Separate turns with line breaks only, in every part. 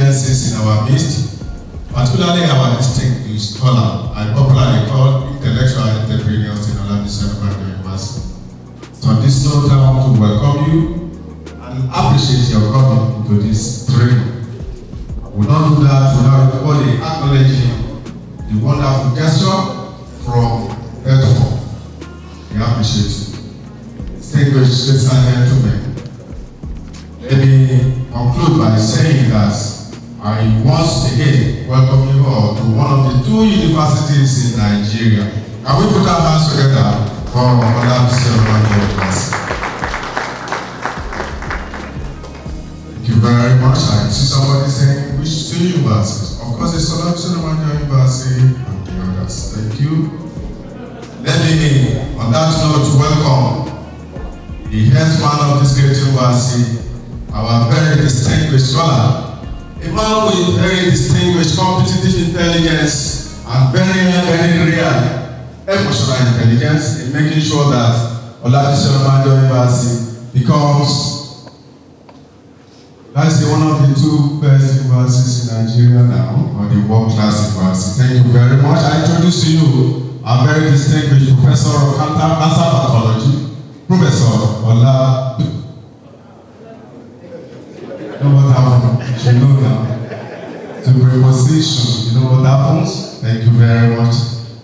intelligences in our midst, particularly our distinguished scholar, I popularly call intellectual entrepreneurs in Olabisi University. So on this note, I want to welcome you and appreciate your coming to this training. I will not do that without only acknowledging the wonderful gesture from TETFund. We appreciate you. Distinguished ladies and gentlemen, let me conclude by saying that I once again welcome you all to one of the two universities in Nigeria. Can we put our hands together for Olabisi University? Thank you very much. I see somebody saying which two universities. Of course, it's Olabisi University and the others. Thank you. Let me, on that note, welcome the headman of this great university, our very distinguished scholar, a man with very distinguished competitive intelligence and very real emotional intelligence in making sure that Olabisi University becomes, let's say, one of the two best universities in Nigeria now, or the world-class university. Thank you very much. I introduce to you our very distinguished professor of cancer pathology, Professor Olabisi. You know what happened? You know now. To preposition, you know what happens? Thank you very much.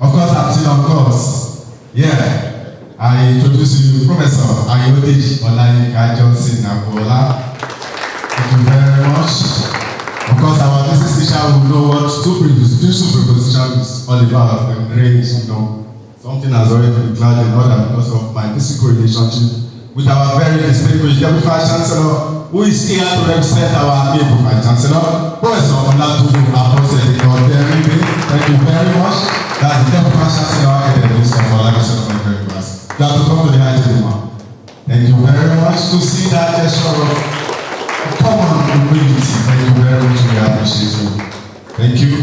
Of course, I'm still on course. Yeah. I introduce you Professor Ayodiji Olayinka Johnson Abuola. Thank you very much. Of course, our business teacher will know what two preposition is all about. And range, you know, something has already been clouded in order because of my physical relationship with our very distinguished Deputy Vice Chancellor, who is here to represent our able Vice Chancellor, Professor Onabanjo. Thank you very much. That's the Deputy Vice Chancellor of Olabisi University. You have to come to the high table. Thank you very much to see that gesture of common humility. Thank you very much. We appreciate you. Thank you.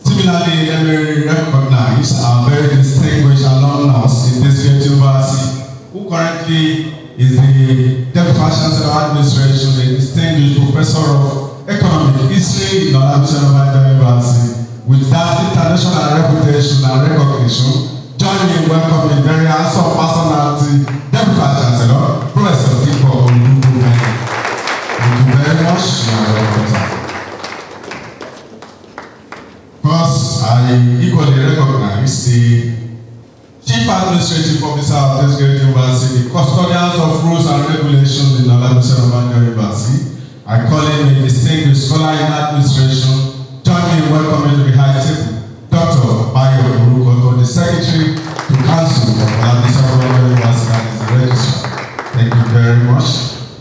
Similarly, let me recognize our very distinguished alumnus in this great university, who currently is the Deputy Vice Chancellor of Administration, a distinguished Professor of Economic History in Olabisi University, with that international reputation and recognition. Join me in welcoming very handsome personality, Deputy Vice Chancellor, Professor Ogun State. Thank you very much. Of course, I equally recognize the Chief Administrative Officer of this great university, the custodians of rules and regulations in Olabisi University. I call him a distinguished scholar in administration. Join me in welcoming to the high table, Dr. Bayo Orukoto, the Secretary to Council of Olabisi University and the Registrar. Thank you very much.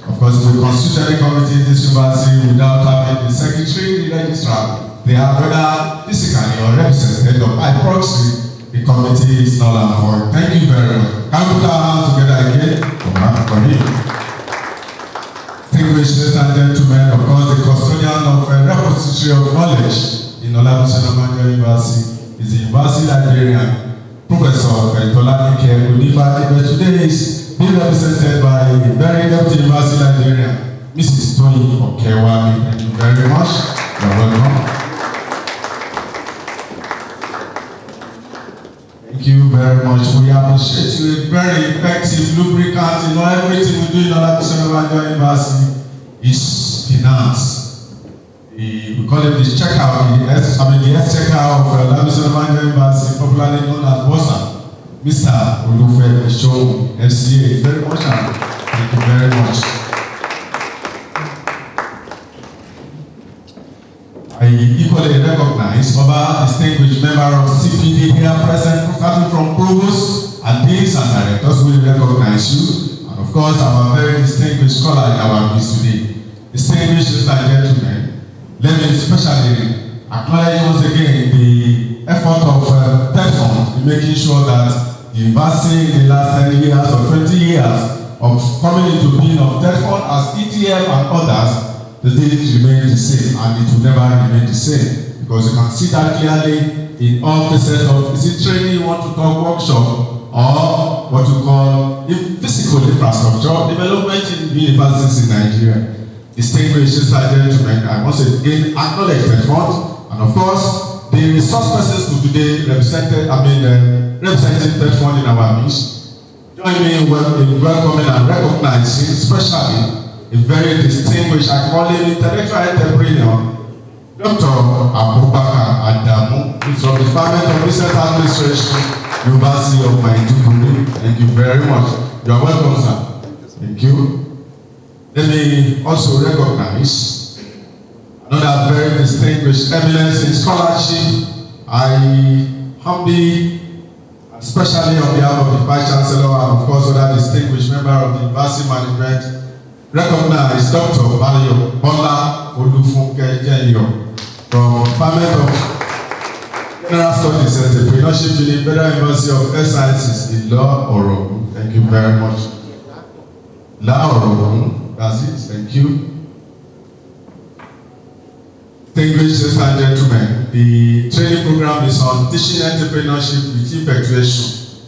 Of course, we constitute any committee in this university without having the Secretary, the Registrar. They are whether physically or represented or by proxy. The committee is null and void. Thank you very much. Can we put our hands together again? For him. Distinguished ladies and gentlemen, of course, the custodian of a repository of knowledge in Olabisi University is the University Librarian, Professor Olabisi Onabanjo. But today is being represented by the very deputy University Librarian, Mrs. Tony Okewami. Thank you very much. You're welcome. Thank you very much. We appreciate you. A very effective lubricant in everything we do in Olabisi University is finance. We call it the checkout, the checkout of Olabisi University, popularly known as WhatsApp. Mr. Olufe Ishowu, FCA, very much. Thank you very much. I equally recognize other distinguished member of CPD here present, starting from provost and deans and directors. We recognize you, and of course our very distinguished scholar in our midst today. Distinguished ladies and gentlemen, let me especially acknowledge once again the effort of TETFund in making sure that the university in the last 10 years or 20 years of coming into being of TETFund as ETF and others, the date remains the same, and it will never remain the same, because you can see that clearly in all cases of is it training you want to talk workshop or what you call physical infrastructure development in universities in Nigeria. distinguished gentlemen, I once again acknowledge TETFund, and of course, the resource persons to today representing TETFund in our midst. Join me in welcoming and recognizing, especially a very distinguished, I call him intellectual entrepreneur, Dr. Abubakar Adamu, from the Department of Business Administration, University of Maiduguri. Thank you very much. You are welcome, sir. Thank you. Let me also recognize another very distinguished eminence in scholarship. I humbly, especially on behalf of the Vice Chancellor and of course other distinguished member of the University Management, recognize Dr. Bola Olufunke Jenyo from Department of General Studies and Entrepreneurship in the Federal University of Health Sciences in Law Orogun. Thank you very much. Law Orogun. That's it. Thank you. Distinguished ladies and gentlemen, the training program is on teaching entrepreneurship with effectuation.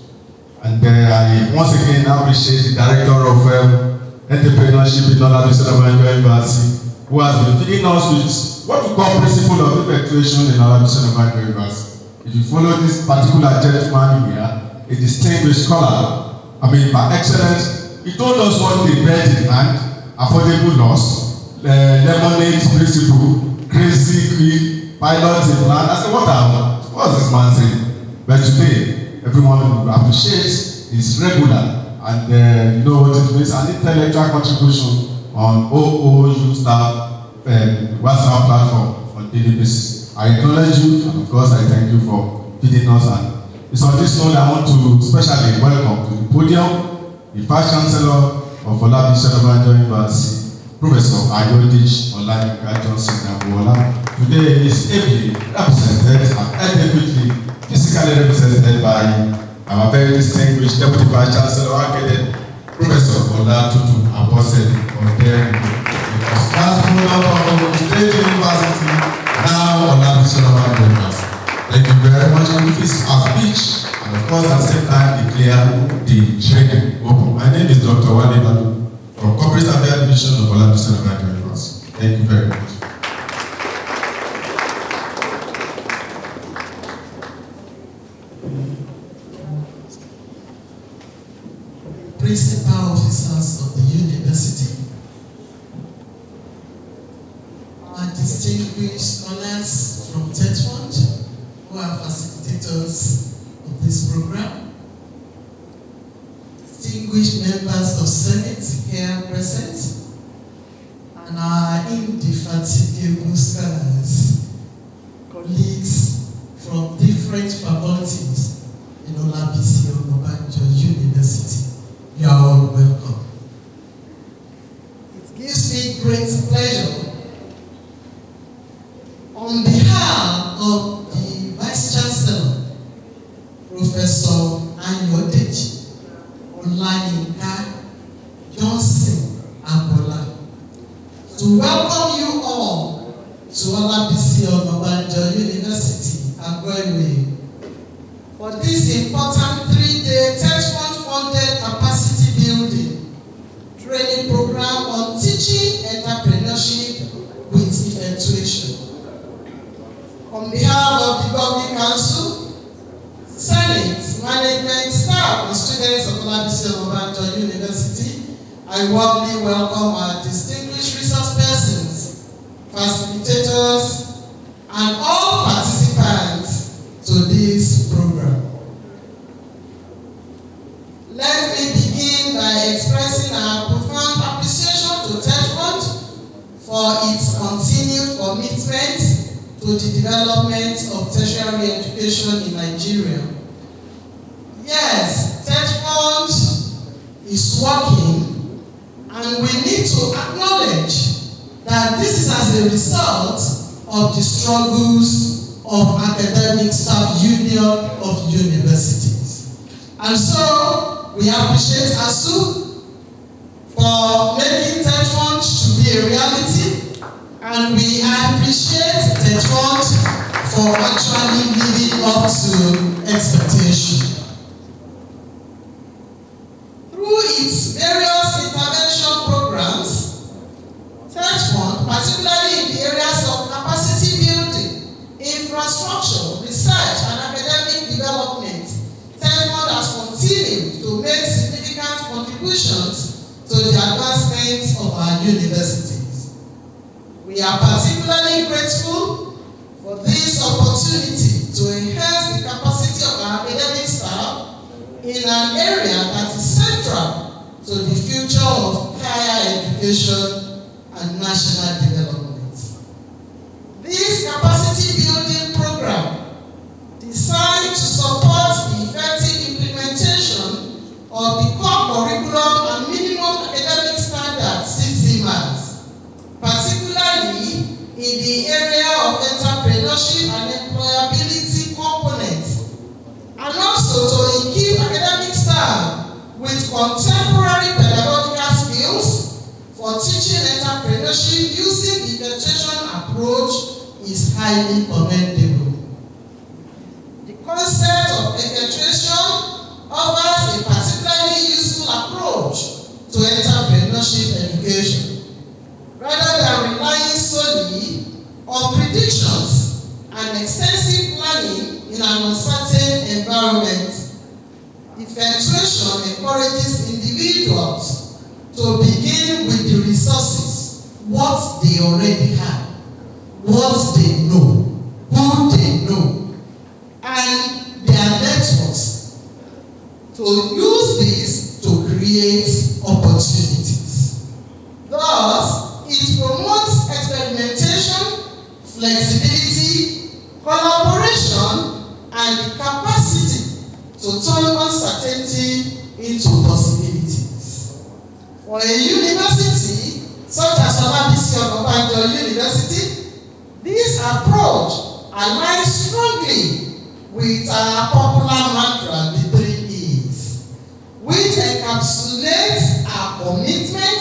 And I once again appreciate the director of entrepreneurship in Onabanjo University, who has been feeding us with what we call principle of effectuation in Onabanjo University. If you follow this particular gentleman here, a distinguished scholar, by excellence, he told us what they read in hand. Affordable loss, lemonade principle, crazy greed, pilots in land. I said, what's this man saying? But today, everyone will appreciate his regular and you know what it means, an intellectual contribution on OOU staff WhatsApp platform on daily basis. I acknowledge you, and of course, I thank you for feeding us. And it's on this note I want to especially welcome to the podium the Vice Chancellor of Olabisi University, Professor Ayodich Olayinka Johnson Abuola. Today is ably represented and adequately physically represented by our very distinguished Deputy Vice Chancellor, Professor Olatutu Abose of there. Last program of Ogun State University, now Olabisi University. Thank you very much. And with this speech, and of course at the same time declare the training open. My name is Dr. Onabanjo from Corporate Affairs Division of Olabisi University. Thank you very much.
Principal officers of the university, our distinguished honors from TETFund, who are facilitators of this program, distinguished members of Senate here present, and our indefatigable scholars, colleagues from different faculties in Olabisi Onabanjo University. You are all welcome. It gives me great pleasure on behalf of the Vice Chancellor, Professor Ayodich Olayinka Johnson Abuola, to welcome you all to Olabisi Onabanjo University, Ago-Iwoye, for this important 3-day TETFund-funded capacity building training program on teaching entrepreneurship with effectuation. On behalf of the Governing Council, Senate, management, staff, and students of Olabisi Onabanjo University, I warmly welcome our distinguished resource persons, facilitators, and all participants to this program. Let me begin by expressing our profound appreciation to TETFund for its continued commitment to the development of tertiary education in Nigeria. Yes, TETFund is working, and we need to acknowledge that this is as a result of the struggles of academic staff union of universities. And so, we appreciate ASU for making TETFund to be a reality, and we appreciate TETFund for actually living up to expectation. Through its various intervention programs, TETFund strength of our universities. We are particularly grateful for this opportunity to enhance the capacity of our academic staff in an area that is central to the future of higher education and national development. This capacity building program, designed to support the effective implementation of the core curriculum and minimum academic standards (CCMAS), particularly in the area of entrepreneurship and employability components, and also to equip academic staff with contemporary pedagogical skills for teaching entrepreneurship using the effectuation approach is highly commendable. The concept of effectuation offers a particularly useful approach to entrepreneurship education. Rather than relying solely on predictions and extensive planning in an uncertain environment, effectuation encourages individuals to begin with the resources, what they already have, what they know, who they know, and their networks, to use this to create opportunities. Thus, it promotes experimentation, flexibility, collaboration, and the capacity to turn uncertainty into possibilities. For a university such as Olabisi Onabanjo University, this approach aligns strongly with our popular mantra, the 3 E's, which encapsulates our commitment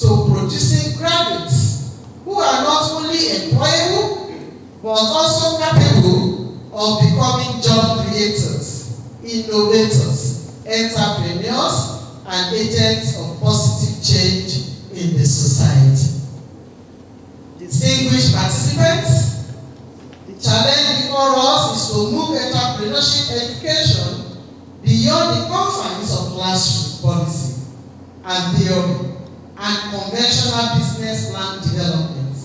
to producing graduates who are not only employable but also capable of becoming job creators, innovators, entrepreneurs, and agents of positive change in the society. Distinguished participants, the challenge before us is to move entrepreneurship education beyond the confines of classroom policy and theory and conventional business plan development.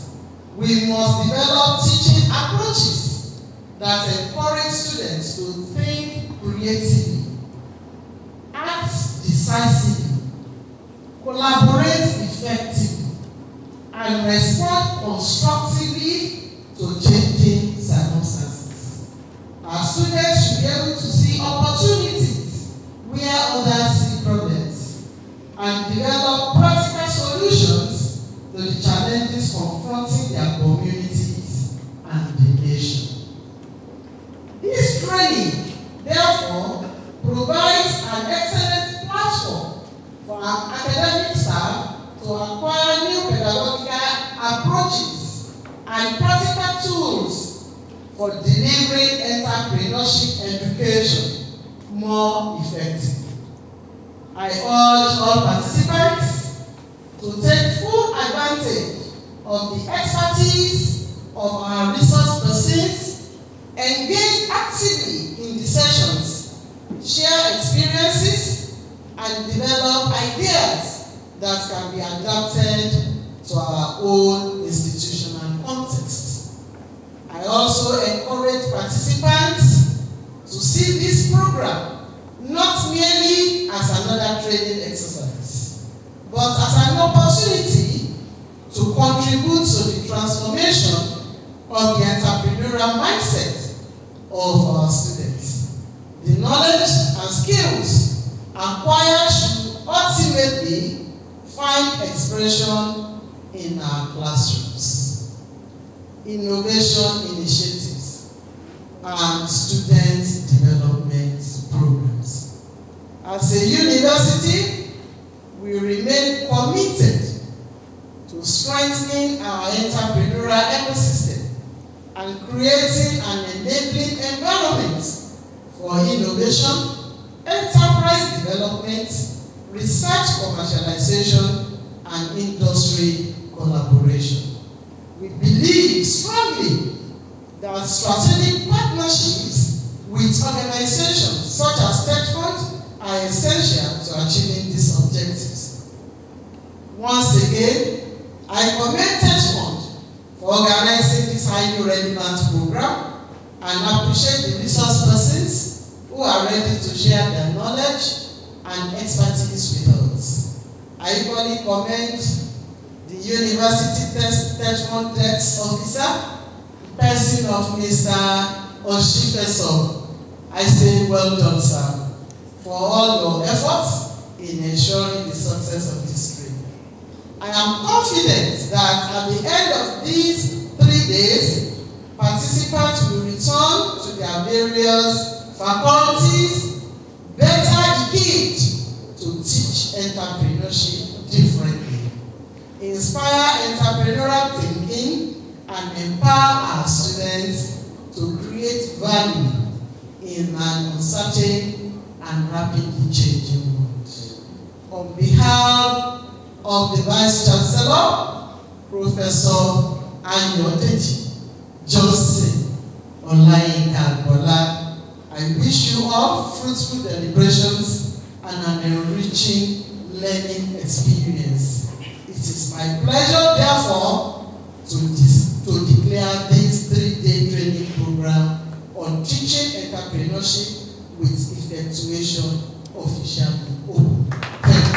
We must develop teaching approaches that encourage students to think creatively, act decisively, collaborate effectively, and respond constructively to changing circumstances. Our students should be able to see opportunities where others see problems and develop practical solutions to the challenges confronting their communities and the nation. This training, therefore, provides an excellent platform for our academic staff to acquire new pedagogical approaches and practical tools for delivering entrepreneurship education more effectively. I urge all participants to take full advantage of the expertise of our resource persons, engage actively in the sessions, share experiences, and develop ideas that can be adapted to our own institutional context. I also encourage participants to see this program not merely as another training exercise, but as an opportunity to contribute to the transformation of the entrepreneurial mindset of our students. The knowledge and skills acquired should ultimately find expression in our classrooms. Innovation initiatives and student development programs. As a university, we remain committed to strengthening our entrepreneurial ecosystem and creating an enabling environment for innovation, enterprise development, research commercialization, and industry collaboration. We believe strongly that strategic partnerships with organizations such as TETFund are essential to achieving these objectives. Once again, I commend TETFund for organizing this highly relevant program and appreciate the resource persons who are ready to share their knowledge and expertise with us. I equally commend the University TETFund Desk Officer, person of Mr. Oshifeso. I say well done, sir, for all your efforts in ensuring the success of this training. I am confident that at the end of these 3 days, participants will return to their various faculties better equipped to teach entrepreneurship differently, inspire entrepreneurial thinking, and empower our students to create value in an uncertain and rapidly changing world. On behalf of the Vice Chancellor, Professor Ayodeji Johnson Olayinka, I wish you all fruitful deliberations and an enriching learning experience. It is my pleasure, therefore, to declare this 3-day training program on teaching entrepreneurship with effectuation officially open. Thank you.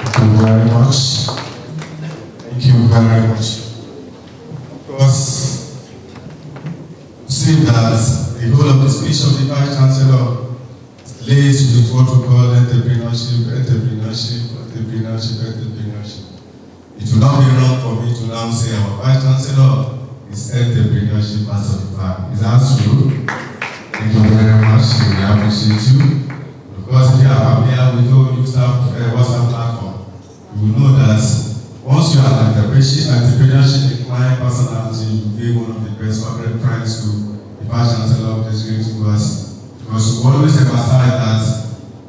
Thank you very much. Thank you very much. Of course, you see that the whole of the speech of the Vice Chancellor lays with what we call entrepreneurship. It will not be wrong for me to now say our Vice Chancellor is entrepreneurship certified. Is that true? Thank you very much. We appreciate you. Because here we know you have WhatsApp platform. You will know that once you have entrepreneurship inclined personality, you will be one of the best favorite friends to the Vice Chancellor of the University. Because we always emphasize that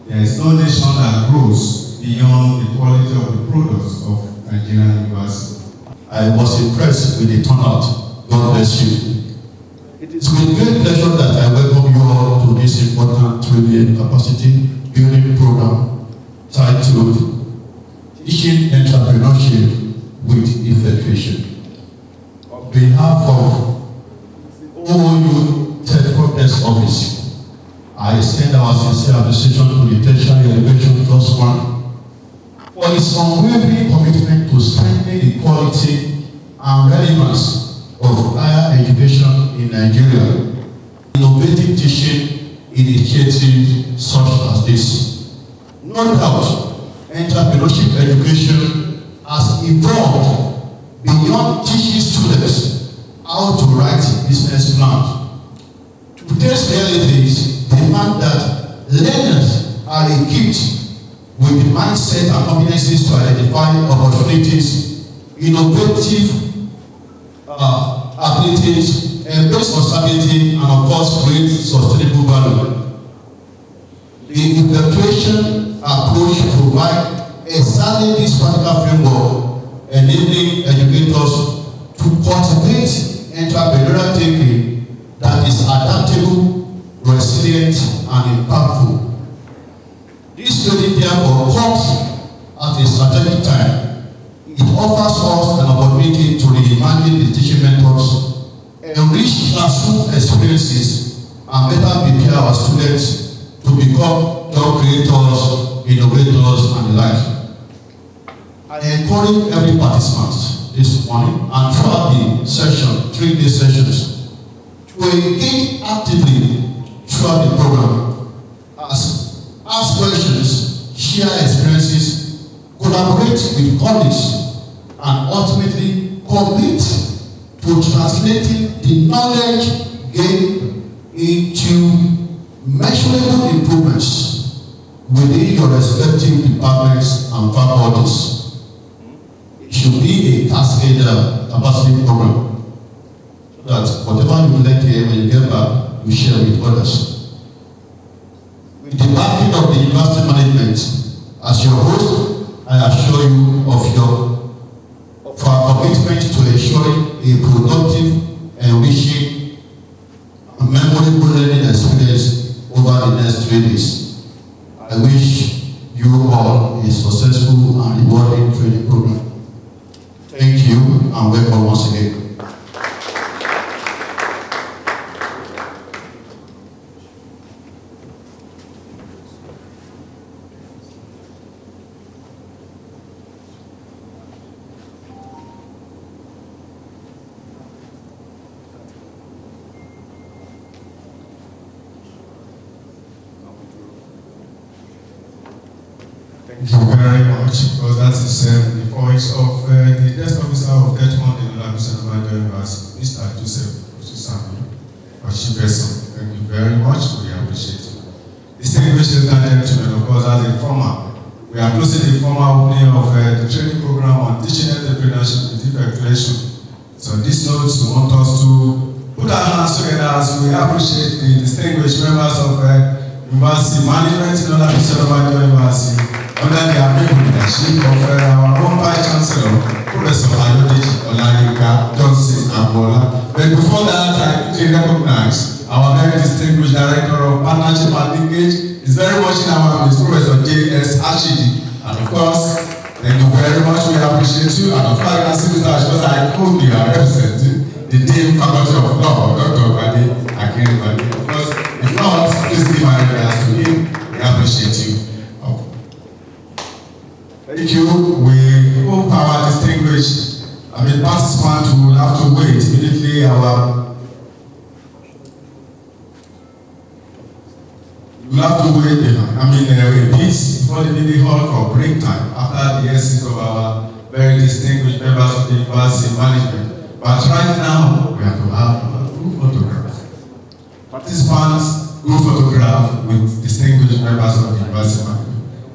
there is no nation that grows beyond the quality of the products of Nigerian university.
I was impressed with the turnout. God bless you. It is with great pleasure that I welcome you all to this important 3-day capacity building program titled Teaching Entrepreneurship with Effectuation. On behalf of OOU TETFund office, I extend our sincere appreciation to the Tertiary Education Trust Fund for its unwavering commitment to strengthening the quality and relevance of higher education in Nigeria. Innovative teaching initiatives such as this. No doubt, entrepreneurship education has evolved beyond teaching students how to write business plans. Today's realities demand that learners are equipped with the mindset and competencies to identify opportunities, innovative abilities, embrace uncertainty, and of course create sustainable value. The effectuation approach provides exactly this practical framework, enabling educators to cultivate entrepreneurial thinking that is adaptable, resilient, and impactful. This training therefore comes at a strategic time. It offers us an opportunity to reimagine the teaching methods, enrich classroom experiences, and better prepare our students to become job creators, innovators, and the like. I encourage every participant this morning and throughout the session, 3-day sessions, to engage actively throughout the program, ask questions, share experiences, collaborate with colleagues, and ultimately commit to translating the knowledge gained into measurable improvements within your respective departments and faculties. It should be a cascade capacity program so that whatever you learn here when you get back, you share with others. With the backing of the university management, as your host, I assure you of our commitment to ensuring a productive, enriching and memorable learning experience over the next 3 days. I wish you all a successful and rewarding training program. Thank you and welcome once again.
Thank you very much, because that is the voice of the desk officer of TETFund in Olabisi Onabanjo University, Mr. Joseph Oshisami Oshibeson. Thank you very much. We appreciate it. Distinguished ladies and gentlemen, of course, as a former, we are closing the formal opening of the training program on teaching entrepreneurship with Effectuation. So on this note, we want us to put our hands together as we appreciate the distinguished members of University Management in Olabisi Onabanjo University, under the able leadership of our own Vice Chancellor, Professor Ayodeji Olayinka Johnson Agbola. But before that, I quickly recognize our very distinguished Director of Partnership and Linkage. Is very much in our midst, Professor J.S. Ashidi. And of course, thank you very much. We appreciate you. And of course, I can see Mr. Ashidi, I hope you are representing the Dean Faculty of Law, Dr. Badi Akinribadi. Of course, if not, please give my regards to him. We appreciate you. Thank you. We hope our distinguished participants will have to wait immediately. We'll have to wait a bit before the meeting hall for break time after the exit of our very distinguished members of the university management. But right now, we have to have a group photograph. Participants, group photograph with distinguished members of the university management.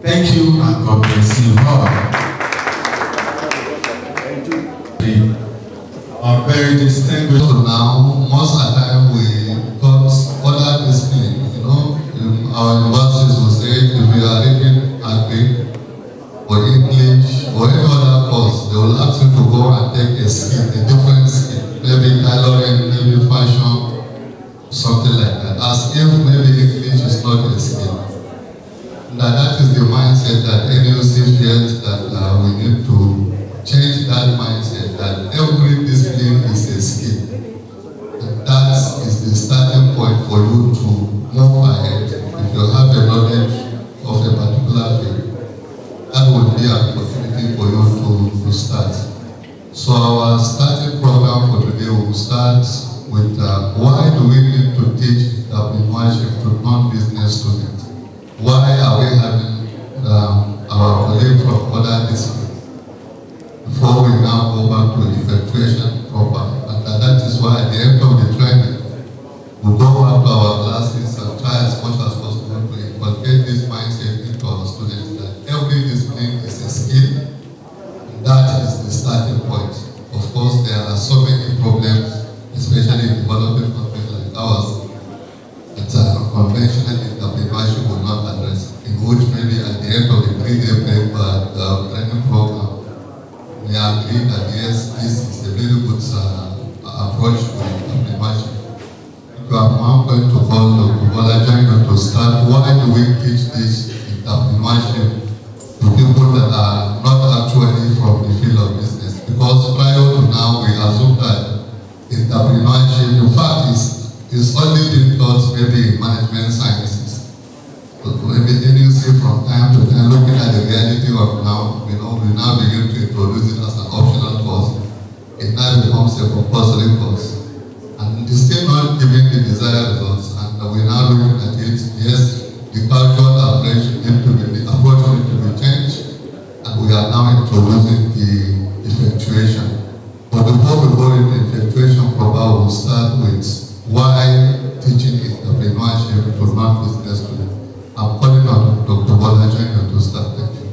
Thank you and God bless you all. Our very distinguished.
So now, most of the time we got other discipline. Our universities will say if you are reading Agric or English or any other course, they will ask you to go and take a skill, a different skill, maybe tailoring, maybe fashion, something like that. As if maybe English is not a skill. That is the mindset that NUC feels that we need to change that mindset, that every discipline is a skill. And that is the starting point for you to move ahead. If you have a knowledge of a particular field, that will be an opportunity for you to start. So our starting program for today will start with why do we need to teach entrepreneurship to non-business students? Why are we having our colleagues from other disciplines before we now go back to effectuation proper? And that is why at the end of the training, we go back to our classes and try as much as possible to inculcate this mindset into our students that every discipline is a skill, and that is the starting point. Of course, there are so many problems, especially in developing countries like ours, that conventional entrepreneurship will not address, in which maybe at the end of the 3-day paper, the training program, we agree that yes, this is a very good approach to entrepreneurship. You are now going to call Dr. Onabanjo to start. Why do we teach this entrepreneurship to people that are not actually from the field of business? Because prior to now, we assume that entrepreneurship, in fact, is only been taught maybe in management sciences. But maybe you see from time to time, looking at the reality of now, we now begin to introduce it as an optional course. It now becomes a compulsory course. And it's still not giving the desired results. And we're now looking at it, yes, the cultural approach needs to be changed. And we are now introducing the effectuation. But before we go into effectuation proper, we'll start with why teaching entrepreneurship to non-business students. I'm calling on Dr. Onabanjo to start. Thank you.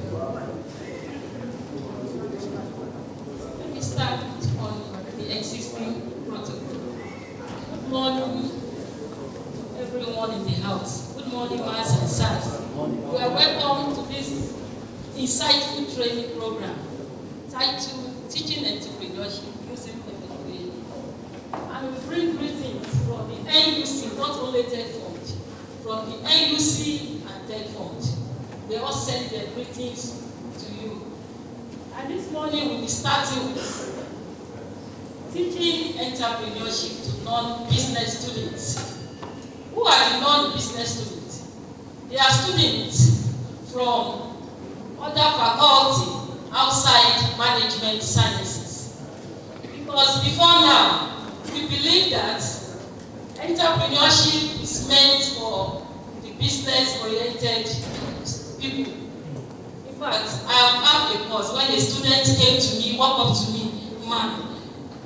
Let me start on the existing protocol. Good morning, everyone in the house. Good morning, Mass and Sars. You are welcome to this insightful training program titled Teaching Entrepreneurship using Effectuation. And bring greetings from the NUC, not only TETFund, from the NUC and TETFund. They all send their greetings to you. And this morning we'll be starting with teaching entrepreneurship to non-business students. Who are the non-business students? They are students from other faculty outside management sciences. Because before now, we believe that entrepreneurship is meant for the business-oriented people. In fact, I have a course when a student came to me, walked up to me, "Man,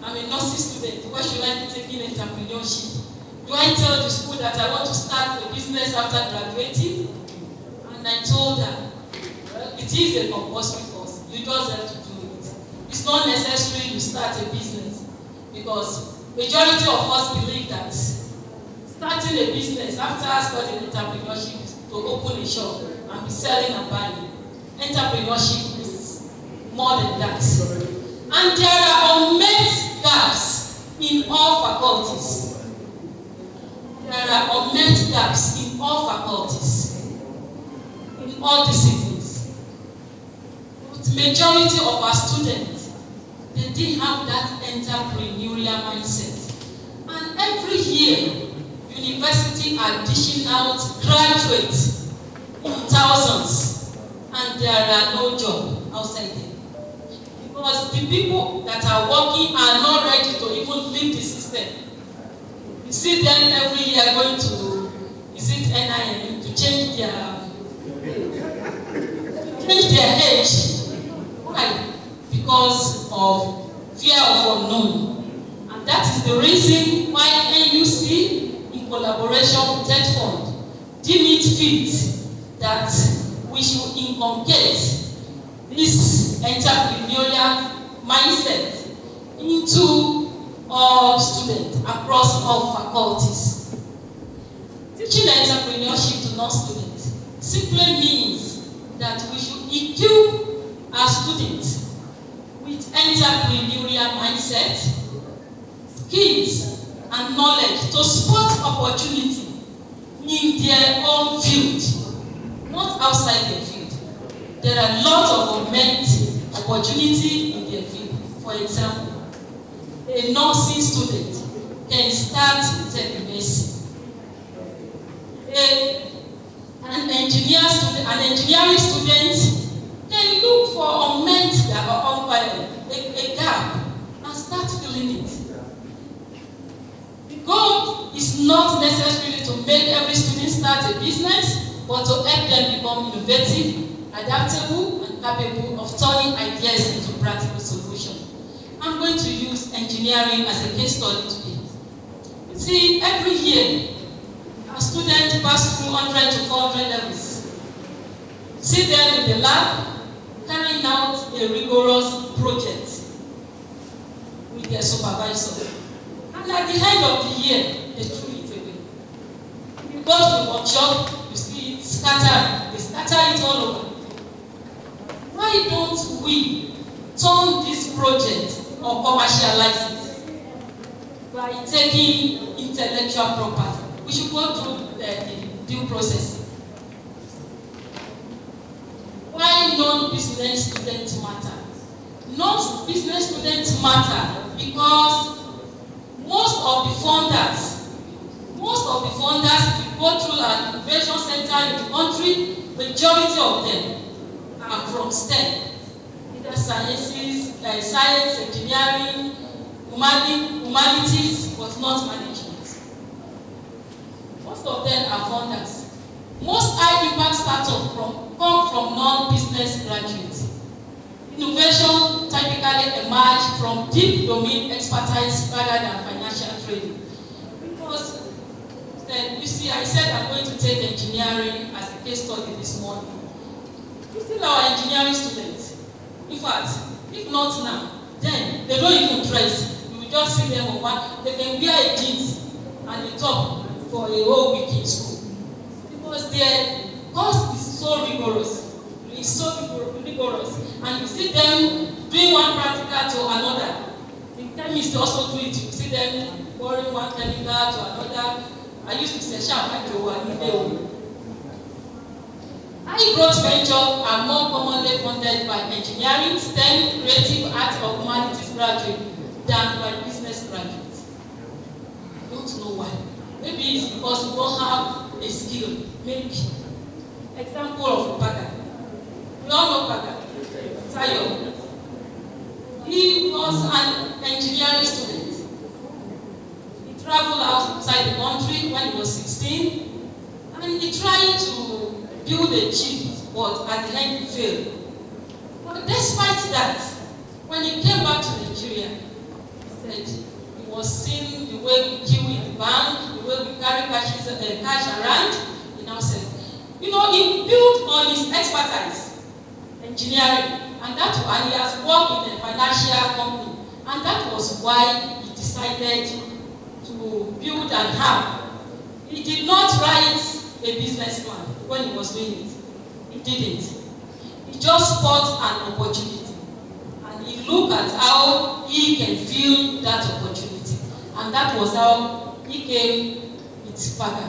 I'm a nursing student. Why should I be taking entrepreneurship? Do I tell the school that I want to start a business after graduating?" And I told her, well, it is a compulsory course. You just have to do it. It's not necessary you start a business, because majority of us believe that starting a business after studying entrepreneurship is to open a shop and be selling and buying. Entrepreneurship is more than that. And there are unmet gaps in all faculties. There are unmet gaps in all faculties, in all disciplines. But majority of our students, they didn't have that entrepreneurial mindset. And every year, university are dishing out graduates in thousands, and there are no jobs outside there. Because the people that are working are not ready to even leave the system. You see them every year going to visit NIM to change their age. Why? Because of fear of unknown. And that is the reason why NUC, in collaboration with TETFund, deem it fit that we should inculcate this entrepreneurial mindset into all students across all faculties. Teaching entrepreneurship to non-students simply means that we should equip our students with entrepreneurial mindset, skills, and knowledge to spot opportunity in their own field, not outside their field. There are lots of unmet opportunity in their field. For example, a nursing student can start telemedicine. An engineering student can look for unmet a gap and start filling it. The goal is not necessarily to make every student start a business, but to help them become innovative, adaptable, and capable of turning ideas into practical solutions. I'm going to use engineering as a case study today. You see, every year, our students pass through 100 to 400 levels. See them in the lab, carrying out a rigorous project with their supervisor. And at the end of the year, they threw it away. If you go to the workshop, you see it scattered. They scatter it all over. Why don't we turn this project or commercialize it by taking intellectual property? We should go through the due process. Why non-business students matter? Non-business students matter because most of the funders, if you go through an innovation center in the country, majority of them are from STEM, either sciences, science, engineering, humanities, but not management. Most of them are funders. Most high-impact startups come from non-business graduates. Innovation typically emerge from deep domain expertise rather than financial training. Because then you see, I said I'm going to take engineering as a case study this morning. You see our engineering students. In fact, if not now, then they don't even dress. You will just see them on one. They can wear a jeans and a top for a whole week in school. Because their course is so rigorous. It's so rigorous. And you see them doing one practical to another. The chemists also do it. You see them borrowing one chemical to another. I used to say, high growth ventures are more commonly funded by engineering, STEM, creative arts, or humanities graduates than by business graduates. I don't know why. Maybe it's because we don't have a skill. Maybe. Example of Paga. We all know Paga. Tayo. He was an engineering student. He traveled outside the country when he was 16, and he tried to build a chip, but at the end he failed. But despite that, when he came back to Nigeria, he said he was seeing the way we queue in the bank, the way we carry cash around. He now said, he built on his expertise, engineering, and he has worked in a financial company, and that was why he decided to build and have. He did not write a business plan when he was doing it. He didn't. He just spot an opportunity, and he looked at how he can fill that opportunity, and that was how he came with Paga.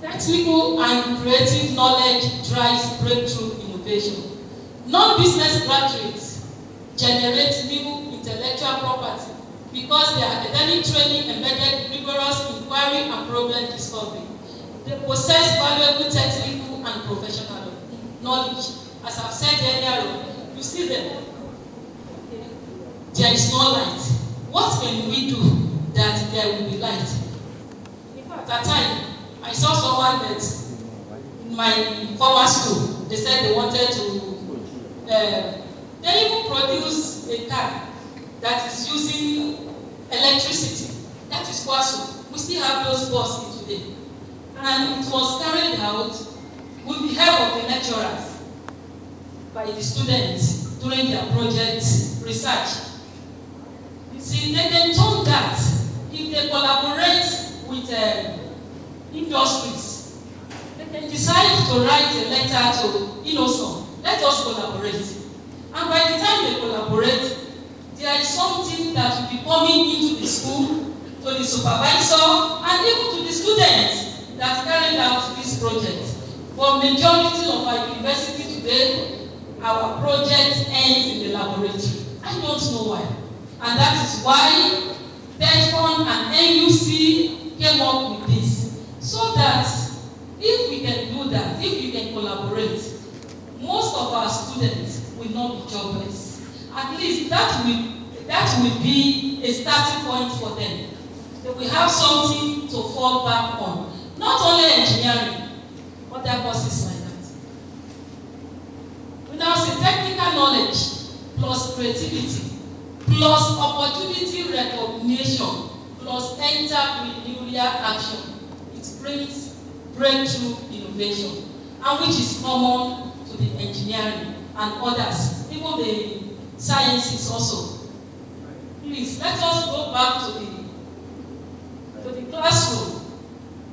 Technical and creative knowledge drives breakthrough innovation. Non-business graduates generate new intellectual property because their academic training embedded rigorous inquiry and problem discovery. They possess valuable technical and professional knowledge. As I've said earlier, you see them. There is no light. What can we do that there will be light? In fact, at time, I saw someone that in my former school, they said they wanted to, they even produce a car that is using electricity. That is Kwasu. We still have those buses today. And it was carried out with the help of the lecturers by the students during their project research. You see, they can turn that if they collaborate with industries. They can decide to write a letter to Innocent. Let us collaborate. And by the time they collaborate, there is something that will be coming into the school, to the supervisor, and even to the students that carried out this project. For majority of our university today, our project ends in the laboratory. I don't know why. And that is why TETFund and NUC came up with this. So that if we can do that, if we can collaborate, most of our students will not be jobless. At least that will be a starting point for them. They will have something to fall back on. Not only engineering, other courses like that. We now say technical knowledge plus creativity plus opportunity recognition plus entrepreneurial action. It brings breakthrough innovation, and which is common to the engineering and others, even the sciences also. Please let us go back to the classroom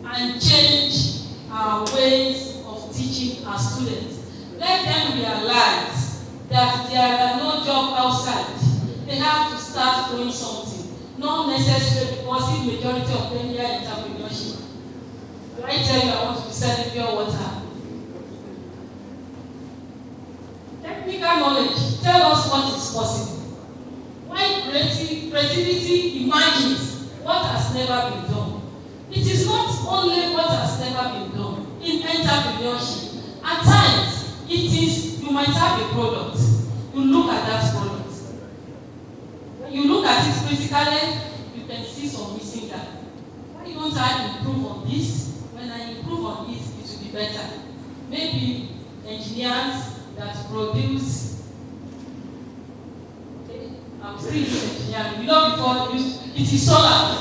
and change our ways of teaching our students. Let them realize that there are no jobs outside. They have to start doing something. Not necessarily because the majority of them are entrepreneurship. Do I tell you I want to be selling pure water? Technical knowledge, tell us what is possible. When creativity imagines what has never been done. It is not only what has never been done in entrepreneurship. At times, it is, you might have a product. You look at that product. When you look at it critically, you can see some missing gap. Why don't I improve on this? When I improve on it, it will be better. Maybe engineers that produce, I'm still in engineering. Before it is solar.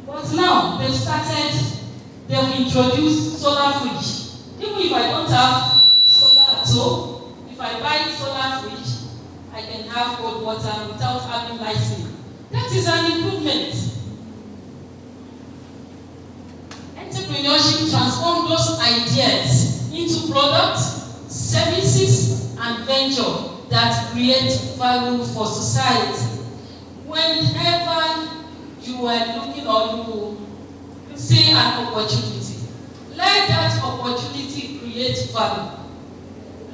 But now they've introduced solar fridge. Even if I don't have solar at home, if I buy solar fridge, I can have cold water without having lighting. That is an improvement. Entrepreneurship transforms those ideas into products, services, and venture that create value for society. Whenever you were looking or you see an opportunity. Let that opportunity create value.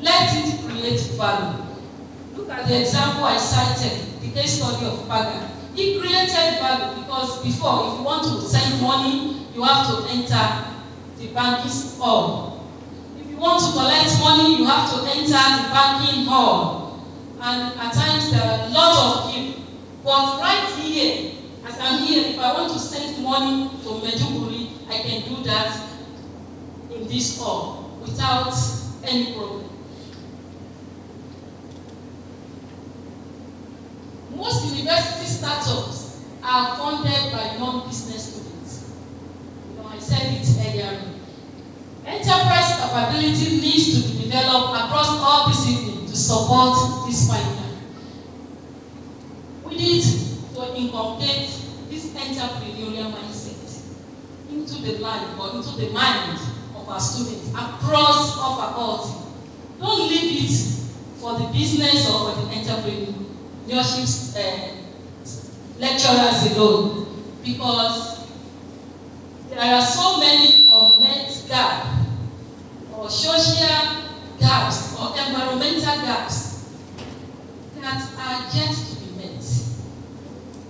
Let it create value. Look at the example I cited, the case study of Paga. It created value because before, if you want to send money, you have to enter the banking hall. If you want to collect money, you have to enter the banking hall. And at times there are a lot of queue. But right here, as I'm here, if I want to send money to Medjugorje, I can do that in this hall without any problem. Most university startups are funded by non-business students. I said it earlier. Enterprise capability needs to be developed across all disciplines to support this pipeline. We need to inculcate this entrepreneurial mindset into the life or into the mind of our students across all faculty. Don't leave it for the business or for the entrepreneurship lecturers alone, because there are so many unmet gaps or social gaps or environmental gaps that are yet to be met.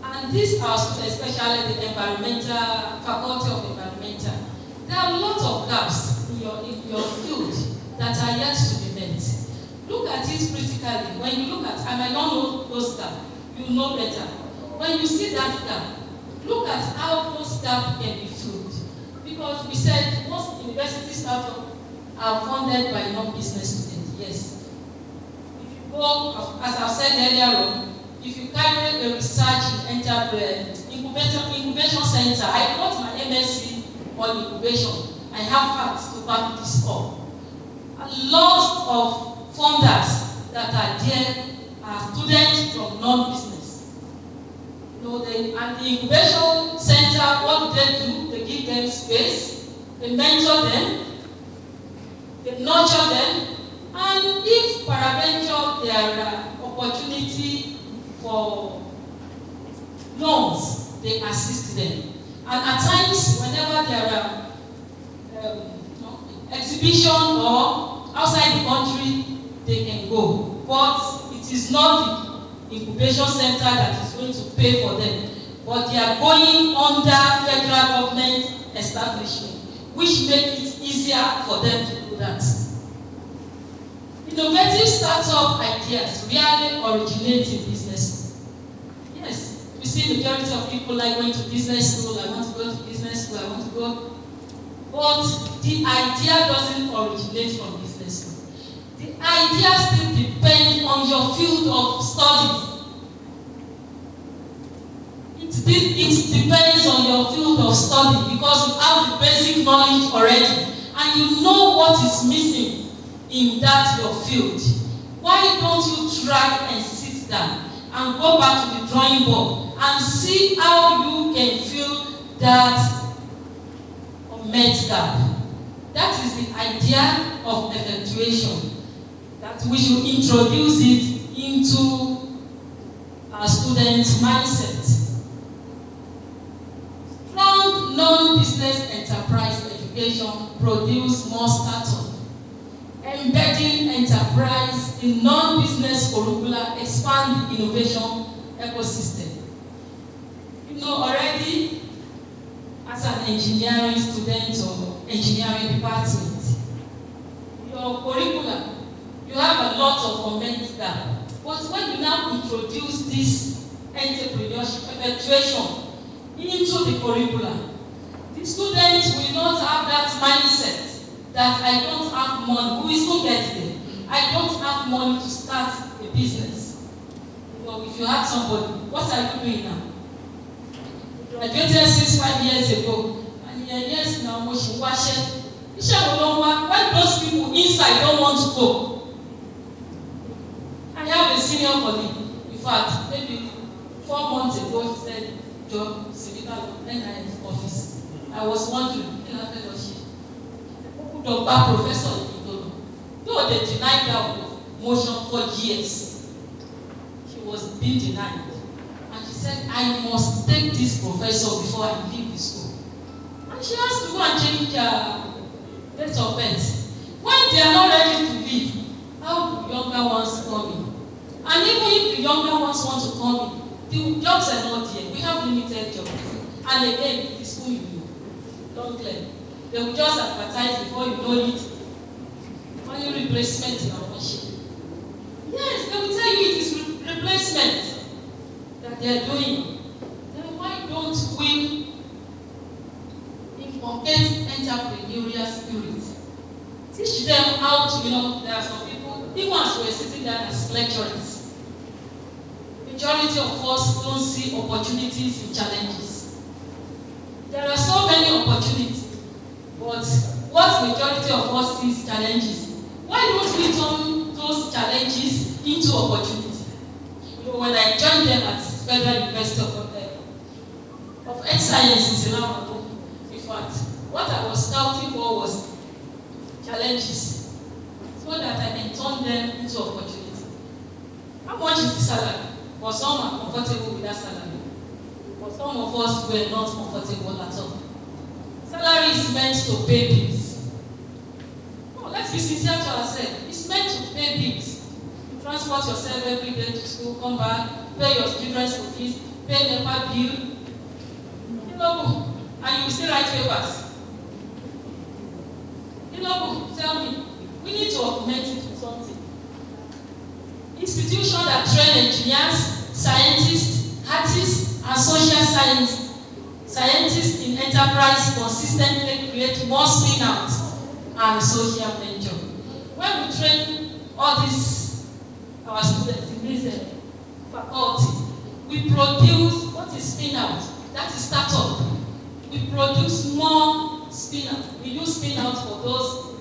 And these are especially the environmental, faculty of environmental. There are a lot of gaps in your field that are yet to be met. Look at it critically. When you look at, I might not know those gaps, you know better. When you see that gap, look at how those gaps can be filled. Because we said most university startups are funded by non-business students. Yes. If you go, as I've said earlier on, if you carry a research incubation center, I got my MSc on incubation. I have facts to back this up. A lot of funders that are there are students from non-business. And the incubation center, what do? They give them space, they mentor them, they nurture them, and if peradventure there are opportunity for loans, they assist them. And at times, whenever there are exhibition or outside the country, they can go. But it is not the incubation center that is going to pay for them, but they are going under federal government establishment, which makes it easier for them to do that. Innovative startup ideas really originate in business school. Yes, we see the majority of people like going to business school, I want to go to business school, I want to go. But the idea doesn't originate from business school. The idea still depends on your field of study. It depends on your field of study because you have the basic knowledge already and you know what is missing in that your field. Why don't you try and sit down and go back to the drawing board and see how you can fill that unmet gap? That is the idea of effectuation, that we should introduce it into our students' mindset. Strong non-business enterprise education produce more startups. Embedding enterprise in non-business curricula expand the innovation ecosystem. Already as an engineering student or engineering department, your curricula, you have a lot of unmet gaps. But when you now introduce this entrepreneurship, effectuation into the curricula, the students will not have that mindset that I don't have money. Who is going to get there? I don't have money to start a business. If you have somebody, what are you doing now? You graduated 5 years ago, and yes, now we should wash it. Why those people inside don't want to go? I have a senior colleague. In fact, maybe 4 months ago, she said, job, NIS office. I was wondering, Dr. Professor, though they denied that motion for years, she was being denied. And she said, I must take this professor before I leave the school. And she has to go and change their date of birth. When they are not ready to leave, how do younger ones come in? And even if the younger ones want to come in, the jobs are not here. We have limited jobs. And again, the school you don't claim. They will just advertise before you know it. Only replacement in our machine. Yes, they will tell you it is replacement that they are doing. Then why don't we inculcate entrepreneurial spirit? Teach them how to, there are some people, even as we're sitting there as lecturers, majority of us don't see opportunities in challenges. There are so many opportunities, but what majority of us sees challenges? Why don't we turn those challenges into opportunity? When I joined them at Federal University of Earth Sciences in Onabanjo, in fact, what I was scouting for was challenges, so that I can turn them into opportunity. How much is the salary? For some are comfortable with that salary. For some of us, we are not comfortable at all. Salary is meant to pay bills. No, let's be sincere to ourselves. It's meant to pay bills. You transport yourself every day to school, come back, pay your children's school fees, pay NEPA bill, and you still write papers. Tell me, we need to augment it with something. Institutions that train engineers, scientists, artists, and social scientists in enterprise consistently create more spin-outs and social venture. When we train all these, our students in this faculty, we produce, what is spin-out? That is startup. We produce more spin-out. We use spin-out for those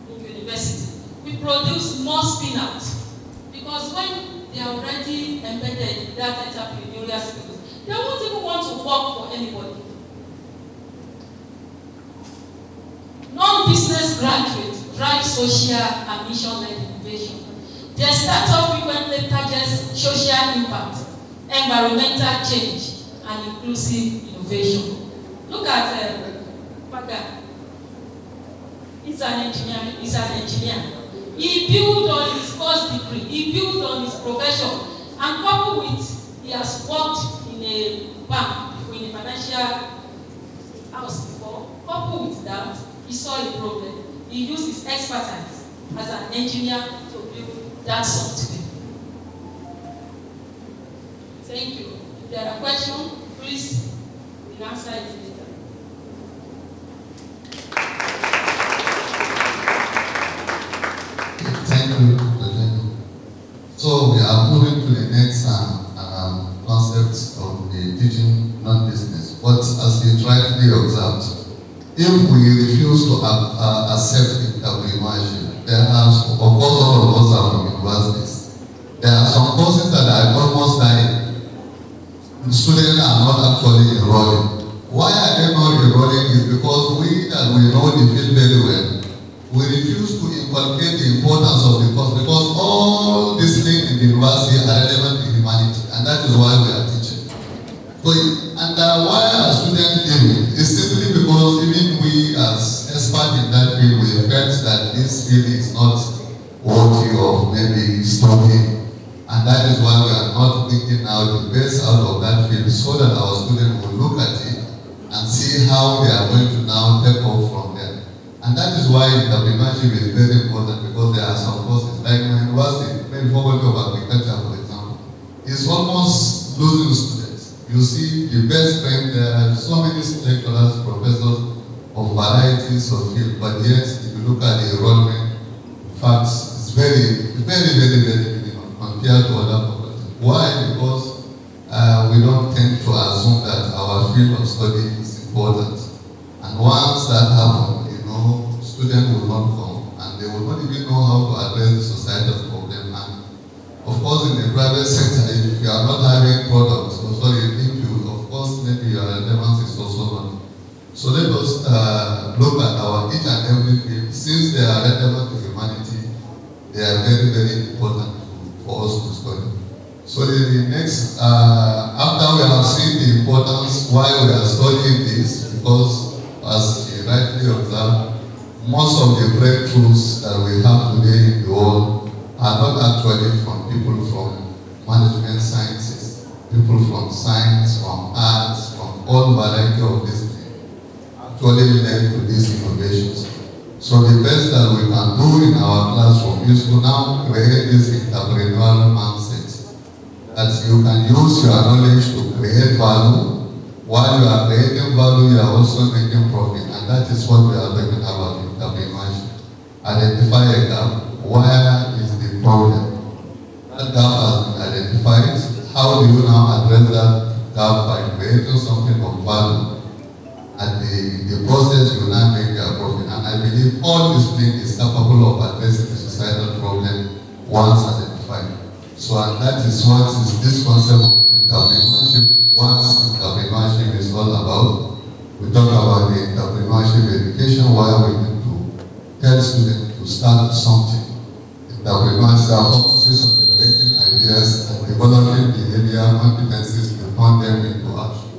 in university. We produce more spin-out. Because when they are already embedded in that entrepreneurial skills, they won't even want to work for anybody. Non-business graduates drive social and mission-led innovation. Their startup frequently targets social impact, environmental change, and inclusive innovation. Look at Paga. He's an engineer. He built on his first degree. He built on his profession, and coupled with he has worked in a bank, in a financial house before. Coupled with that, he saw a problem. He used his expertise as an engineer to build that software. Thank you. If there are questions, please answer it later.
Thank you. So we are moving to the next concept of the teaching non-business. But as we rightly observed, if we refuse to accept entrepreneurship, there are, of course, all of us are from universities. There are some courses that are almost dying. The students are not actually enrolling. Why are they not enrolling is because we know the field very well. We refuse to inculcate the importance of the course because all these things in the university are relevant to humanity, and that is why we are teaching. So, why are students leaving? It's simply because even we as experts in that field, we felt that this field is not worthy of maybe studying, and that is why we are not thinking out the best out of that field so that our students will look at it and see how they are going to now take off from there. And that is why entrepreneurship is very important, because there are some courses, like my university, maybe faculty of agriculture, for example, is almost losing students. You see the best friend, there are so many lecturers, professors of varieties of fields, but yet if you look at the enrollment, in fact, it's very minimal compared to other faculties. Why? Because we don't tend to assume that our field of study is important. And once that happens, students will not come, and they will not even know how to address the societal problem. And of course, in the private sector, if you are not having products, of course, maybe your relevance is also not. So let us look at our each and every field. Since they are relevant to humanity, they are very important for us to study. So the next, after we have most of the breakthroughs that we have today in the world are not actually from people from management sciences, people from science, from arts, from all variety of these things, actually led to these innovations. So the best that we can do in our classroom is to now create this entrepreneurial mindset, that you can use your knowledge to create value. While you are creating value, you are also making profit, and that is what we are talking about in entrepreneurship. Identify a gap. Where is the problem? That gap has been identified. How do you now address that gap? By creating something of value. And the process will now make your profit. And I believe all this thing is capable of addressing the societal problem once identified. So, and that is what is this concept of entrepreneurship. Once entrepreneurship is all about, we talk about the entrepreneurship education, where we need to tell students to start something. Entrepreneurship focuses on generating ideas and developing behavior competencies to turn them into action.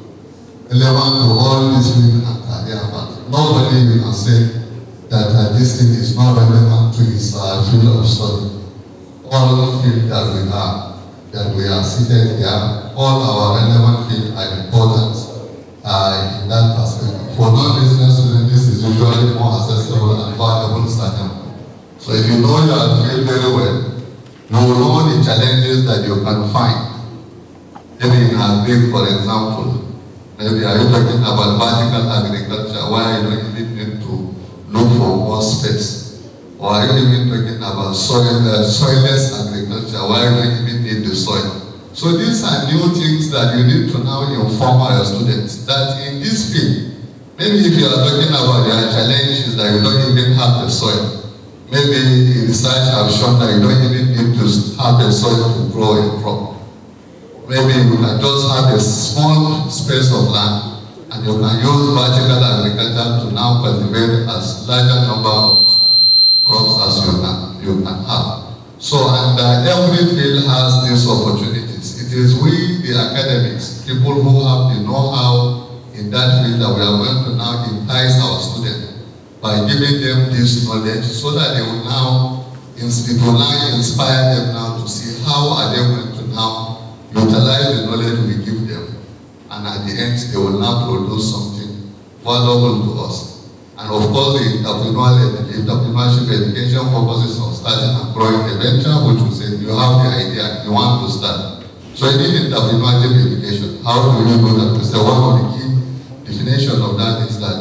Relevant to all discipline and career paths. Nobody will can say that this thing is not relevant to his field of study. All fields that we are seated here, all our relevant fields are important in that perspective. For non-business students, this is usually more accessible and valuable starting point. So if you know your field very well, you will know the challenges that you can find. Maybe in agri, for example, maybe are you talking about vertical agriculture, where you don't even need to look for more space? Or are you even talking about soilless agriculture, where you don't even need the soil? So these are new things that you need to now inform your students that in this field, maybe if you are talking about your challenge is that you don't even have the soil. Maybe research have shown that you don't even need to have the soil to grow a crop. Maybe you can just have a small space of land and you can use vertical agriculture to now cultivate as larger number of crops as you can have. So, and every field has these opportunities. It is we, the academics, people who have the know-how in that field, that we are going to now entice our students by giving them this knowledge, so that they will now, it will now inspire them now to see how are they going to now utilize the knowledge we give them, and at the end they will now produce something valuable to us. And of course, the entrepreneurship education focuses on starting and growing a venture, which we say you have the idea, you want to start. So you need entrepreneurship education. How do you do that? We say one of the key definitions of that is that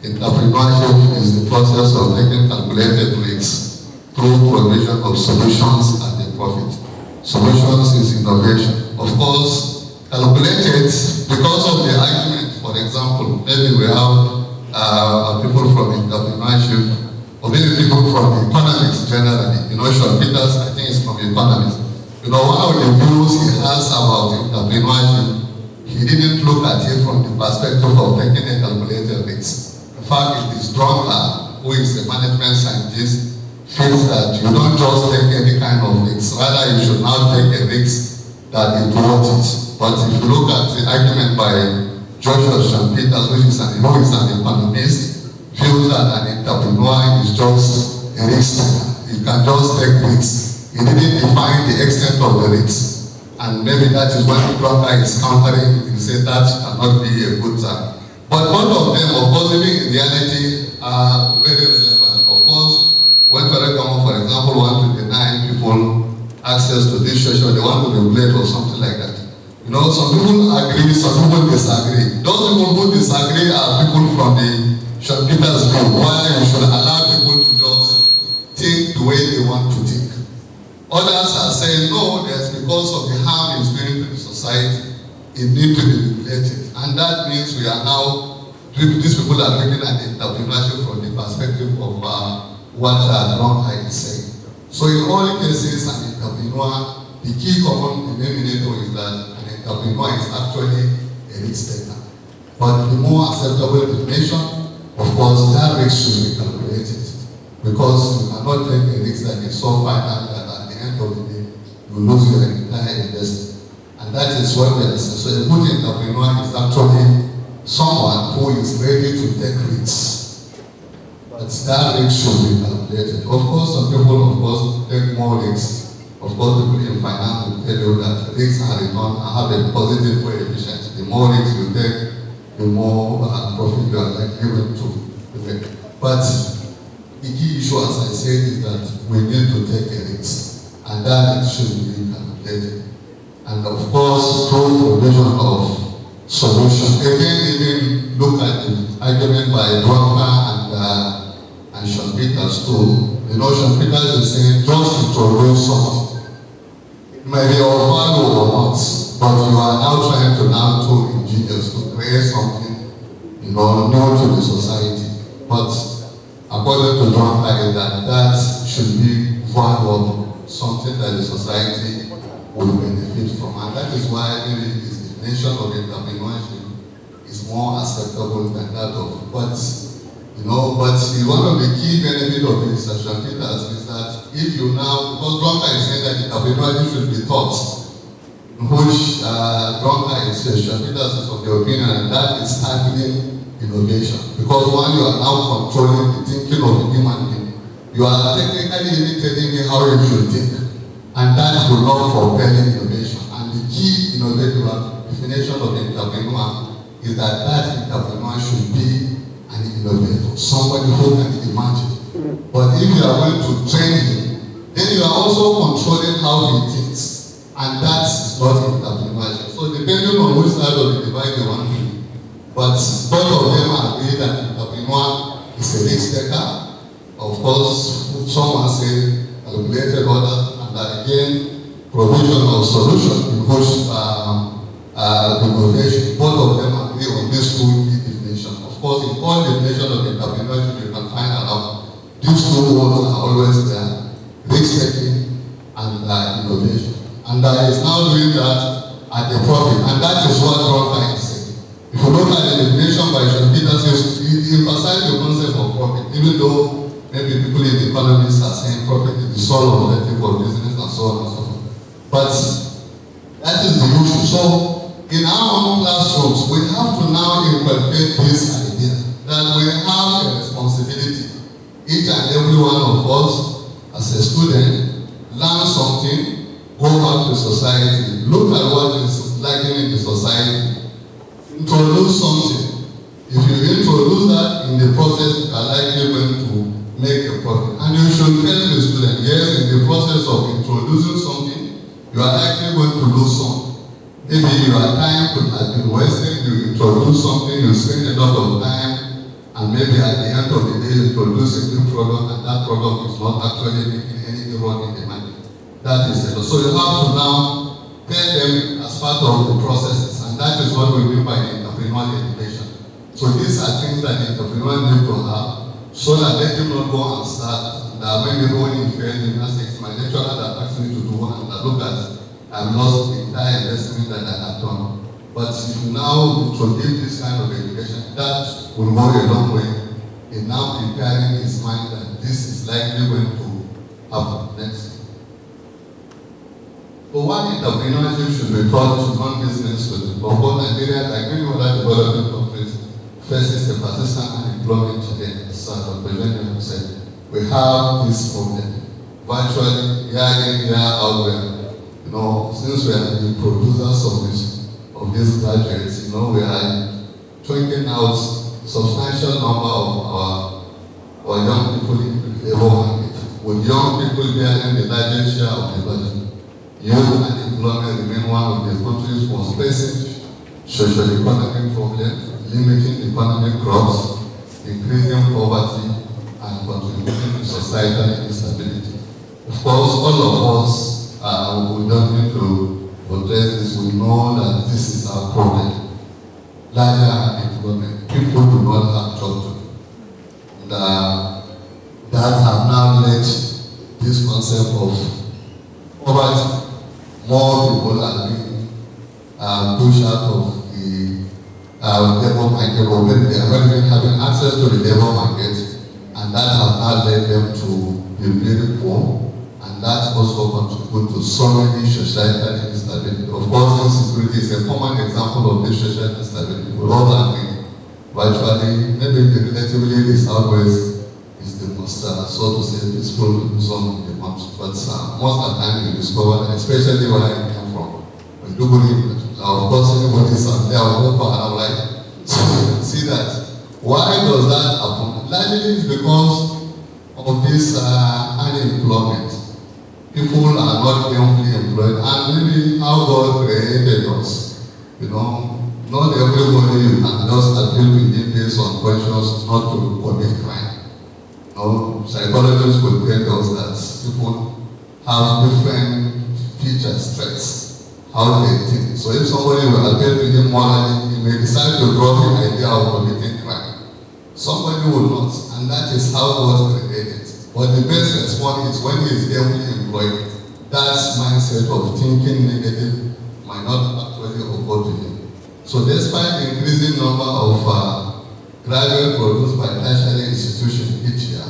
entrepreneurship is the process of taking calculated risks through provision of solutions at a profit. Solutions is innovation. Of course, calculated because of the argument. For example, maybe we have people from entrepreneurship, or maybe people from economics generally. You know, Sean Peters, I think is from economics. You know, one of the views he has about entrepreneurship, he didn't look at it from the perspective of taking a calculated risk. In fact, it is Drummer, who is a management scientist, feels that you don't just take any kind of risk, rather you should now take a risk that is worth it. But if you look at the argument by Joshua Sean Peters, who is an economist, feels that an entrepreneur is just a risk. You can just take risks. He didn't define the extent of the risk. And maybe that is when the broker is countering, you say that cannot be a good time. But both of them, of course, living in reality, are very relevant. Of course, when federal government, for example, want to deny people access to this social, they want to regulate or something like that. You know, some people agree, some people disagree. Those people who disagree are people from the Sean Peters group, why you should allow people to just think the way they want to think. Others are saying, no, that's because of the harm it's doing to the society, it needs to be regulated. And that means we are now, these people are looking at entrepreneurship from the perspective of what Drummer is saying. So in all cases, an entrepreneur, the key common denominator is that entrepreneur is actually a risk taker. But the more acceptable definition, of course, that risk should be calculated. Because you cannot take a risk that is so final that at the end of the day, you lose your entire investment. And that is what we are saying. So a good entrepreneur is actually someone who is ready to take risks. But that risk should be calculated. Of course, some people, of course, take more risks. Of course, people in finance will tell you that risks are return and have a positive coefficient. The more risks you take, the more profit you are likely to make. But the key issue, as I said, is that we need to take a risk, and that risk should be calculated. And of course, through provision of solution. Again, even look at the argument by Drogba and Sean Peters too. You know, Sean Peters is saying just introduce something. It may be of value or not, but you are now trying to ingenious to create something, you know, new to the society. But according to Drogba, that should be valuable, something that the society will benefit from. And that is why maybe this definition of entrepreneurship is more acceptable than that of, but one of the key benefits of this is that if you now, because Drogba is saying that entrepreneurship should be taught, which Drogba is of the opinion, and that is stifling innovation. Because when you are now controlling the thinking of the human being, you are technically even telling me how you should think, and that will not propel innovation. And the key definition of entrepreneur is that entrepreneur should be an innovator, somebody who can imagine. But if you are going to train him, then you are also controlling how he thinks, and that is not entrepreneurship. So depending on which side of the divide you want to be, but both of them agree that entrepreneur is a risk taker. Of course, someone say calculated order, and again, provision of solution in which innovation. Both of them agree on this two key definitions. Of course, in all definitions of entrepreneurship, you can find out these two words are always there: risk taking and innovation. And is now doing that at the profit, and that is what Drogba is saying. If you look at the definition by Sean Peters, he emphasizes the concept of profit, even though maybe people in the economists are saying profit is the sole objective of business and so on and so forth. But that is the issue. So in our own classrooms, we have to now inculcate this idea that we have a responsibility. Each and every one of us, as a student, learn something, go back to society, look at what is lacking in the society, introduce something. If you introduce that, in the process, you are likely going to make a profit. And you should tell the student, yes, in the process of introducing something, you are likely going to lose something. Maybe your time could have been wasted, you introduce something, you spend a lot of time, and maybe at the end of the day you produce a new product, and that product is not actually making any error in the market. That is it. So you have to now tell them as part of the processes, and that is what we mean by the entrepreneurial education. So these are things that the entrepreneur need to have, so that they do not go and start, that when you go in fail, you can say, my lecturer that asked me to do, and I look at I've lost the entire investment that I have done. But if you now introduce this kind of education, that will go a long way in now preparing his mind that this is likely going to happen next. So one entrepreneurship should be taught to non-business students. But for Nigeria, like many other developing countries, faces a persistent unemployment challenge, as Dr. Benjamin said. We have this problem. Virtually, year in, year out, since we are the producers of these graduates, we are churning out substantial number of our young people in the labor market, with young people bearing the largest share of the budget. Youth unemployment remain one of the country's most pressing socio-economic problems, limiting economic growth, increasing poverty, and contributing to societal instability. Of course, all of us we don't need to address this. We know that this is our problem. Larger unemployment, people do not have job to do. That have now led this concept of poverty. More people are being pushed out of the labor market, or maybe they are not even having access to the labor market, and that has now led them to be very poor. And that also contributes to so many societal instability. Of course, insecurity is a common example of this social instability. We all agree. Virtually, maybe relatively the Southwest so to say, peaceful zone in the country. But most of the time you discover that, especially where I come from, when you believe that, of course, everybody's out there, and I'm like, so you see that. Why does that happen? Largely it's because of this unemployment. People are not gainfully employed, and maybe how God created us. You know, not everybody you can just appeal to him based on conscience not to commit crime. You know, psychologists will tell us that people have different features, traits, how they think. So if somebody will appeal to him morally, he may decide to drop the idea of committing crime. Somebody will not, and that is how God created. But the best response is when he is gainfully employed, that mindset of thinking negative might not actually occur to him. So despite the increasing number of graduates produced by tertiary institutions each year,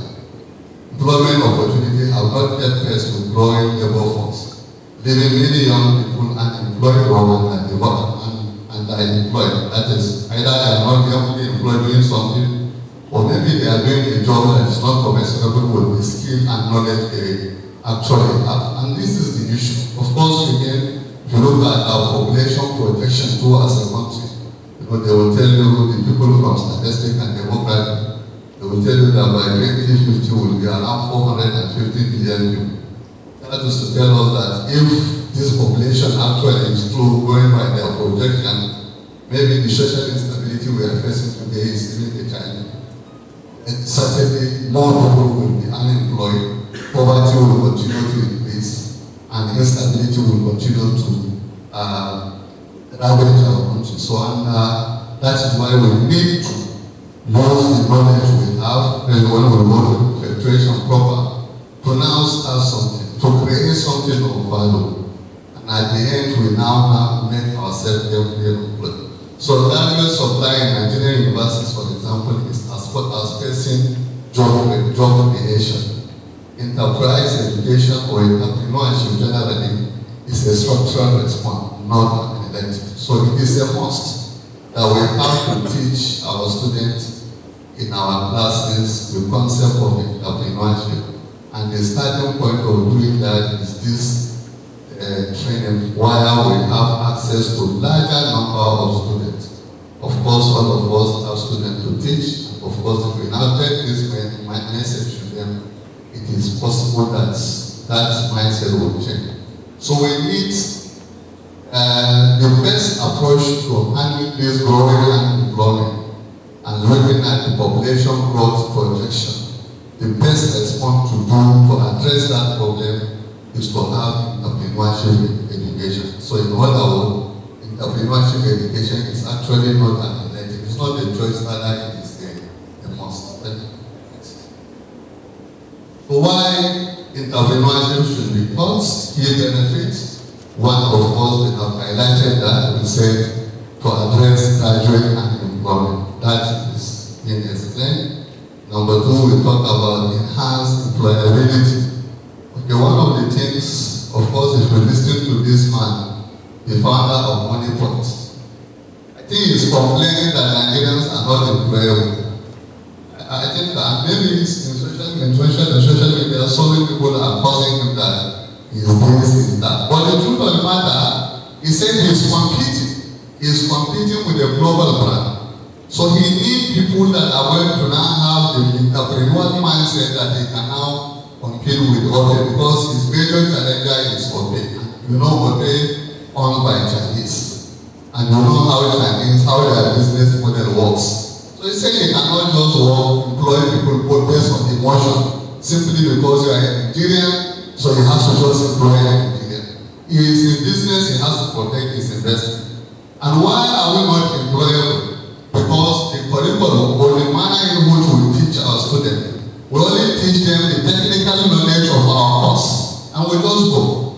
employment opportunities have not kept pace with growing labor force, leaving many young people unemployed or underemployed. That is, either they are not gainfully employed doing something, or maybe they are doing a job that is not commensurable with the skill and knowledge they actually have. And this is the issue. Of course, again, if you look at our population projection towards a country, you know, they will tell you, the people from statistics and demography, they will tell you that by 2050 will be around 450 billion people. That is to tell us that if this population actually is true, going by their projection, maybe the social instability we are facing today is even a challenge. And certainly more people will be unemployed, poverty will continue to increase, and instability will continue to ravage our country. So, and that is why we need to use the knowledge we have, and when we go to effectuation proper, to now start something, to create something of value. And at the end, we now make ourselves employed. So, graduate supply in Nigerian universities, for example, is as facing job creation. Enterprise education or entrepreneurship generally is a structural response, not an elective. So it is a must that we have to teach our students in our classes the concept of entrepreneurship. And the starting point of doing that is this training where we have access to larger number of students. Of course, all of us have students to teach. Of course, if we now take this message to them, it is possible that that mindset will change. So we need the best approach to handling this growing unemployment and looking at the population growth projection. The best response to do to address that problem is to have entrepreneurship education. So in other words, entrepreneurship education is actually not an elective. It's not a choice, rather it is a must. So why entrepreneurship should be taught? Key benefits. One, of course, we have highlighted that. We said to address graduate unemployment. That is being explained. Number two, we talk about enhanced employability. Okay, one of the things, of course, if we listen to this man, the founder of Moneypot, I think he's complaining that Nigerians are not employable. I think that maybe it's in social media, so many people are causing him that he's this, he's that. But the truth of the matter, he said he's competing. He's competing with a global brand. So he needs people that are going to now have the entrepreneurial mindset that they can now compete with others, because his major challenger is Obe. You know Obe owned by Chinese. And you know how their business model works. So he said you cannot just employ people based on emotion simply because you are a Nigerian, so he has to just employ a Nigerian. He is in business, he has to protect his investment. And why are we not employable? Because the curriculum or the manner in which we teach our students, we only teach them the technical knowledge of our course, and we just go.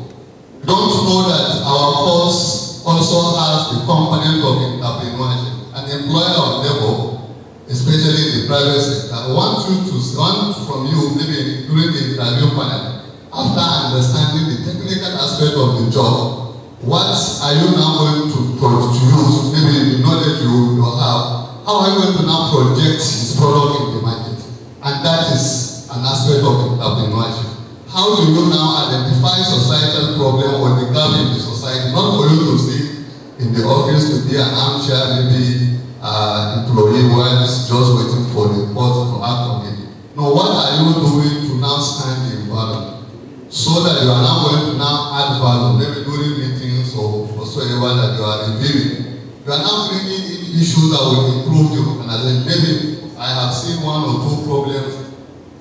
We don't know that our course also has the component of entrepreneurship. An employer of labor, especially in the private sector, I want from you, maybe during the interview panel, after understanding the technical aspect of the job, what are you now going to use, maybe the knowledge you have, how are you going to now project his product in the market? And that is an aspect of entrepreneurship. How do you now identify societal problem or the gap in the society? Not for you to sit in the office to be an armchair, maybe employee while just waiting for the report to act on it. No, what are you doing to now stand in value? So that you are now going to now add value, maybe during meetings or whatsoever that you are reviewing. You are now bringing in issues that will improve the organization. Maybe I have seen one or two problems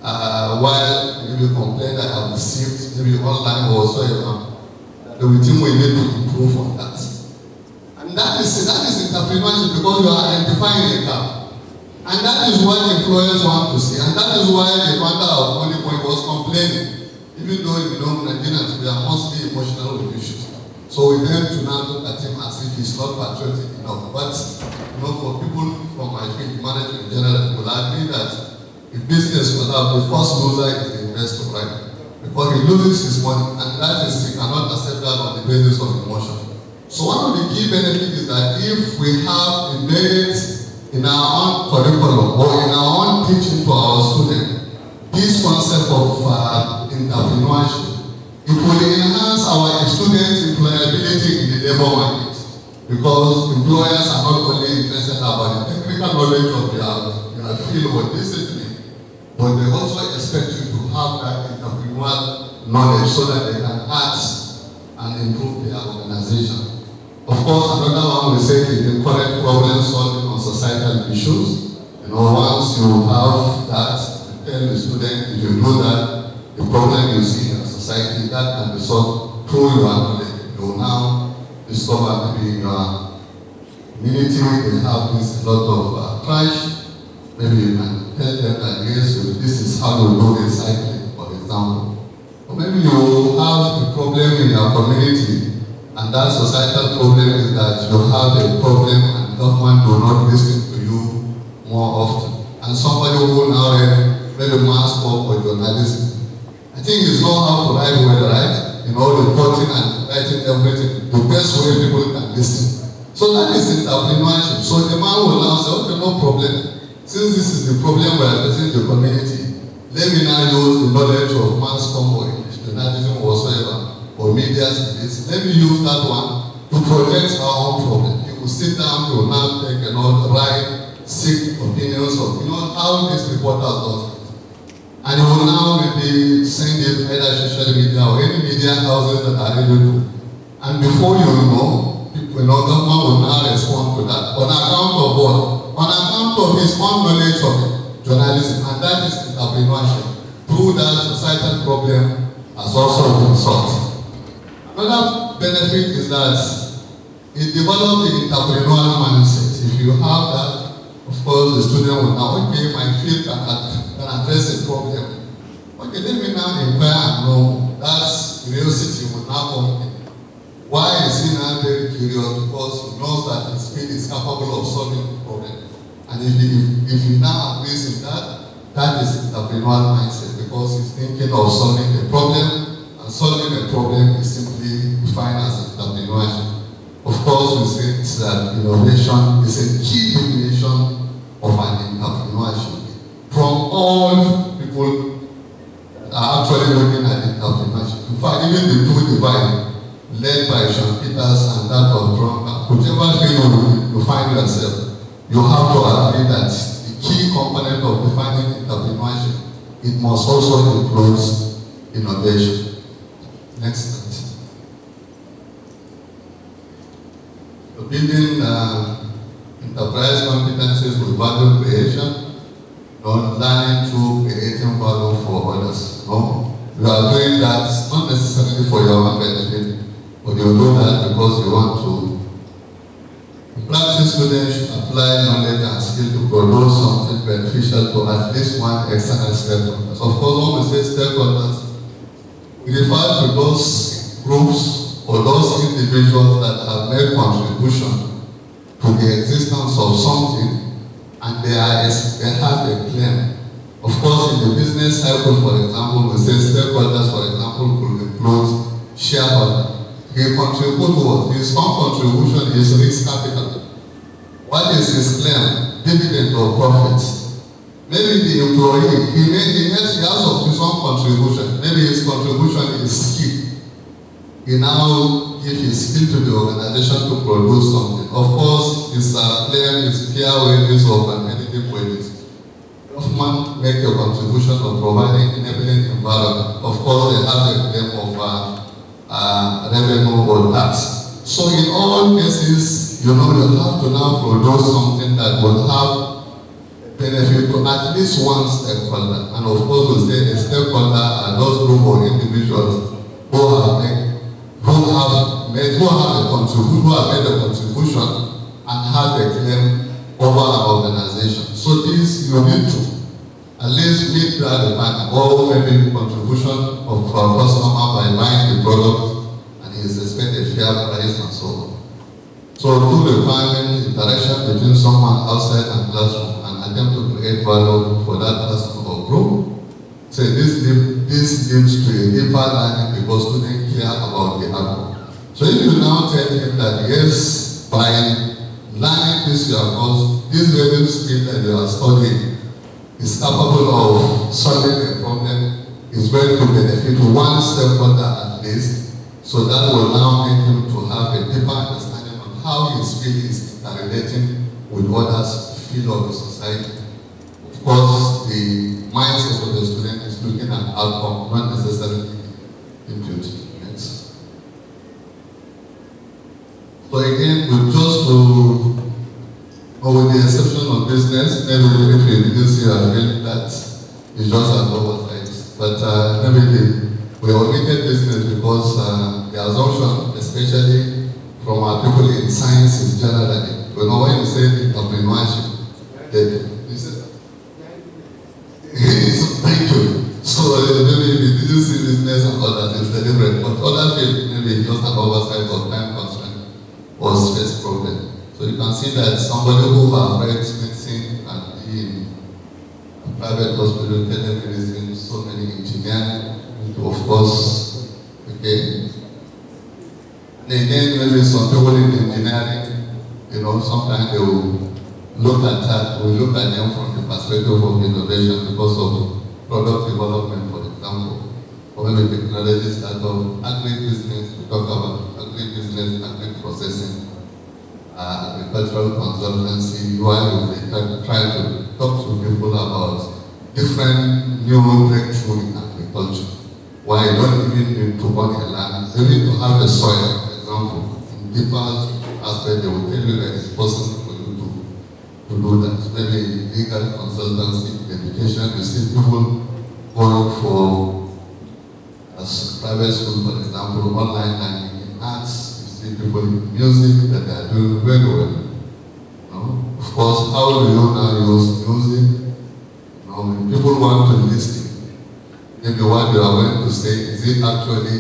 while maybe complaint that I have received, maybe online or whatsoever. The team will need to improve on that. And that is entrepreneurship, because you are identifying a gap. And that is what employers want to see. And that is why the founder of Money Point was complaining. Even though Nigerians, we are mostly emotional with issues. So we tend to now look at him as if he's not patriotic enough. But for people from my field, management in general, will agree that if business will have the first loser is the investor, right? Because he loses his money, and that is, he cannot accept that on the basis of emotion. So one of the key benefits is that if we have embedded in our own curriculum or in our own teaching to our students this concept of entrepreneurship, it will enhance our students' employability in the labor market, because employers are not only interested about the technical knowledge of their field or discipline, but they also expect you to have that entrepreneurial knowledge so that they can act and improve their organization. Of course, another one we say is the correct problem solving on societal issues. Once you have that, you tell the student, if you do that, the problem you see in the society, that can be solved through your knowledge. You will now discover maybe in your community they have this a lot of trash. Maybe you can tell them that yes, this is how you do recycling, for example. Or maybe you have a problem in your community, and that societal problem is that you have a problem and government do not listen to you more often. And somebody who now read maybe mass talk or journalism, I think it's not how to write well, right? Reporting and writing everything, the best way people can listen. So that is entrepreneurship. So the man will now say, okay, no problem. Since this is the problem we are facing the community, let me now use the knowledge of mass combo, journalism or whatsoever, or media space. Let me use that one to project our own problem. You will sit down, you will now take write, seek opinions of how this reporter does it. And you will now maybe send it either social media or any media houses that are able to. And before you know, government will now respond to that. On account of what? On account of his own knowledge of journalism, and that is entrepreneurship. Through that, societal problem has also been solved. Another benefit is that it develops the entrepreneurial mindset. If you have that, of course, the student will now, okay, my field can address a problem. Okay, let me now inquire and know. That curiosity will now come in. Why is he now very curious? Because he knows that his field is capable of solving the problem. And if he now agrees in that, that is entrepreneurial mindset, because he's thinking of solving a problem. And solving a problem is simply defined as entrepreneurship. Of course, we say that innovation is a key definition of an entrepreneurship. From all people that are actually looking at entrepreneurship. In fact, even the two divine, led by Sean Peters and that of Drunker, whichever field you find yourself, you have to agree that the key component of defining entrepreneurship, it must also include innovation. Next slide. So building enterprise competencies with value creation, learning through creating value for others. You are doing that not necessarily for your own benefit, but you do that because you want to. Practice students should apply knowledge and skill to produce something beneficial to at least one external stakeholder. Of course, when we say stakeholders, we refer to those groups or those individuals that have made contribution to the existence of something, and they have a claim. Of course, in the business cycle, for example, we say stakeholders, for example, could include shareholders. He contributes what? His own contribution is risk capital. What is his claim? Dividend or profit. Maybe the employee, he has he now gives his skill to the organization to produce something. Of course, his clear wages of managing wages. Government make a contribution of providing enabling environment. Of course, they have a claim of revenue or tax. So in all cases, you have to now produce something that will have benefit to at least one stakeholder. And of course, we say a stakeholder are those group of individuals who have made a contribution and have a claim over an organization. So this you need to at least meet that requirement, or maybe contribution of our customer by buying the product and he is expected a fair price and so on. So two requirements, interaction between someone outside and classroom and attempt to create value for that person or group. So this leads to a deeper learning because students care about the outcome. So if you now tell him that yes, by learning this your course, this very skill that you are studying is capable of solving a problem, is going to benefit one stakeholder at least, so that will now make him to have a deeper understanding of how his field is interrelating with others' field of the society. Of course, the mindset of the student is looking at outcome, not necessarily input. Next. So again, with the exception of business, maybe if you didn't see I feel that it's just an oversight. But maybe we omitted business because the assumption, especially from our people in sciences generally, when you say entrepreneurship, thank you. So maybe if you didn't see business and others, it's deliberate. But other fields, maybe just an oversight or time constraint or space problem. So you can see that somebody who has read medicine and in a private hospital, telemedicine, so many engineering, of course, okay. And again, maybe some people in engineering, sometimes they will look at that, we look at them from the perspective of innovation because of product development, for example, or maybe technology startup, agri-business, we talk about agri-business, agri-processing, agricultural consultancy, while we try to talk to people about different new breakthrough in agriculture. Why you don't even need to own a land, you need to have a soil, for example. In deeper aspect, they will tell you that it's possible for you to do that. Maybe legal consultancy, education, you see people going for private school, for example, online learning in arts. People in music that they are doing very well. Of course, how do you now use music? When people want to listen, maybe what you are going to say, is it actually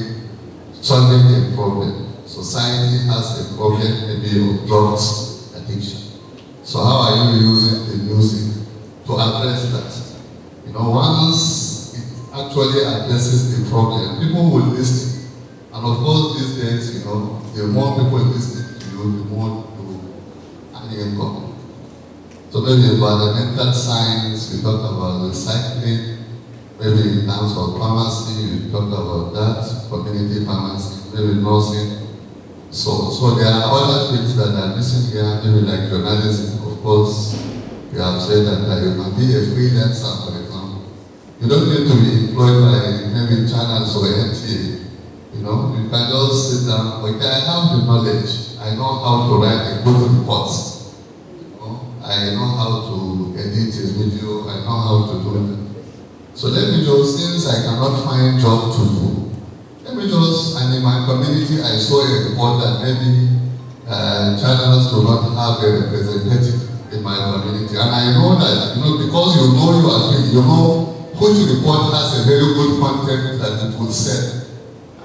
solving a problem? Society has a problem, maybe of drugs addiction. So how are you using the music to address that? Once it actually addresses the problem, people will listen. And of course, these days, the more people listen to you, the more you earn income. So maybe environmental science, we talk about recycling, maybe in terms of pharmacy, we talk about that, community pharmacy, maybe nursing. So there are other fields that are missing here, maybe like journalism. Of course, we have said that you can be a freelancer, for example. You don't need to be employed by maybe channels or NTA. You can just sit down, okay, I have the knowledge. I know how to write a good report. I know how to edit a video. I know how to do it. So let me just, since I cannot find job to do, and in my community, I saw a report that maybe channels do not have a representative in my community. And I know that, because you know which report has a very good content that it will sell.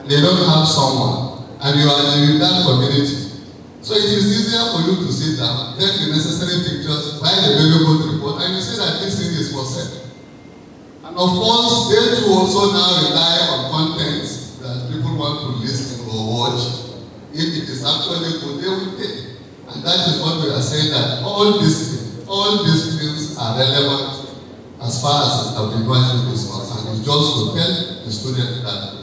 They don't have someone, and you are in that community. So it is easier for you to sit down, take the necessary pictures, buy the very good report, and you say that this thing is for sale. And of course, they too also now rely on content that people want to listen or watch. If it is actually good, they will pay. And that is what we are saying, that all these things are relevant as far as entrepreneurship is concerned. It's just to tell the student that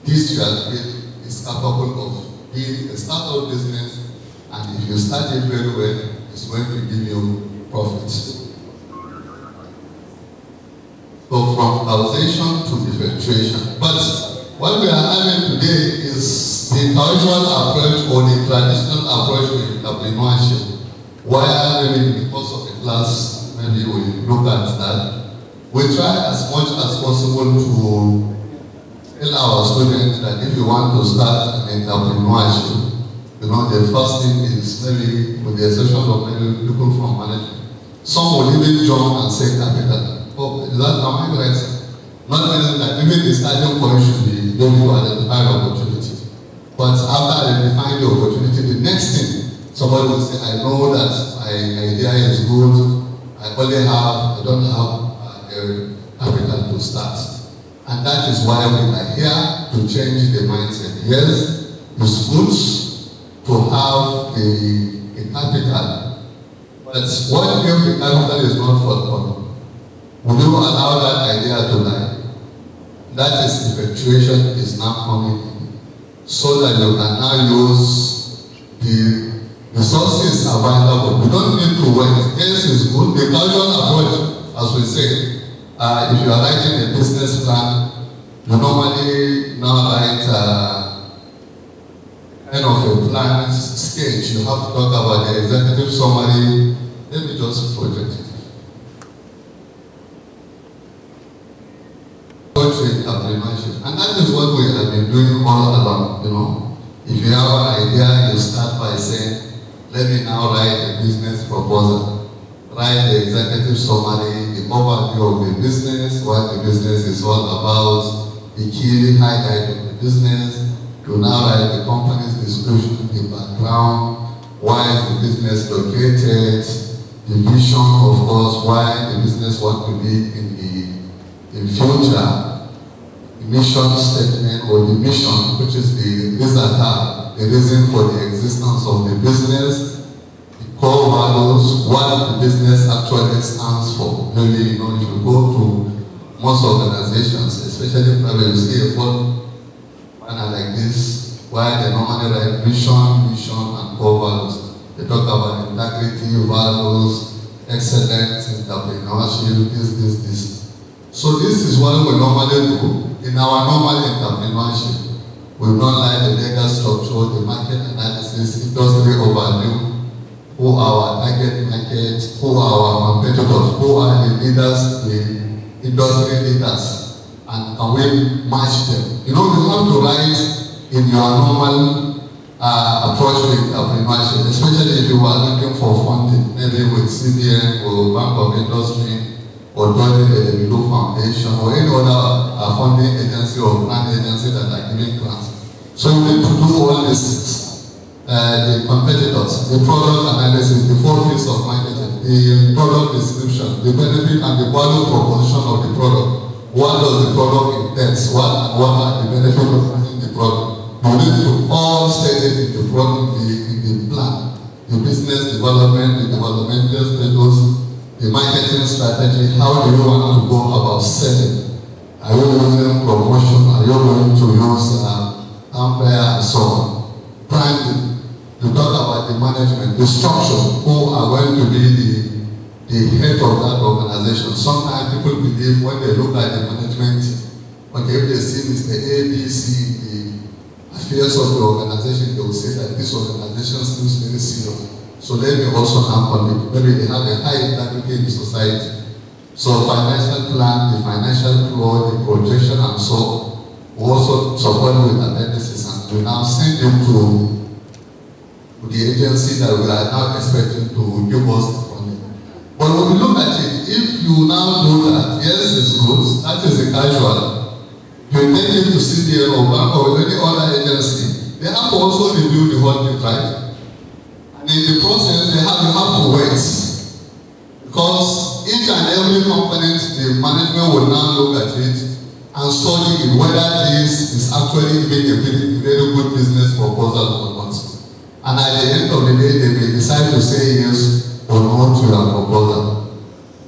this you are doing is capable of being a startup business, and if you start it very well, it's going to give you profits. So from causation to effectuation. But what we are having today is the casual approach or the traditional approach to entrepreneurship, where maybe in the course of a class, maybe we look at that. We try as much as possible to tell our students that if you want to start an entrepreneurship, the first thing is maybe, with the exception of maybe people from management, some will even jump and say capital. Oh, is that am I right? Not meaning that even the starting point should be able to identify the opportunity. But after identifying the opportunity, the next thing somebody will say, I know that my idea is good, I don't have capital to start. And that is why we are here to change the mindset. Yes, it's good to have the capital, but what if the capital is not forthcoming? Will you allow that idea to die? That is effectuation is now coming in, so that you can now use the resources available. You don't need to wait. Yes, it's good. The casual approach, as we say, if you are writing a business plan, you normally now write kind of a plan sketch. You have to talk about the executive summary. Let me just project it. And that is what we have been doing all along, If you have an idea, you start by saying, let me now write a business proposal. Write the executive summary, the overview of the business, what the business is all about, the key highlight of the business. You now write the company's description, the background, why is the business located, the vision, of course, why the business wants to be in future. Mission statement or the mission, which is the reason for the existence of the business, the core values, what the business actually stands for. Maybe, if you go to most organizations, especially private, you see a full banner like this, where they normally write vision, and core values. They talk about integrity, values, excellence, entrepreneurship, this. So this is what we normally do. In our normal entrepreneurship, we don't like the legal structure, the market analysis, industry overview, who are our target market, who are our competitors, who are the leaders, the industry leaders, and can we match them? You have to write in your normal approach to entrepreneurship, especially if you are looking for funding, maybe with CBN or Bank of Industry, or joining the Blue Foundation, or any other funding agency or grant agency that are giving grants. So you need to do all these things. The competitors, the product analysis, the 4 P's of marketing, the product description, the benefit and the value proposition of the product. What does the product entail? What are the benefits of using the product? You need to all state it in the product, in the plan, the business development, the developmental status, the marketing strategy. How do you want to go about selling? Are you using promotion? Are you going to use Ampere and so on? Branding. You talk about the management, the structure, who are going to be the head of that organization. Sometimes people believe when they look at the management, if they see Mr. A, B, C, the affairs of the organization, they will say that this organization seems very serious. So let me also now commit. Maybe they have a high integrity in society. So financial plan, the financial flow, the projection and so on. We also support with analysis, and we now send it to the agency that we are now expecting to give us the funding. But when we look at it, if you now do that, yes, it's good, that is a casual. You take it to CDL or bank or any other agency, they have to also review the whole thing, right? In the process, you have to wait, because each and every component, the management will now look at it and study it, whether this is actually being a very good business proposal or not. And at the end of the day, they may decide to say yes or no to your proposal.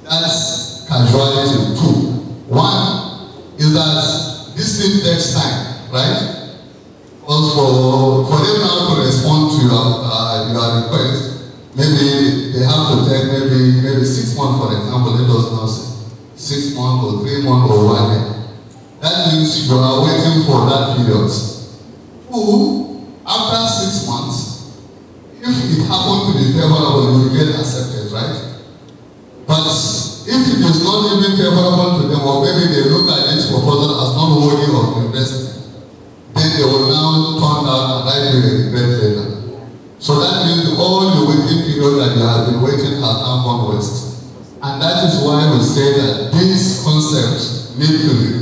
That's casualty 2. One is that this thing takes time, right? Because for them now to respond to your request, maybe they have to take maybe 6 months, for example. Let us now say 6 months or 3 months or 1 year. That means you are waiting for that period. Who, after 6 months, if it happens to be favorable, you will get accepted, right? But if it is not even favorable to them, or maybe they look at this proposal as not worthy of investment, then they will now turn down and write you a regret letter. So that means all the waiting period that you have been waiting has now gone waste. And that is why we say that these concepts need to be.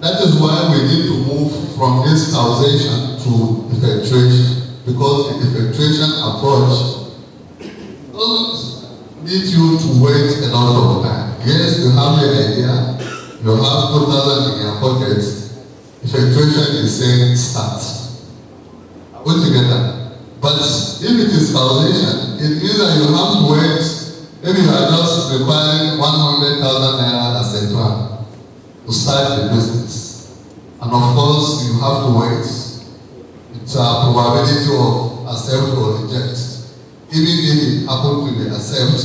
That is why we need to move from this causation to effectuation, because the effectuation approach doesn't need you to wait a lot of time. Yes, you have the idea, you have 2,000 in your pocket. Effectuation is saying start. Put together. But if it is causation, it means that you have to wait. Maybe you are just requiring 100,000 naira as a plan to start the business. And of course, you have to wait. It's a probability of accept or reject. Even if it happens to be accept,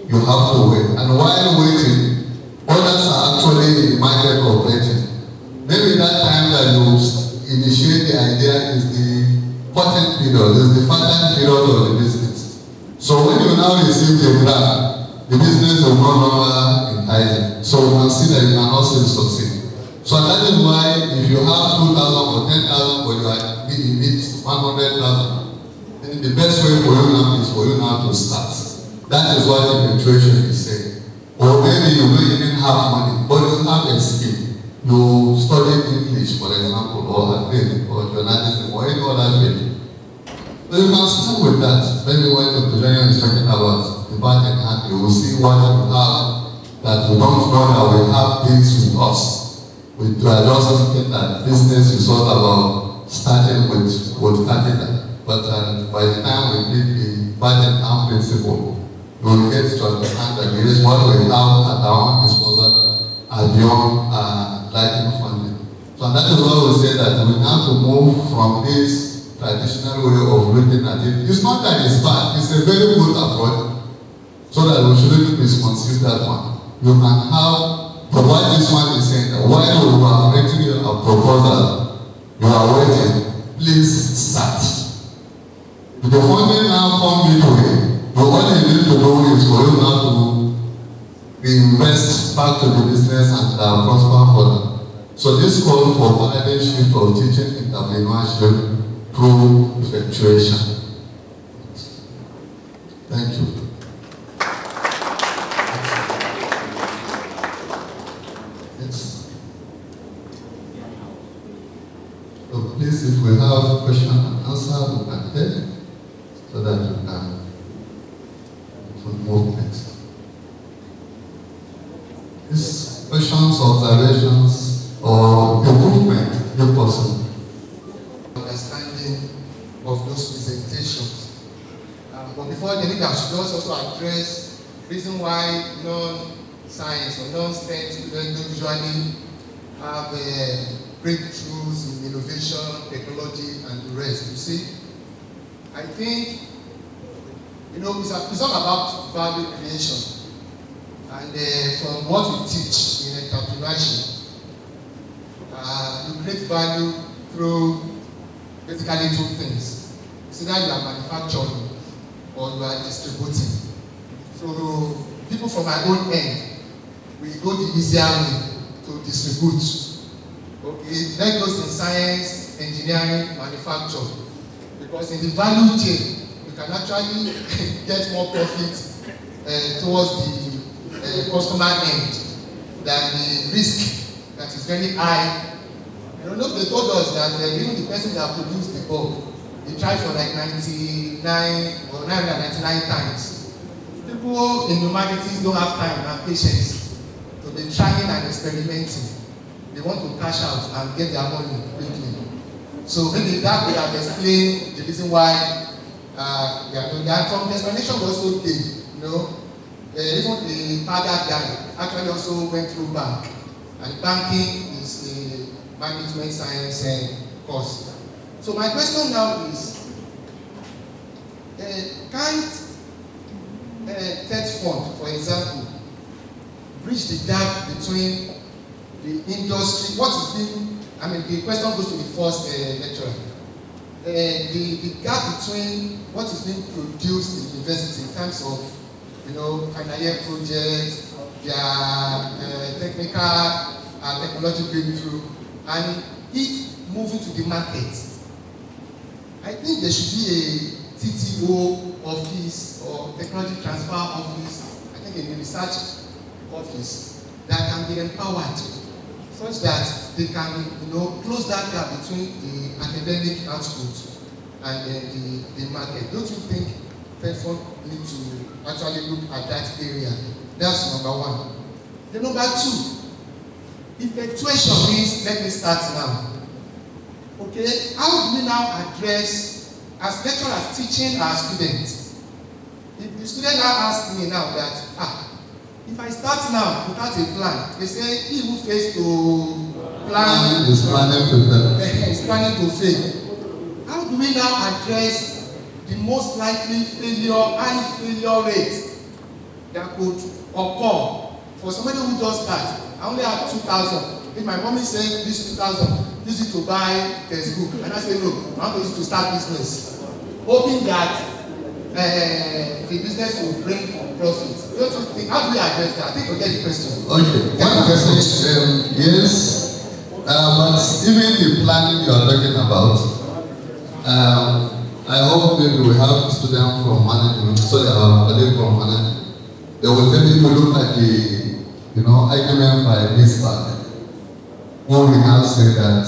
you have to wait. And while waiting, others are actually in the market operating. Maybe that time that you initiate the idea is the patent period, is the patent period of the business. So when you now receive the grant, the business will no longer entitle. So you can see that you cannot still succeed. So that is why if you have 2,000 or 10,000, but you need 100,000, then the best way for you now is for you now to start. That is what effectuation is saying. Or maybe you don't even have money, but you have a skill. You study English, for example, or admin, or journalism, or any other field. So you can start with that. Maybe when Dr. Daniel is talking about the back in hand, you will see what you have that we don't know that we have things with us. We are just thinking that business is all about starting with capital. But by the time we did the budget and principle, we will get to understand that there is what we have at our disposal beyond lighting funding. So that is why we say that we have to move from this traditional way of looking at it. It's not that it's bad, it's a very good approach, so that we shouldn't misconceive that one. You can have, but what this one is saying, while you are making a proposal, you are waiting, please start. If the funding now come midway, all you need to do is for you now to invest back to the business and prosper further. So this call for paradigm shift of teaching entrepreneurship through effectuation. Thank you. So please, if we have question and answer, we can take so that we can move next. These questions, observations, or improvement, if possible.
Understanding of those presentations. But before then, I think I should also address the reason why non-science or non-STEM students don't usually have breakthroughs in innovation, technology, and the rest. You see, I think, it's all about value creation. And from what we teach in entrepreneurship, you create value through basically two things. It's either you are manufacturing or you are distributing. So people from my own end, we go the easier way to distribute. Okay, that goes in science, engineering, manufacture. Because in the value chain, you can actually get more profit towards the customer end than the risk that is very high. They told us that even the person that produced the bulb, they tried for like 99 or 999 times. People in humanities don't have time and patience to be trying and experimenting. they want to cash out and get their money quickly. So maybe that would have explained the reason why they are doing that. From the explanation we also gave, even the father guy actually also went through bank, and banking is a management science course. So my question now is, can't TETFund, for example, bridge the gap between the industry, the question goes to the first lecturer. The gap between what is being produced in the university in terms of, final year projects, their technical and technology breakthrough, and it moving to the market. I think there should be a TTO office or technology transfer office, I think a research office that can be empowered such that they can, close that gap between the academic output and the market. Don't you think TETFund need to actually look at that area? That's number one. Then number two, effectuation means, let me start now. Okay, how do we now address, as lecturers teaching our students? If the student now asks me now that, if I start now without a plan, they say he who fails to plan
is planning to fail.
Is planning to fail. How do we now address the most likely high failure rate that could occur for somebody who just starts? I only have 2,000. If my mom is saying this 2,000, use it to buy textbook, and I say no, I want to use it to start business, hoping that the business will bring profit. Don't you think? How do we address that? I think we'll get the question.
Okay. One question. Yes. But even the planning you are talking about, I hope maybe we have students from management, so they are colleagues from management. They will tell you to look at the, argument by this bank. When we now say that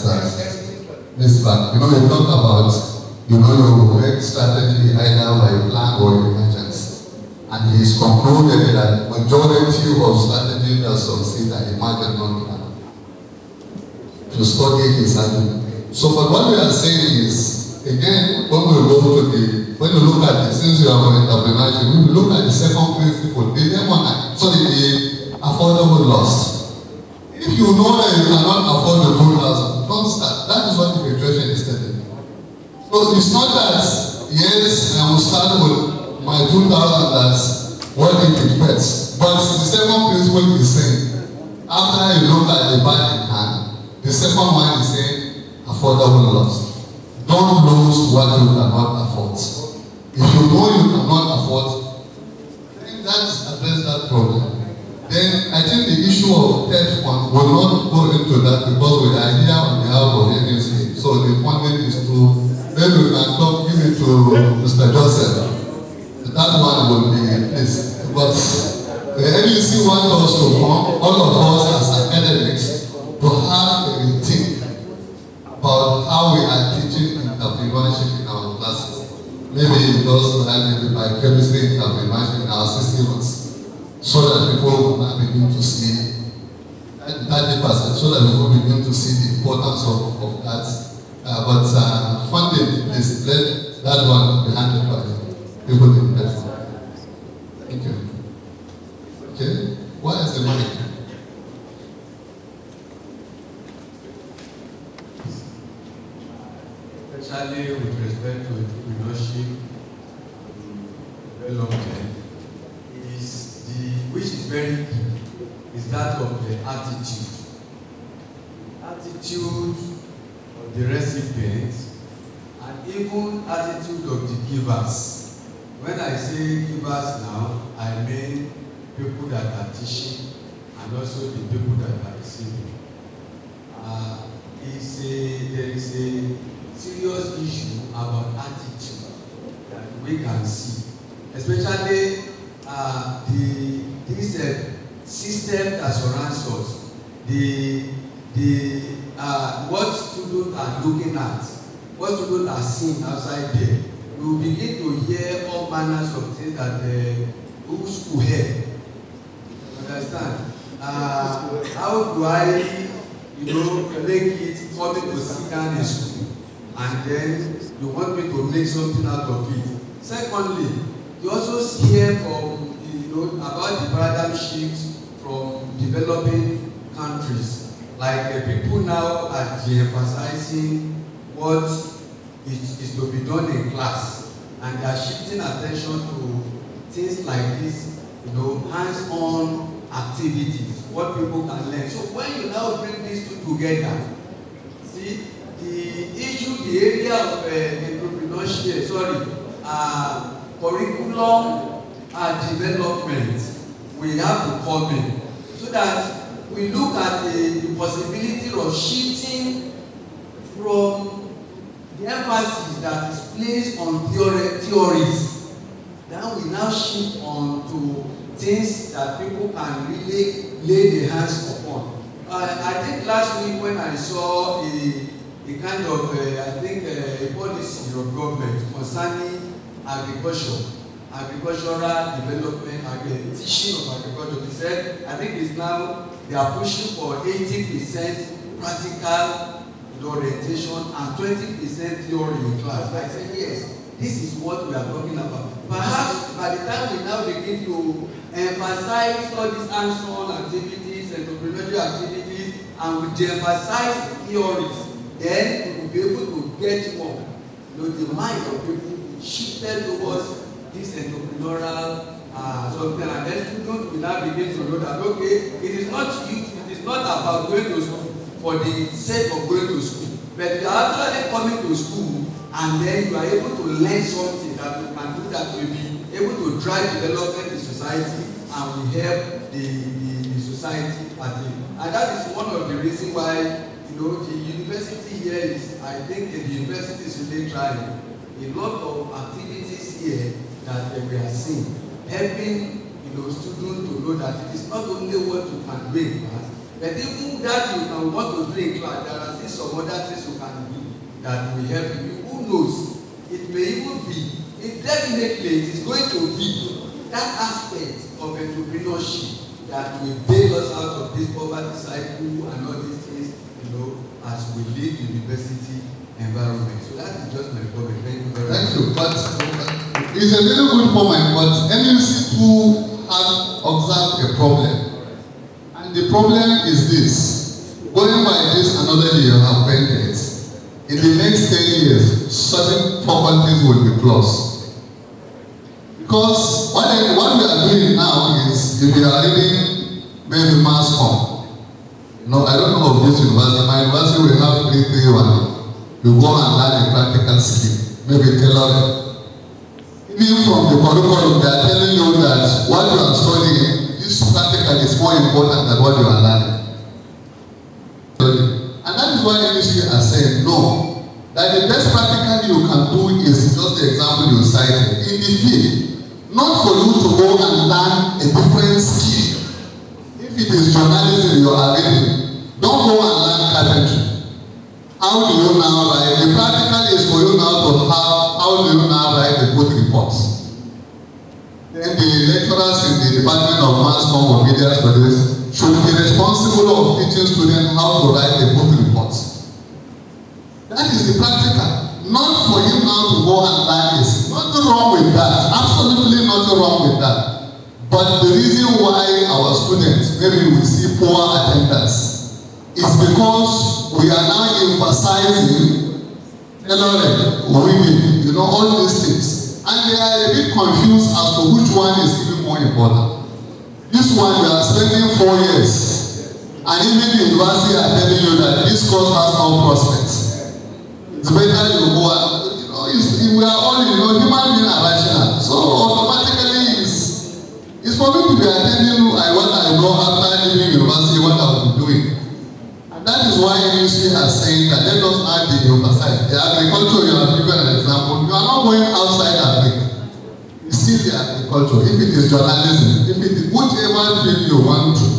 this bank, we talk about, your work strategy either by plan or emergence. And he's concluded that majority of strategies that succeed are emergent non-plan. To study his argument. So but what we are saying is, again, when you look at the, since you are on entrepreneurship, when you look at the second principle, the affordable loss. If you know that you cannot afford the 2,000, don't start. That is what the effectuation is telling you. So it's not that, yes, I will start with my 2,000, that's what it expects. But the second principle is saying, after you look at the back in hand, the second one is saying affordable loss. Don't lose what you cannot afford. If you know you cannot afford, then that's address that problem. Then I think the issue of TETFund will not go into that because we are here on behalf of NUC. So the funding is to, maybe we can talk, give it to Mr. Joseph. That one will be this. But the NUC wants us to come, all of us as academics, to have a think about how we are teaching entrepreneurship in our classes. Maybe those maybe by chemistry entrepreneurship in our 60 months. So that people will not begin to see 30%, so that people begin to see the importance of that. But funding is let that one be handled by people in the platform. Thank you. Okay, what is the money?
Especially with respect to entrepreneurship, development, which is very key, is that of the attitude. Attitude of the recipients and even attitude of the givers. When I say givers now, I mean people that are teaching and also the people that are receiving. There is a serious issue about attitude that we can see, especially this system that surrounds us, what students are looking at, what students are seeing outside there. You begin to hear all manners of things that who's school head. Understand? How do I, make it for me to sit down in school, and then you want me to make something out of it. Secondly, you also hear from about the paradigm shift from developing countries. Like people now are de-emphasizing what is to be done in class, and they are shifting attention to things like this, hands-on activities, what people can learn. So when you now bring these two together, see the area of entrepreneurship, curriculum development, we have to come in so that we look at the possibility of shifting from the emphasis that is placed on theories. Then we now shift on to things that people can really lay their hands upon. I think last week when I saw a kind of a policy of government concerning agricultural development, teaching of agriculture, they said I think it's now they are pushing for 80% practical orientation and 20% theory in class. I said yes, this is what we are talking about. Perhaps by the time we now begin to emphasize all these hands-on activities, entrepreneurial activities, and we de-emphasize theories, then we will be able to get more. The mind of people shifted towards this entrepreneurial something, and then students will now begin to know that okay, it is not about going to school for the sake of going to school, but you are actually coming to school and then you are able to learn something that you can do that will be able to drive development in society and will help the society at it. And that is one of the reasons why the university here is, I think the university is really trying a lot of activities here that we are seeing, helping students to know that it is not only what you can do in class, but even that you can want to do in class, there are still some other things you can do that will help you. Who knows? It may even be, definitely it is going to be that aspect of entrepreneurship that will bail us out of this poverty cycle and all these things, as we live in university environment. So that is just my comment. Thank you very much.
Thank you. But it's a little good point, but NUC too have observed a problem. And the problem is this. Going by this another year have ended. In the next 10 years, certain faculties will be closed. Because what we are doing now is, if we are reading maybe mass comm, I don't know of this university. My university will have 331. You go and learn a practical skill, maybe tailoring. Even from the curriculum, they are telling you that what you are studying, this practical is more important than what you are learning. And that is why industry has said no, that the best practical you can do is just the example you cited in the field, not for you to go and learn a different skill. If it is journalism you are reading, don't go and learn carpentry. How do you now write? The practical is for you now to have, how do you now write the good reports? Then the lecturers in the Department of Mass Comm or Media Studies should be responsible of teaching students how to write the good reports. That is the practical. Not for him now to go and learn this. Nothing wrong with that. Absolutely nothing wrong with that. But the reason why our students, maybe we see poor attendance, is because we are now emphasizing tailoring, weaving, all these things. And they are a bit confused as to which one is even more important. This one we are spending 4 years, and even the university are telling you that this course has no prospects. It's better you go and, we are all, human beings are rational. So automatically it's for me to be attending what I know after leaving university, what I will be doing. That is why industry are saying that let us not de-emphasize. The agriculture, you have given an example. You are not going outside Africa. You see the agriculture. If it is journalism, if it is whatever field you want to,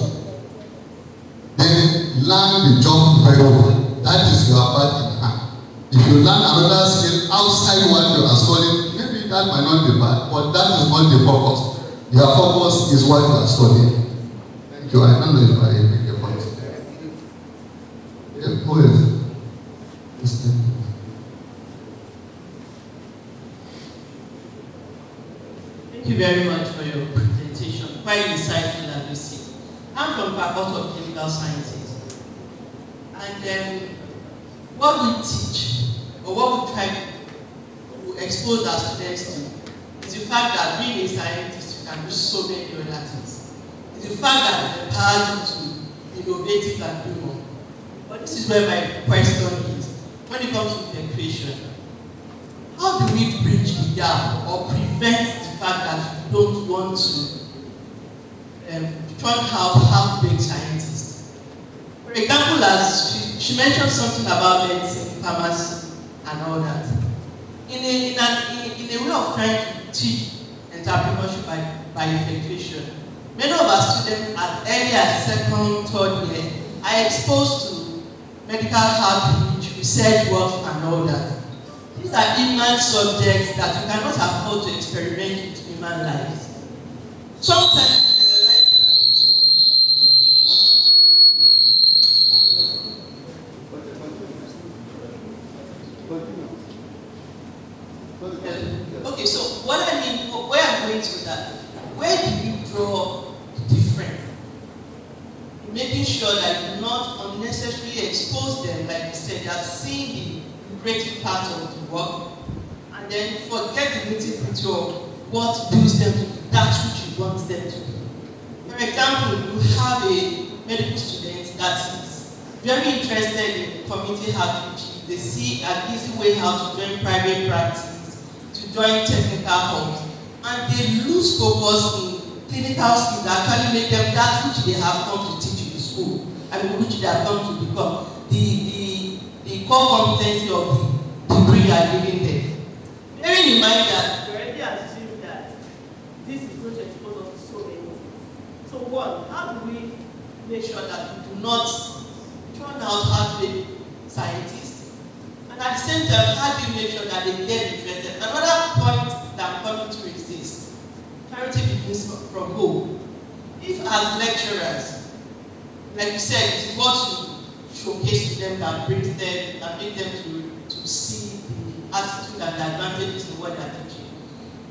then learn the job very well. That is your part in hand. If you learn another skill outside what you are studying, maybe that might not be bad, but that is not the focus. Your focus is what you are studying. Thank you. I don't know if I make a point.
very much for your presentation. Quite insightful, as you see. I'm from Faculty of Clinical Sciences. And what we teach, or what we try to expose our students to, is the fact that being a scientist, you can do so many other things. It's the fact that it empowers you to innovate and do more. But this is where my question is. When it comes to effectuation, how do we bridge the gap or prevent the fact that you don't want to turn out half-baked scientists? For example, as she mentioned something about medicine, pharmacy, and all that. In a way of trying to teach entrepreneurship by effectuation, many of our students as early as second, third year are exposed to medical outreach, research work, and all that. These are human subjects that you cannot afford to experiment with human lives. Sometimes okay, so what I mean, where I'm going to that, where do you draw the difference? Making sure that you do not unnecessarily expose them, like you said, they are seeing the lucrative part of the work, and then forget the nitty-gritty of what builds them to be that which you want them to be. For example, you have a medical student that is very interested in community outreach. They see an easy way how to join private practice, to join technical hubs, and they lose focus in clinical skills that actually make them that which they have come to teach in the school, and which they have come to become the core competency of the degree you are giving them. Bearing in mind that you already assume that this is going to expose us to so many things. So one, how do we make sure that we do not turn out half-baked scientists, and at the same time, how do you make sure that they get interested? Another point that I'm coming to is this: charity begins from home. If as lecturers, like you said, it is what you showcase to them that brings them, that makes them to see the attitude and the advantages in what they are teaching.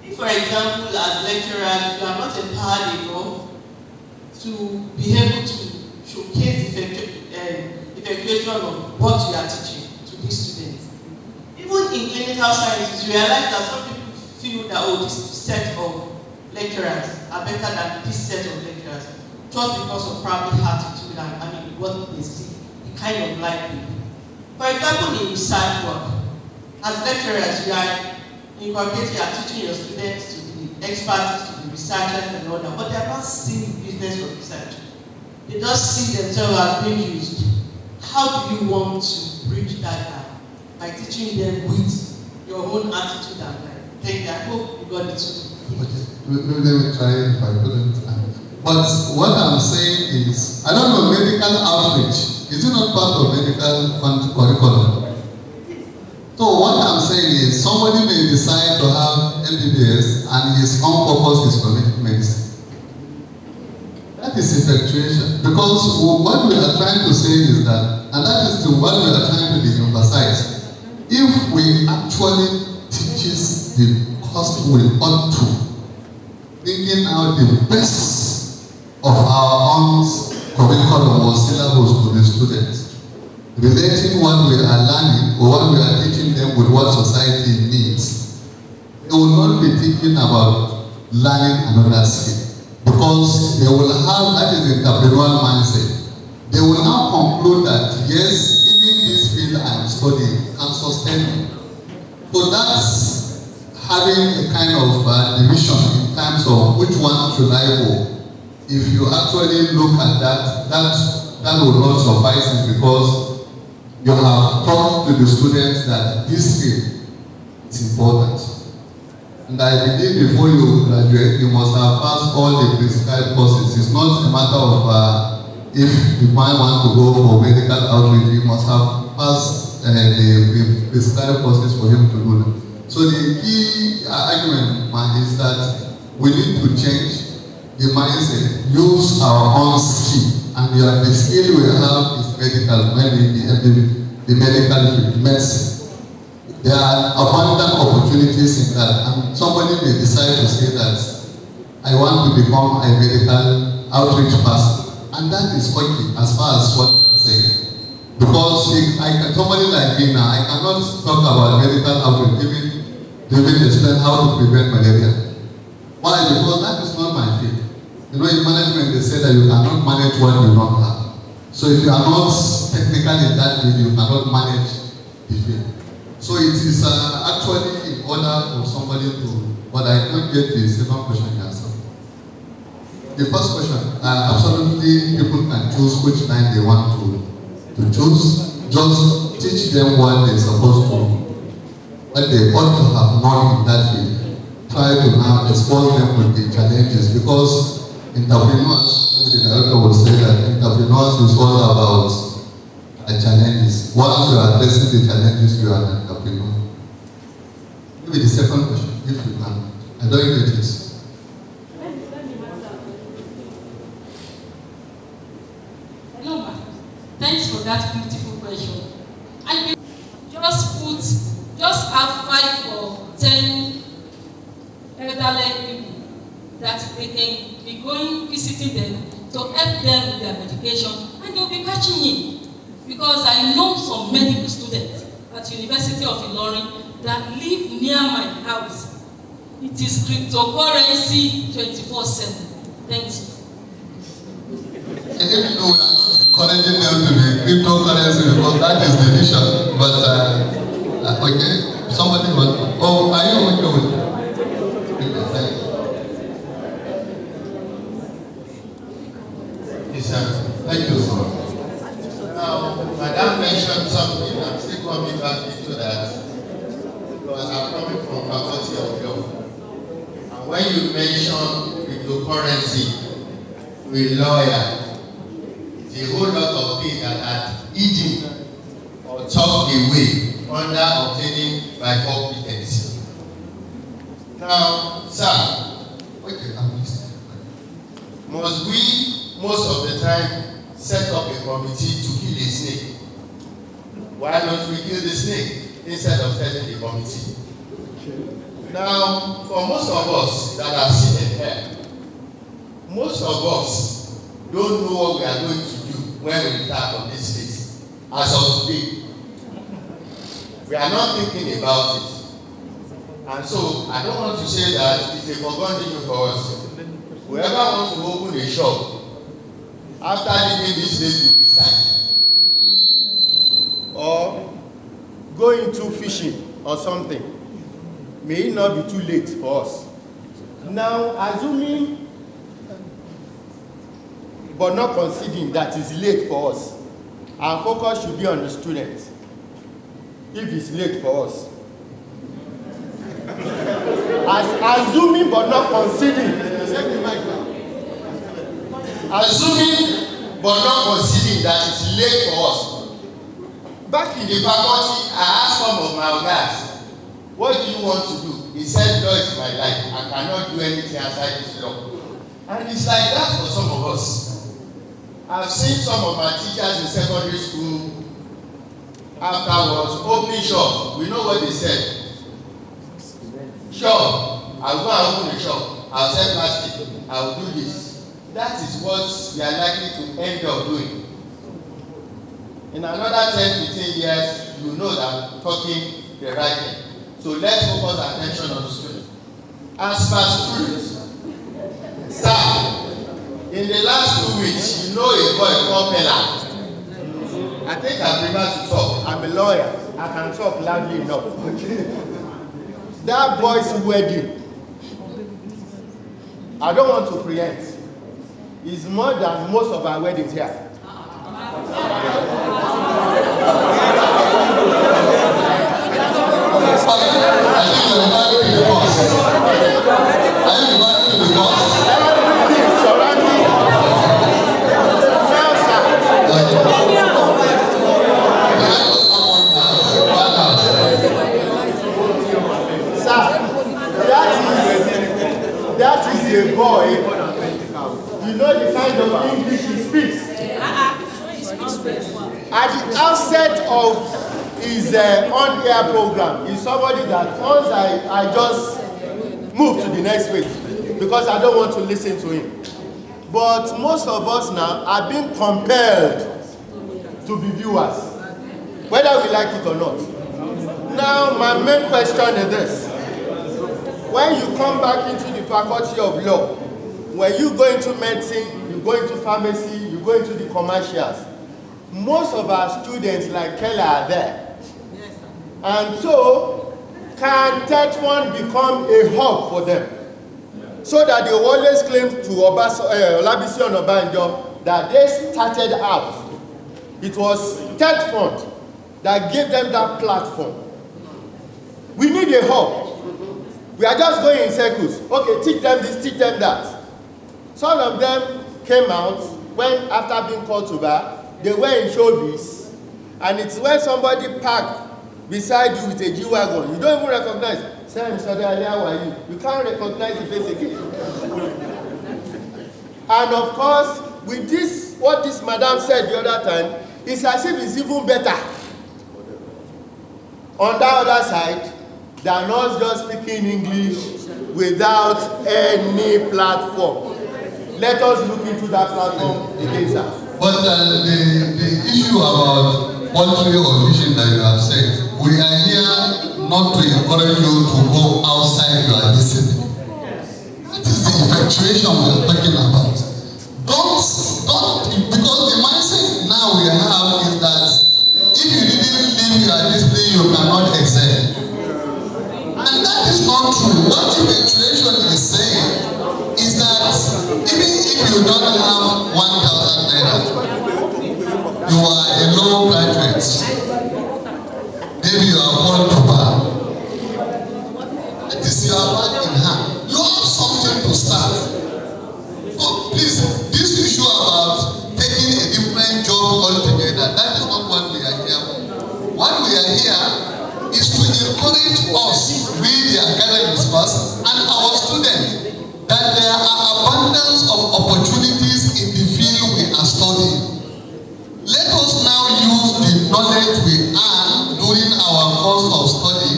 If, for example, as lecturers, you are not empowered enough to be able to showcase the effectuation of what you are teaching to these students. Even in clinical sciences, you realize that some people feel that, oh, this set of lecturers are better than this set of lecturers, just because of probably attitude and what they see, the kind of life they live. For example, in research work, as lecturers, you are inculcating, you are teaching your students to be experts, to be researchers and all that, but they are not seeing the business of research. They just see themselves as being used. How do you want to bridge that gap? By teaching them with your own attitude and life. Thank you. I hope you got it too.
Okay, let me try if I couldn't. But what I'm saying is, I don't know, medical outreach, is it not part of medical curriculum? So what I'm saying is, somebody may decide to have MBBS and his own purpose is community medicine. That is effectuation. Because what we are trying to say is that, and that is what we are trying to emphasize, if we actually teaches the course we ought to, bringing out the best of our own curriculum or syllabus to the students, relating what we are learning or what we are teaching them with what society needs, they will not be thinking about learning another skill, because they will have, that is the entrepreneurial mindset. They will now conclude that yes, even this field I am studying can sustain me. So that's having a kind of division in terms of which one should I go. If you actually look at that will not suffice it, because you have taught to the students that this field is important. And I believe before you graduate, you must have passed all the prescribed courses. It's not a matter of if you might want to go for medical outreach, you must have passed the prescribed courses for him to do that. So the key argument is that we need to change the mindset, use our own skill, and the skill we have is medical, maybe the medical field, medicine. There are abundant opportunities in that, and somebody may decide to say that I want to become a medical outreach person. And that is okay as far as what they are saying. Because somebody like me now, I cannot talk about medical outreach, even explain how to prevent malaria. Why? Because that is not my field. You know, in management, they say that you cannot manage what you don't have. So if you are not technical in that field, you cannot manage the field. So it is actually in order for somebody to, but I don't get the second question you answered. The first question, absolutely people can choose which line they want to choose. Just teach them what they're supposed to, what they ought to have known in that field. Try to now expose them with the challenges, because entrepreneurs, the director will say that entrepreneurs is all about challenges. Once you are addressing the challenges, you are an entrepreneur. Maybe the second question, if you can. I don't get it.
Hello, ma. Thanks for that beautiful question. I just have 5 or 10 elderly people that they can be going visiting them to help them with their medication, and they'll be catching in. Because I know some medical students at University of Ilorin that live near my house. It is cryptocurrency 24/7. Thank you.
Even though we are not encouraging them to be cryptocurrency, because that is the vision, but okay, somebody was, oh, are you okay with it?
Yes, sir. Thank you, sir. Now, Madam mentioned something, I'm still coming back into that, because I'm coming from Faculty of Law. And when you mention cryptocurrency to a lawyer, it's a whole lot of things that are hidden or tucked away under obtaining by competence. Now, sir, must we, most of the time, set up a committee to kill a snake? Why don't we kill the snake instead of setting a committee? Now, for most of us that are sitting here, most of us don't know what we are going to do when we retire from this place. As of today, we are not thinking about it. And so, I don't want to say that it's a foregone thing for us. Whoever wants to open a shop, after leaving this place, we decide. Or go into fishing or something. May it not be too late for us. Now, assuming, but not conceding that it's late for us, our focus should be on the students. If it's late for us. Assuming but not conceding. Assuming but not conceding that it's late for us. Back in the faculty, I asked some of my guys, what do you want to do? He said, law is my life. I cannot do anything outside this law. And it's like that for some of us. I've seen some of my teachers in secondary school afterwards opening shop. We know what they said. Shop, I'll go and open a shop. I'll sell plastic. I'll do this. That is what we are likely to end up doing. In another 10-15 years, you know that I'm talking the right thing. So let's focus our attention on the students. As per students, sir, in the last 2 weeks, you know a boy called Pella. I think I prefer to talk. I'm a lawyer. I can talk loudly enough. That boy's wedding, I don't want to preempt, is more than most of our weddings here. That is a boy. You know the kind of English he speaks. At the outset of his on-air program, he's somebody that once I just move to the next page,
because I don't want to listen to him. But most of us now are being compelled to be viewers, whether we like it or not. Now, my main question is this. When you come back into the faculty of law, when you go into medicine, you go into pharmacy, you go into the commercials, most of our students like Keller are there. And so, can TETFund become a hub for them? So that they always claim to Olabisi and Onabanjo that they started out. It was TETFund that gave them that platform. We need a hub. We are just going in circles. Okay, teach them this, teach them that. Some of them came out when, after being called to bar, they were in showbiz. And it's when somebody parked beside you with a G-Wagon, you don't even recognize. Say, Mr. Ali, how are you? You can't recognize the face again. And of course, with this, what this madam said the other time, it's as if it's even better. On the other side, they are not just speaking English without any platform. Let us look into that platform again, sir.
But the issue about voluntary audition that you have said, we are here not to encourage you to go outside your discipline. It is the effectuation we are talking about. Don't, because the mindset now we have is that if you didn't leave your discipline, you cannot excel. And that is not true. What effectuation is saying is that even if you don't have 1,000 naira, you are a low graduate. Maybe you are born to bar. It is your back in hand. You have something to start. So please, this issue about taking a different job altogether, that is not what we are here for. What we are here is to encourage us, we the academics first, and our students, that there are abundance of opportunities in the field we are studying. Let us now use the knowledge we earn during our course of study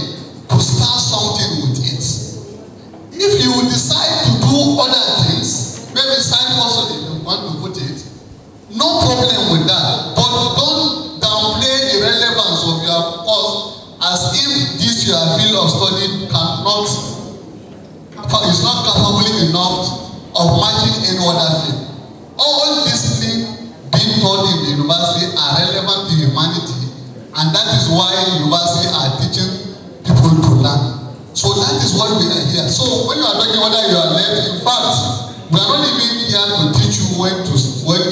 to start something with it. If you decide to do other things, maybe side hustle if you want to put it, no problem with that. But don't downplay the relevance of your course as if this your field of study is not capable enough of matching any other field. All these things being taught in the university are relevant to humanity, and that is why university are teaching people to learn. So that is why we are here. So when you are talking whether you are left, in fact, we are not even here to teach you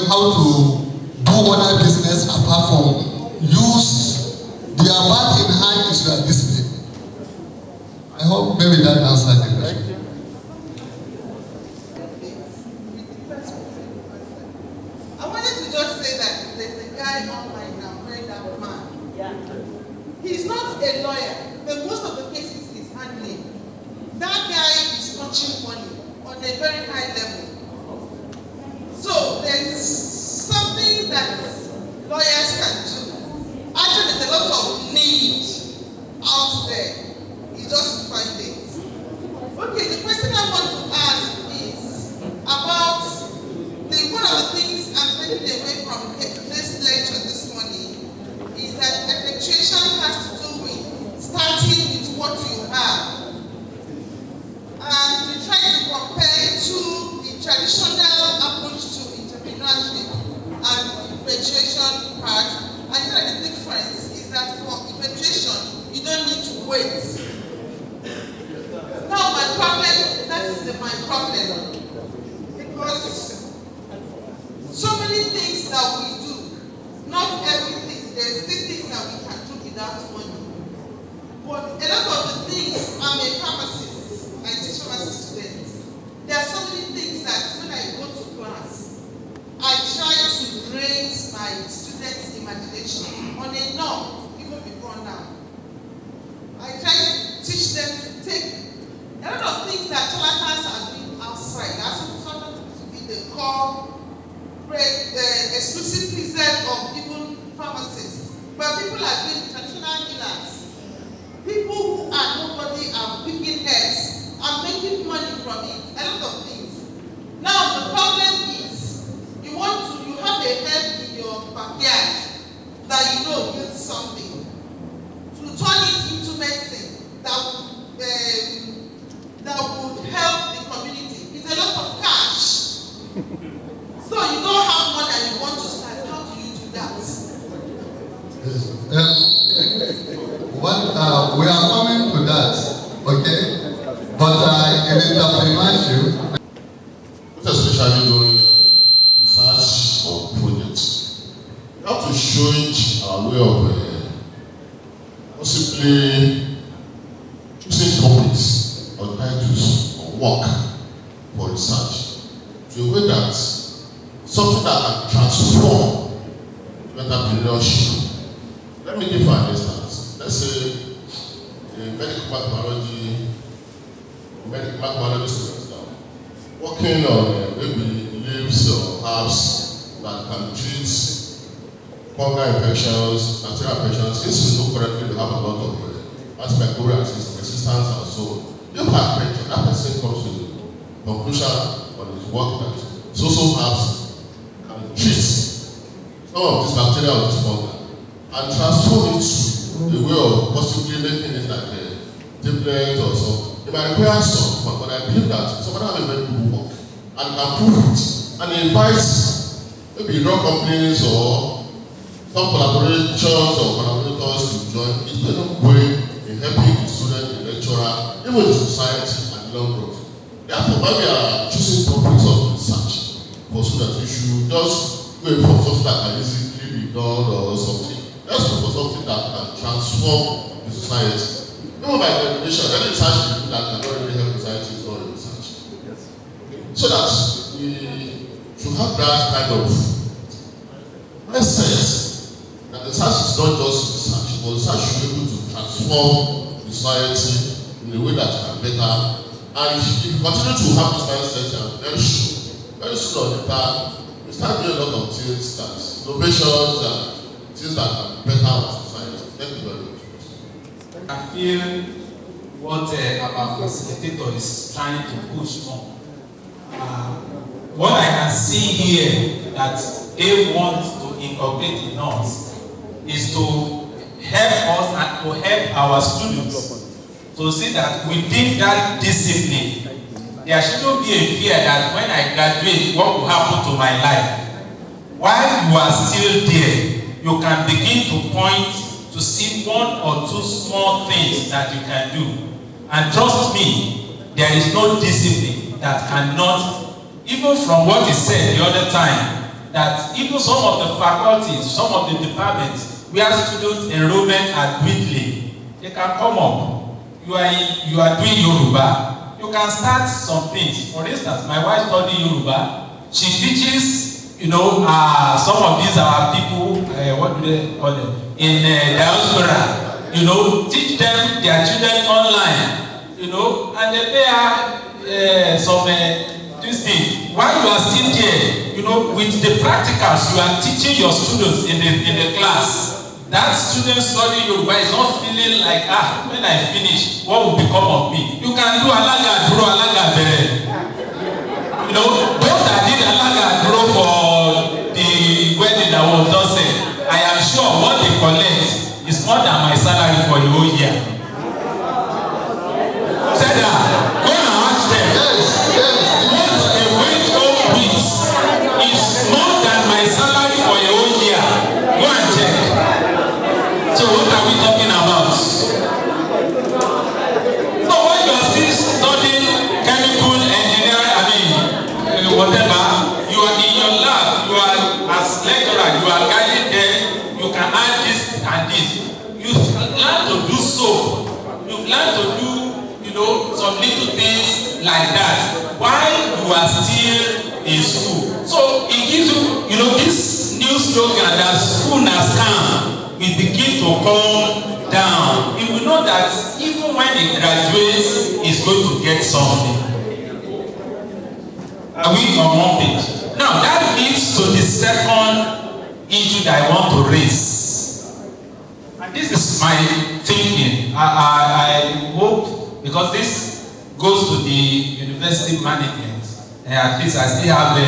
how to do other business apart from use the back in hand is your discipline. I hope maybe that answers the question.
I wanted to just say that there's a guy online now, very that man. Yeah. He's not a lawyer, but most of the cases he's handling. That guy is touching money on a very high level. So there's something that lawyers can do. Actually, there's a lot of need out there. You just find it. Okay, the question I want to ask is about one of the things I'm taking away from this lecture this morning is that effectuation has to do with starting with what you have. And we try to compare to the traditional approach to entrepreneurship and effectuation part. I think that the difference is that for effectuation, you don't need to wait. Now my problem, that is my problem. Because so many things that we do, not everything, there's still things that we can do without money. But a lot of the things, I'm a pharmacist, I teach pharmacy students. There are so many things that when I go to class, I try to raise my students' imagination on a norm, even before now. I try to teach them to take a lot of things that charlatans are doing outside. That's something to be the core, exclusive preserve of even pharmacists. But people are doing traditional healers. People who are nobody are picking heads are making money from it, a lot of things. Now the problem is, you have a herb in your backyard that you know yields something. To turn it into medicine that would help the community. It's a lot of cash. So you don't have money and you want to start. How do you do that?
We are coming to that, okay? But in entrepreneurship, especially during research or projects, we have to change our way of possibly choosing topics or titles or work for research to a way that something that can transform entrepreneurship. Let me give an instance. Let's say a medical microbiology students now working on maybe leaves or herbs that can treat fungal infections, bacterial infections. Since we know currently we have a lot of antimicrobial resistance and so on. You can that person comes to the conclusion on his work that so herbs can treat some of this bacteria or this fungal and transform it to a way of possibly making it like a tablet or something. It might require some, but I believe that somebody has a very good work and can prove it and invites maybe drug companies or some collaborations or collaborators to join. It's going to way in helping the student, the lecturer, even the society and the long run. Therefore, when we are choosing topics of research for students, we should just go for something that can easily be done or something. Let's look for something that can transform the society. Even by definition, any research that cannot really help society is not a research. Yes. So that we should have that kind of mindset that research is not just research, but research should be able to transform society in a way that can better. And if you continue to have this mindset, I'm very sure or later, we start doing a lot of things that innovations and things that can better our society. Thank you very much.
I feel what our facilitator is trying to push on. What I can see here that they want to incorporate in us is to help us and to help our students to see that within that discipline, there shouldn't be a fear that when I graduate, what will happen to my life? While you are still there, you can begin to point to see one or two small things that you can do. And trust me, there is no discipline that cannot, even from what is said the other time, that even some of the faculties, some of the departments where student enrollment are dwindling, they can come up. You are doing Yoruba, you can start some things. For instance, my wife studied Yoruba. She teaches, some of these are people, what do they call them? In diaspora, teach them their children online, and they pay some this thing. While you are still there, with the practicals, you are teaching your students in the class. That student studying Yoruba is not feeling like, when I finish, what will become of me? You can do alaga duro, alaga bere. Those that did alaga duro for the wedding that was just said, I am sure what they collect is more than my salary for the whole year. Said that, go and ask them. What they went home with is more than my salary for a whole year. Go and check. So what are we talking about? So when you are still studying chemical engineering, whatever, you are in your lab, you are as lecturer, you are guiding them. You can add this and this. You've learned to do soap. You've learned to do, some little things like that while you are still in school. So it gives you, this new slogan that school has come, we begin to come down. You will know that even when he graduates, he's going to get something. Are we on one page? Now that leads to the second issue that I want to raise. And this is my thinking. I hope, because this goes to the university management, at least I still have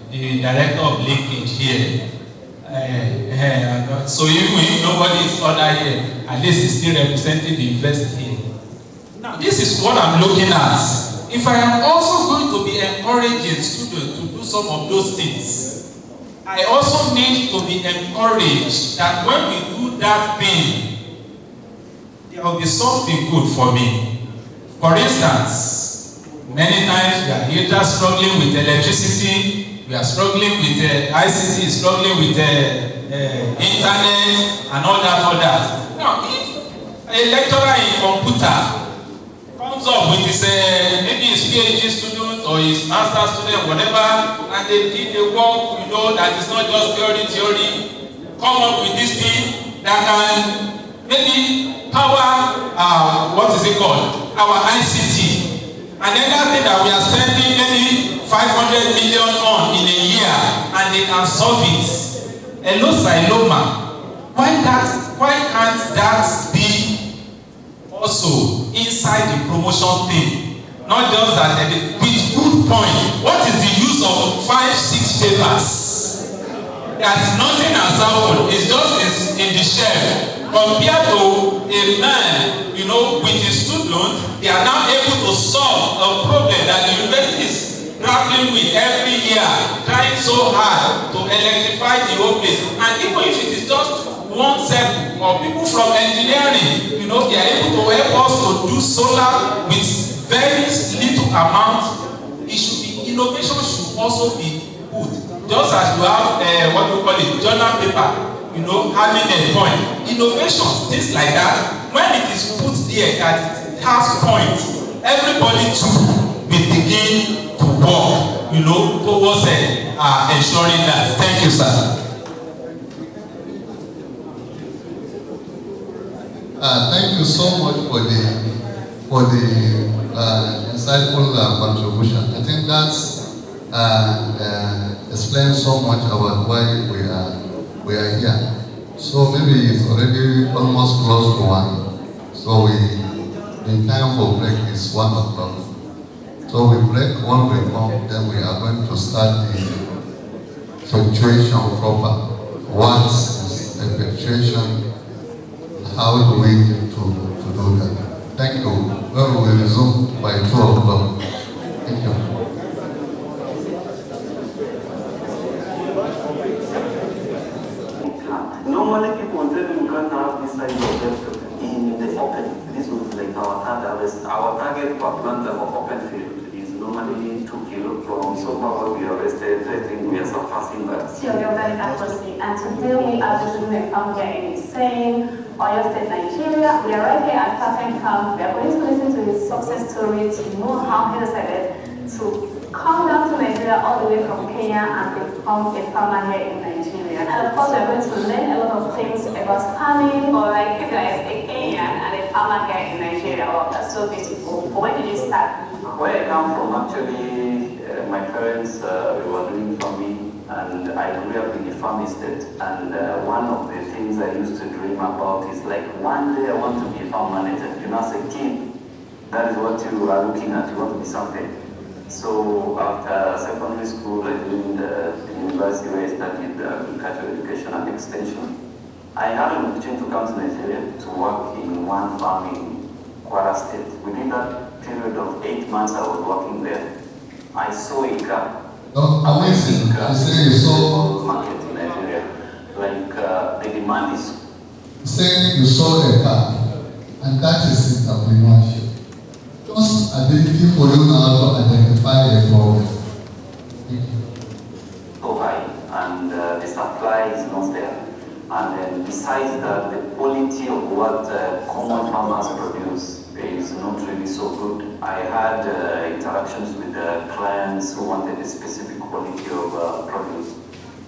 the director of linkage here. So even if nobody is other here, at least he's still representing the university here. Now, this is what I'm looking at. If I am also going to be encouraging students to do some of those things, I also need to be encouraged that when we do that thing, there will be something good for me. For instance, many times we are either struggling with electricity, we are struggling with ICT, struggling with internet and all that. Now, if a lecturer in computer comes up with his maybe his PhD student or his master student, whatever, and they did the work, that is not just theory, come up with this thing that can maybe power our ICT. And then that thing that we are spending maybe 500 million on in a year, and they can solve it. Hello, Siloma. Why can't that be also inside the promotion thing? Not just that, with good point. What is the use of 5-6 papers? That nothing has happened. It's just in the shelf. Compared to a man, with his student, they are now able to solve a problem that the university is grappling with every year, trying so hard to electrify the whole place. And even if it is just one set or people from engineering, they are able to help us to do solar with very little amount. Innovation should also be good. Just as you have journal paper, having a point. Innovation, things like that, when it is put there that it has point, everybody too will begin to work, towards ensuring that. Thank you, sir.
Thank you so much for the insightful contribution. I think that's explains so much about why we are here. So maybe it's already almost close to 1. So the time for break is 1 o'clock. So we break, when we come, then we are going to start the effectuation proper. What is effectuation? How do we get to do that? Thank you. Well, we will resume by 2 o'clock. Thank you.
Normally people tell me we can't have this size of depth in the open. This was like our target. Our target per plant of open field is normally 2 kilo. From so far what we harvested, I think we are surpassing that.
Sure, you're very accuracy. And today we are visiting a farm here in Hussein, Oyo State, Nigeria. We are right here at Certain Camp. We are going to listen to his success story to know how he decided to come down to Nigeria all the way from Kenya and become a farmer here in Nigeria. And of course, we are going to learn a lot of things about farming, or like if you are a Kenyan and a farmer here in Nigeria. Wow, that's so beautiful. Where did you start?
Where I come from, actually, my parents were doing farming, and I grew up in a farm estate. And one of the things I used to dream about is like one day I want to be a farm manager. As a kid, that is what you are looking at. You want to be something. So after secondary school, I joined the university where I studied agricultural education and extension. I had an opportunity to come to Nigeria to work in one farm in Kwara State. Within that period of 8 months I was working there, I saw a gap.
Amazing. You say you saw
market in Nigeria. Like the demand is.
Saying you saw a gap, and that is entrepreneurship. Just ability for you now to identify a problem.
So high, and the supply is not there. And then besides that, the quality of what common farmers produce is not really so good. I had interactions with clients who wanted a specific quality of produce.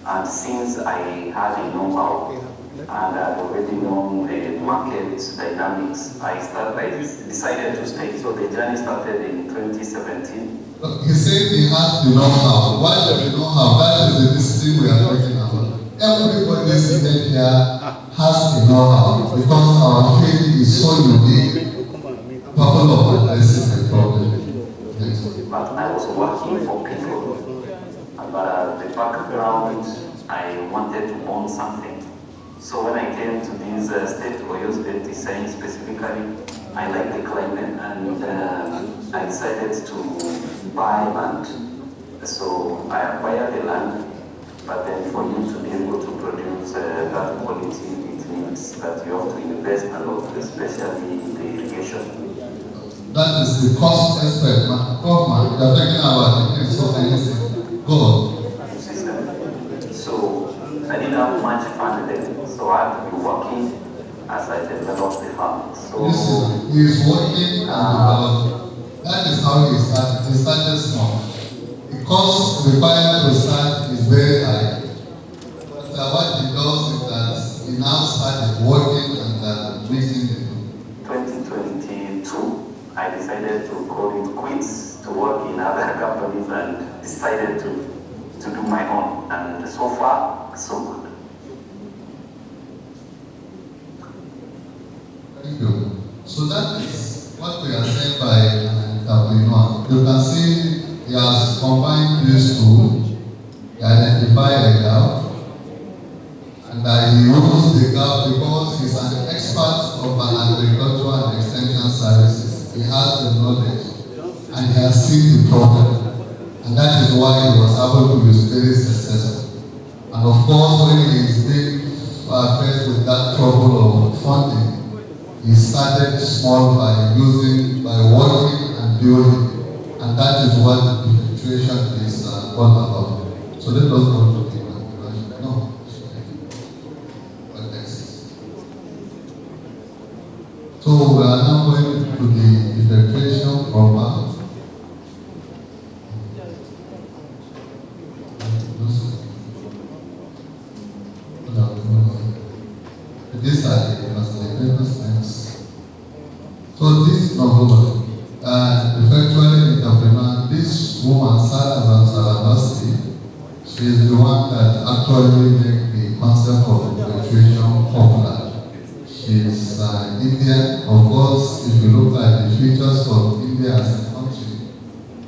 And since I had a know-how, and I've already known the market dynamics, I decided to stay. So the journey started in 2017.
He said he has the know-how. Why does he know-how? That is the discipline we are talking about. Everybody sitting here has the know-how because our field is so unique, capable of addressing the problem.
working for people. But the background, I wanted to own something. So when I came to this state, OYO State design specifically, I like the climate, and I decided to buy land. So I acquired the land, but then for you to be able to produce that quality, it means that you have to invest a lot, especially in the irrigation.
That is the cost aspect. Government, you are talking about the so anything. Go.
So I didn't have much fun then, so I had to be working as I developed the farm. So
he is working and developing. That is how he started. He started small. The cost required to start is very high. But what he does is that he now started working and making it.
2022, I decided to call it quits, to work in other companies, and decided to do my own. And so far, so good.
Thank you. So that is what we are saying by an entrepreneur. You can see he has combined these two. He identified a gap, and he used the gap because he's an expert of an agricultural and extension services. He has the knowledge, and he has seen the problem, and that is why he was able to be very successful. And of course, when he is being faced with that trouble of funding, he started small by working and building, and that is what the Effectuation is all about. So let us go to the evaluation. No. What next? So we are now going to the Effectuation proper. These are the facilitators. So this novel, Effectually Entrepreneur, this woman, Sarabasti, she is the one that actually made the concept of effectuation popular. She is Indian. Of course, if you look at the features of India as a country,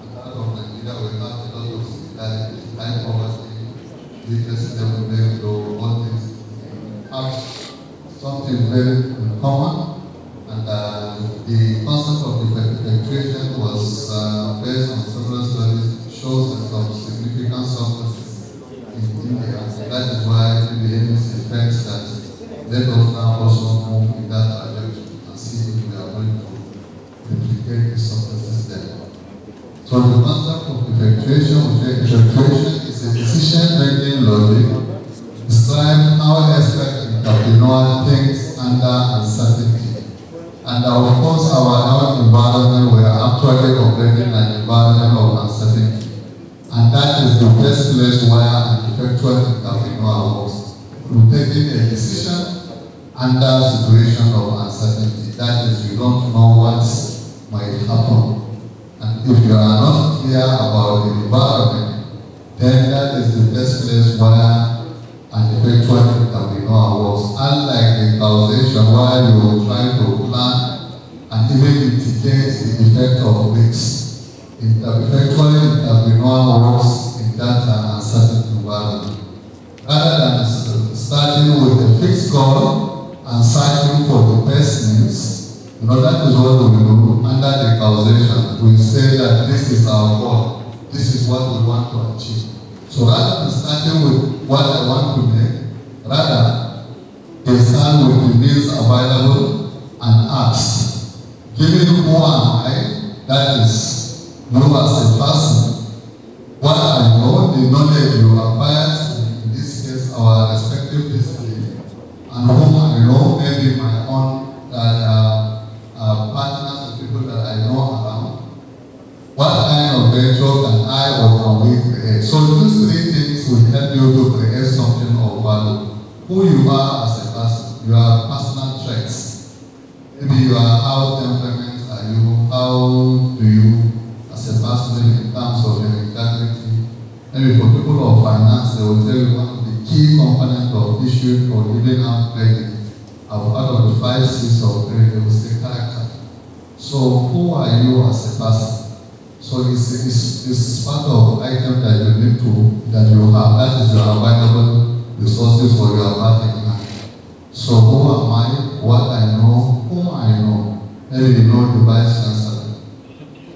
and that of Nigeria, we have a lot of similarities, high poverty, literacy level very low, all things have something very common. And the concept of effectuation was based on several studies, shows some significant successes in India. That is why the agency thinks that let us now also move in that direction and see if we are going to replicate the successes there. So the concept of effectuation is a decision-making logic describing how expert entrepreneur thinks under uncertainty. And of course, our own environment, we are actually operating an environment of uncertainty. And that is the best place where an effectual entrepreneur works. We're taking a decision under a situation of uncertainty. That is, you don't know what might happen. And if you are not clear about the environment, then that is the best place where an effectual entrepreneur works. Unlike the causation where you try to plan and even mitigate the effect of risks, effectual entrepreneur works in that uncertain environment. Rather than starting with a fixed goal and searching for the best means, that is what we do under the causation. We say that this is our goal, this is what we want to achieve. So rather than starting with what I want to make, rather they start with the means available and ask, given who am I, that is, you as a person, what I know, the knowledge you acquired, in this case our respective discipline, and whom I know, maybe my own partners or people that I know around, what kind of venture can I or can we create? So these three things will help you to create something of value. Who you are as a person, your personal traits. Maybe you are, how temperament are you, how do you as a person in terms of your integrity. Maybe for people of finance, they will tell you one of the key components of issue or giving out credit. Out of the 5 C's of credit, they will say character. So who are you as a person? So it's part of item that you need to, that you have. That is your available resources for your marketing. So who am I? What I know? Whom I know? Maybe you know the vice chancellor.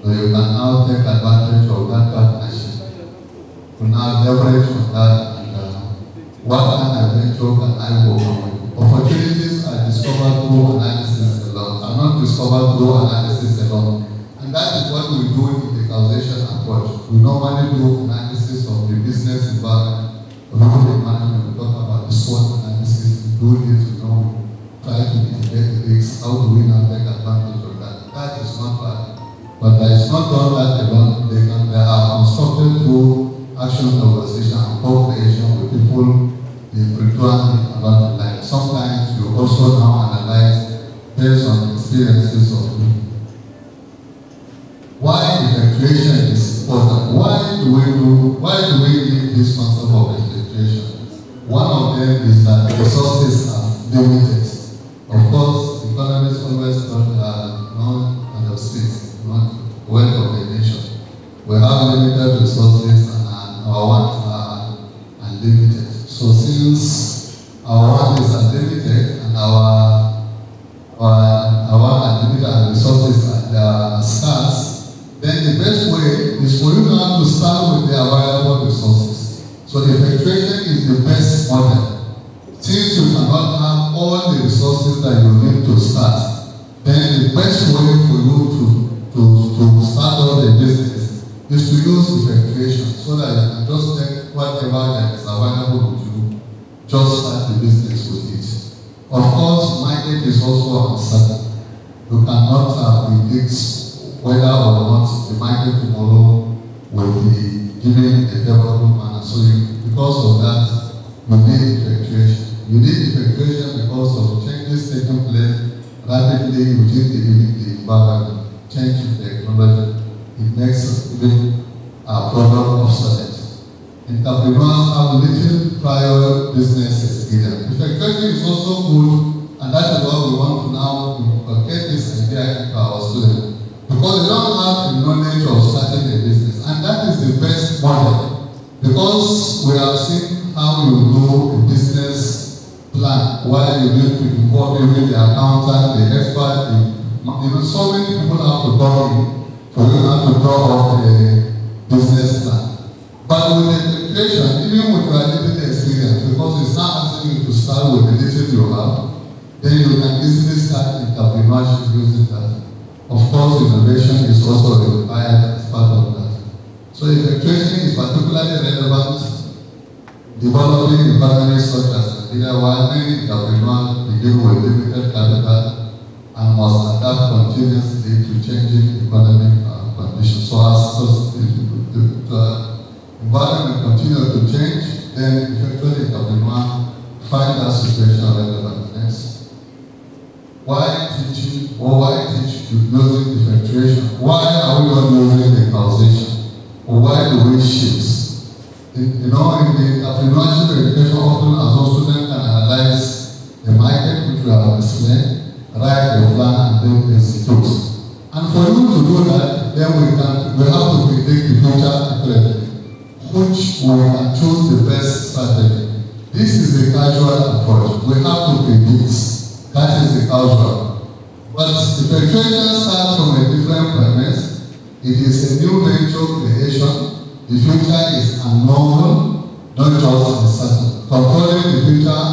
So you can now take advantage of that partnership. To now leverage on that and what kind of venture can I go on? Opportunities are discovered through analysis alone, are not discovered through analysis alone. And that is what we do in the causation approach. We normally do analysis of the business environment, of the management. We talk about the SWOT analysis, we do this, we try to mitigate the risks. How do we now take advantage of that? That is not bad. But it's not done that alone. They are constructed through action organization and co-creation with people in return along the line. Sometimes you also now analyze based on experiences of people. Why effectuation is important? Why do we need this concept of effectuation? One of them is that the resources are limited. Of course, economists always thought none of states, not wealth of the nation. We have limited resources and our wants are unlimited. So since our want is unlimited and our unlimited resources are scarce, then the best way is for you now to start with the available resources. So the effectuation is the best model. Since you cannot have all the resources that you need to start, then the best way for you to start all the business is to use effectuation so that you can just take whatever that is available to you, just start the business with it. Of course, market is also uncertain. You cannot predict whether or not the market tomorrow will be given a favorable manner. So because of that, you need effectuation. You need effectuation because of changes taking place rapidly within the environment. Change in technology, it makes even a product obsolete. Entrepreneurs have little prior business experience. Effectuation is also good, and that is why we want to now inculcate this idea into our students. Because they don't have the knowledge of starting a business. And that is the best model. Because we have seen how you do a business plan, where you need to involve even the accountant, the expert, so many people have to come in for you have to draw up a business plan. But with effectuation, even with your limited experience, because it's not asking you to start with the little you have, then you can easily start entrepreneurship using that. Of course, innovation is also required as part of that. So effectuation is particularly relevant developing economies such as Nigeria, where many entrepreneurs begin with limited capital and must adapt continuously to changing economic conditions. So as the environment continues to change, then effectively entrepreneurs find that situation relevant. Next. Why teaching or why teach using effectuation? Why are we not using the causation? Or why do we shift? In the entrepreneurship education, often as a student can analyze the market which we have explained, write the plan, and then execute. And for you to do that, then we have to predict the future accurately, which we can choose the best strategy. This is the casual approach. We have to predict. That is the casual. But effectuation starts from a different premise. It is a new venture creation. The future is unknown, not just uncertain. Controlling the future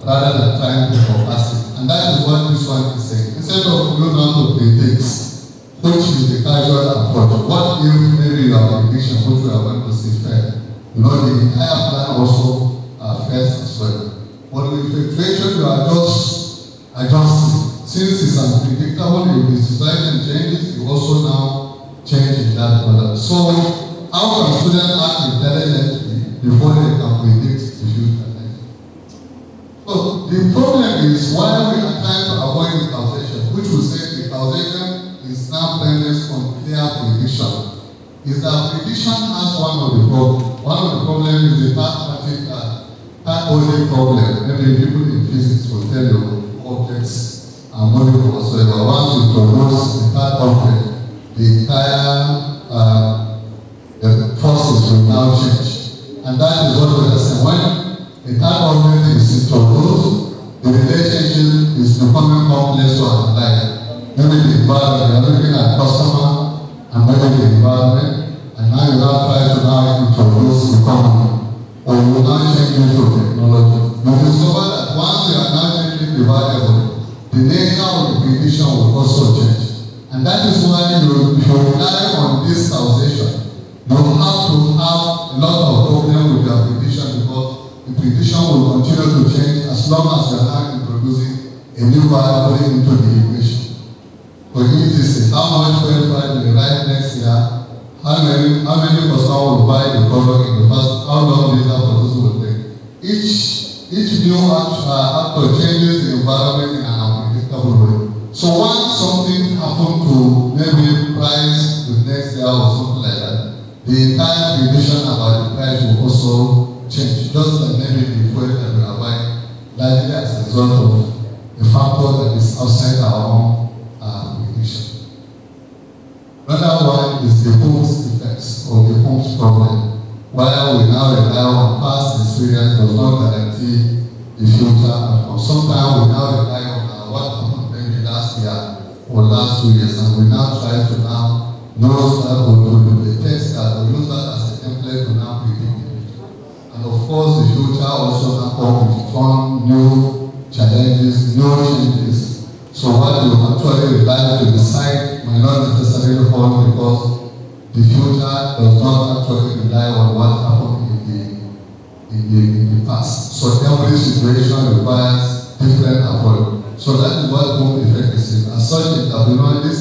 rather than trying to forecast it. And that is what this one is saying. Instead of you now to predict, which is the casual approach. What if maybe your prediction, which we are going to see fair? The entire plan also fails as well. But with effectuation, you are just adjusting. Since it's unpredictable, if the situation changes, you also now change in that order. So, how can students act intelligently before they can predict the future? So, the problem is why we are trying to avoid the causation, which we say the causation is now premised on clear prediction. Is that prediction has one of the problems. One of the problems is the third-order problem. Maybe people in physics will tell you objects are moving whatsoever. Once you produce the third object, the entire
relationship is becoming complex to analyze. Maybe the environment, you are looking at customer and maybe the environment, and now you now try to now introduce the economy, or you now change into technology. You discover that once you are now changing the variable, the nature of the prediction will also change. And that is why you rely on this causation. You have to have a lot of problem with your prediction because the prediction will continue to change as long as you are now introducing a new variable into the equation. For instance, how much fuel price will you write next year? How many customers will buy the product in the first? How long will that process will take? Each new actor changes the environment in an unpredictable way. So once something happened to maybe price the next year or something like that, the entire prediction about the price will also change. Just like maybe the fuel that we are buying, largely as a result of a factor that is outside our own prediction. Another one is the Holmes effects or the Holmes problem. While we now rely on past experience does not guarantee the future outcome. Sometimes we now rely on what happened maybe last year or last 2 years, and we now try to now know that or do the text that or use that as a template to now predict the future. And of course, the future also now comes with its own new challenges, new changes. So what you actually rely to decide might not necessarily hold because the future does not actually rely on what happened in the past. So every situation requires different approach. So that is what home effect is. As such, entrepreneurial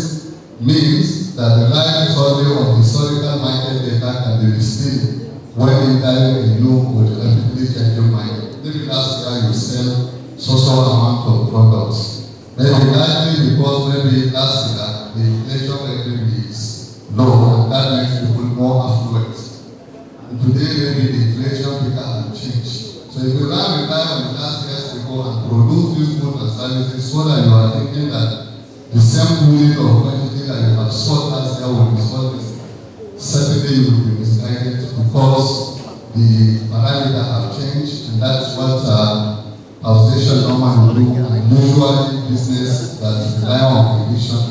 means that relying solely on historical market data can be misleading when entering a new or rapidly changing market. Maybe last year you sell so amount of products. Maybe largely because maybe last year the inflation rate is low, and that makes people more affluent. And today maybe the inflation figure has changed. So if you now rely on the last year's figure and produce these goods and services so that you are thinking that the same unit of quantity that you have sold last year will be sold this, certainly you will be misguided because the parameters have changed, and that's what association normally do, and usually business that rely on prediction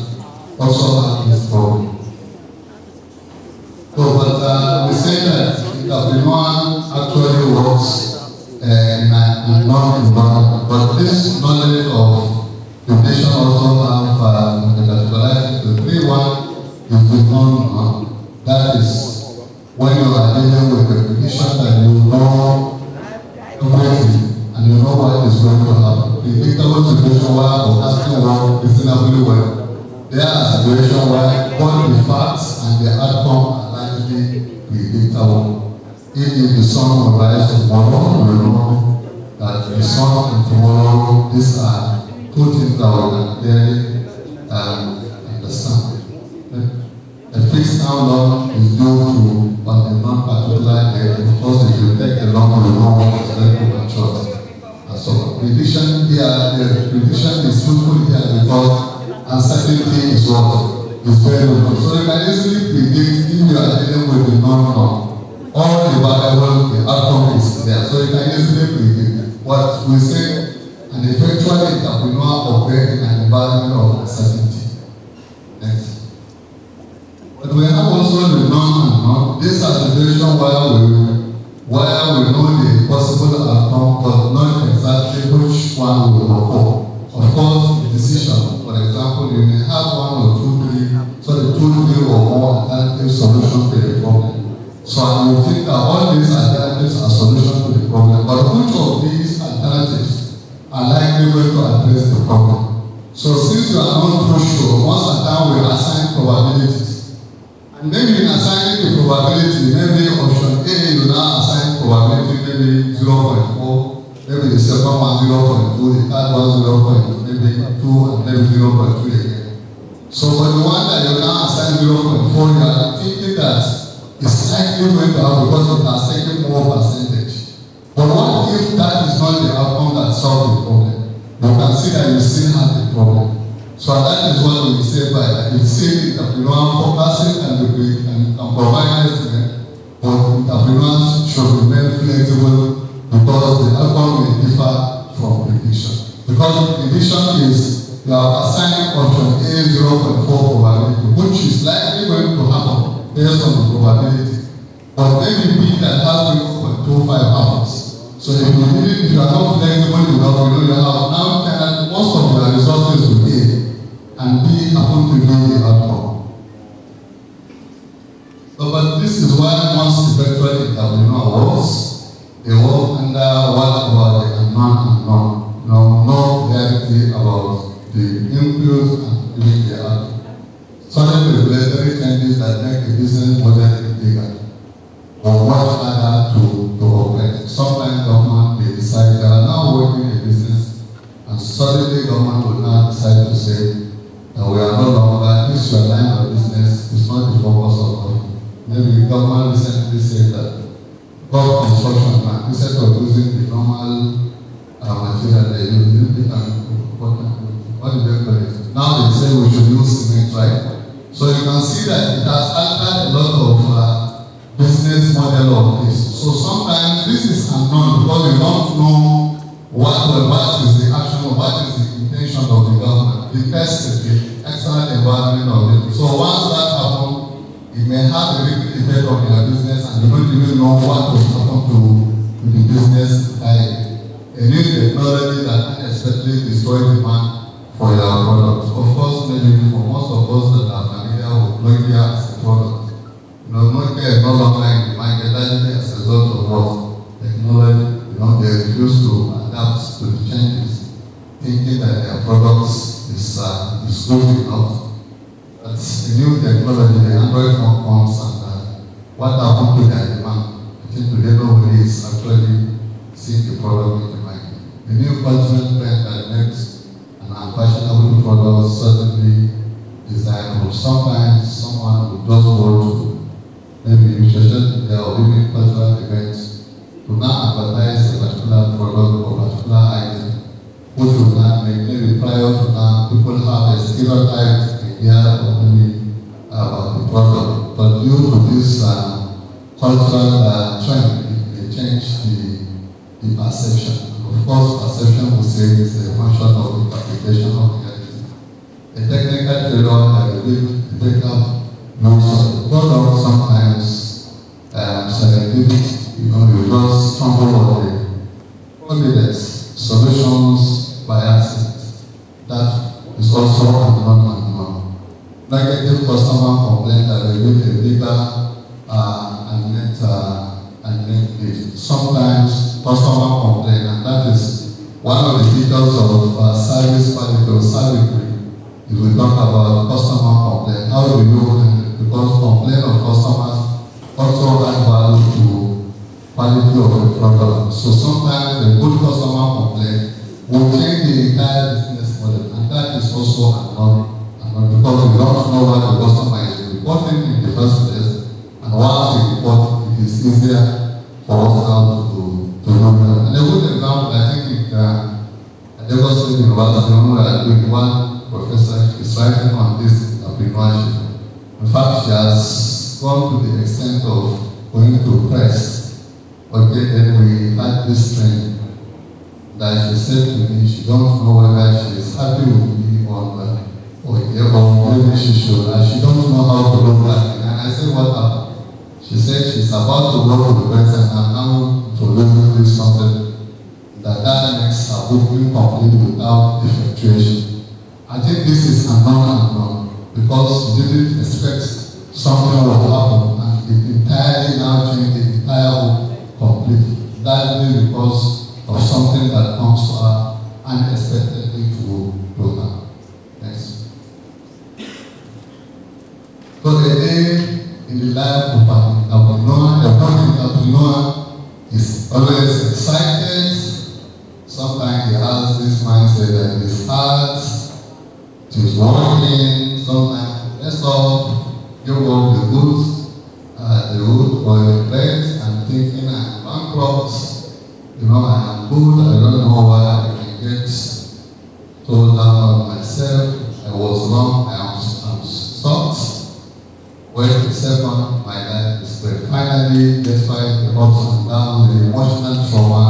also have this problem. So, but we say that entrepreneur actually works in a non-environment, but this knowledge of prediction also have categorized into three. One is the non. That is when you are dealing with a prediction that you know everything and you know what is going to happen. Predictable situation where forecasting work reasonably well. There are situations where both the facts and the outcome are largely predictable. If the sun will rise tomorrow, we know that the sun and tomorrow, these are two things that we can clearly understand. A fixed outcome is due to on a non-particular day. Of course, if you take a long long it's very premature. So prediction here, the prediction is useful here because uncertainty is what is very low. So you can easily predict if you are dealing with the non-norm. All the variables, the outcome is there. So you can easily predict. What we say, an effectual entrepreneur operates in an environment of uncertainty. Next. But we have also the non-unknown. This is a situation where we know the possible outcome, but not exactly which one will occur. Of course, the decision, for example, you may have two, three or more alternative solutions to the problem. So I will think that all these alternatives are solutions to the problem, but which of these alternatives are likely going to address the problem? So since you are not too sure, most of the time we assign probabilities. And maybe in assigning the probability, maybe option A, you now assign probability maybe 0.4, maybe the second one 0.2, the third one 0.2, maybe 2, and maybe 0.2 again. So for the one that you now assign 0.4, you are thinking that it's likely going to happen because it has taken more percentage. But what if that is not the outcome that solves the problem? You can see that you still have the problem. So that is what we say by that. You see entrepreneur focusing and provide estimate, but entrepreneurs should remain flexible because the outcome may differ from prediction. Because Because the vision is you are assigning option A 0.4 probability, which is likely going to happen based on the probability. But maybe B that has 0.25 happens. So if you are not flexible enough, you have now tenant most of your resources to A and B happen to be the outcome. So, but this is why once effectual entrepreneur works, they work under what about the unknown. No clarity about the inputs and even the output. Certain regulatory changes that make the business model bigger or much harder to operate. Sometimes government they decide they are now working a business, and suddenly government will now decide to say that we are no longer, this your line of business is not the focus of government. Maybe government recently said that God construction plan, instead of using the normal material they use, what do they call it? Now they say we should use cement, right? So you can see that it has altered a lot of business model of this. So sometimes this is unknown because we don't know what is the action or what is the intention of the government. The test is the external environment of it. So once that happens, it may have a ripple effect on your business and you don't even know what will happen to the business entirely. A new technology that unexpectedly destroys demand for your product. Of course, maybe for most of us that are familiar with Nokia as a product, Nokia is no longer in the market largely as a result of what technology. They refuse to adapt to the changes, thinking that their products is good enough. That's a new technology. The Android phone comes and what happened to their demand? I think today nobody is actually seeing the product in the market. The new cultural trend that makes an unfashionable product certainly desirable. Sometimes someone will just go to maybe social media or even cultural events to now advertise a particular product or particular item, which will not make maybe prior to now people have a stereotype idea only about the product. But due to this cultural trend, it change the perception. Of course, perception will say it's a function of the interpretation of reality. A technical failure that will take up most of the product sometimes serendipity. You just stumble on the confidence, solutions by accident. That is also unknown. Negative customer complaint that they will a bigger unmet need. Sometimes customer complaint, and that is one of the features of service quality or service. If we talk about customer complaint, how do you handle it? Because complaint of customers also add value to quality of the product. So sometimes a good customer complaint will change the entire business model, and that is also unknown because we don't know what the customer is reporting in the first place, and once they report, it is easier for us now to know that. And a good example, I think at Ogun State University, one professor is writing on this entrepreneurship. In fact, she has gone to the extent of going to press. Okay, then we had this training that she said to me, she don't know whether she is happy with me or maybe she should. She don't know how to look at me. And I said, what happened? She said she's about to go to the press and I'm now to do something that makes her booking complete without effectuation. I think this is unknown because she didn't expect something will happen and it entirely now changed the entire completely. That because of something that comes to her unexpectedly to her. Thanks. So a day in the life of an entrepreneur is always excited. Sometimes he has this mindset that his heart is working. Sometimes let's all give up the goods, the wood or the plates and thinking I'm bankrupt. I am good. I don't know why I can get told down on myself. I was wrong. I am stopped. Wait a second, my life is great. Finally, despite the ups and downs, the emotional trauma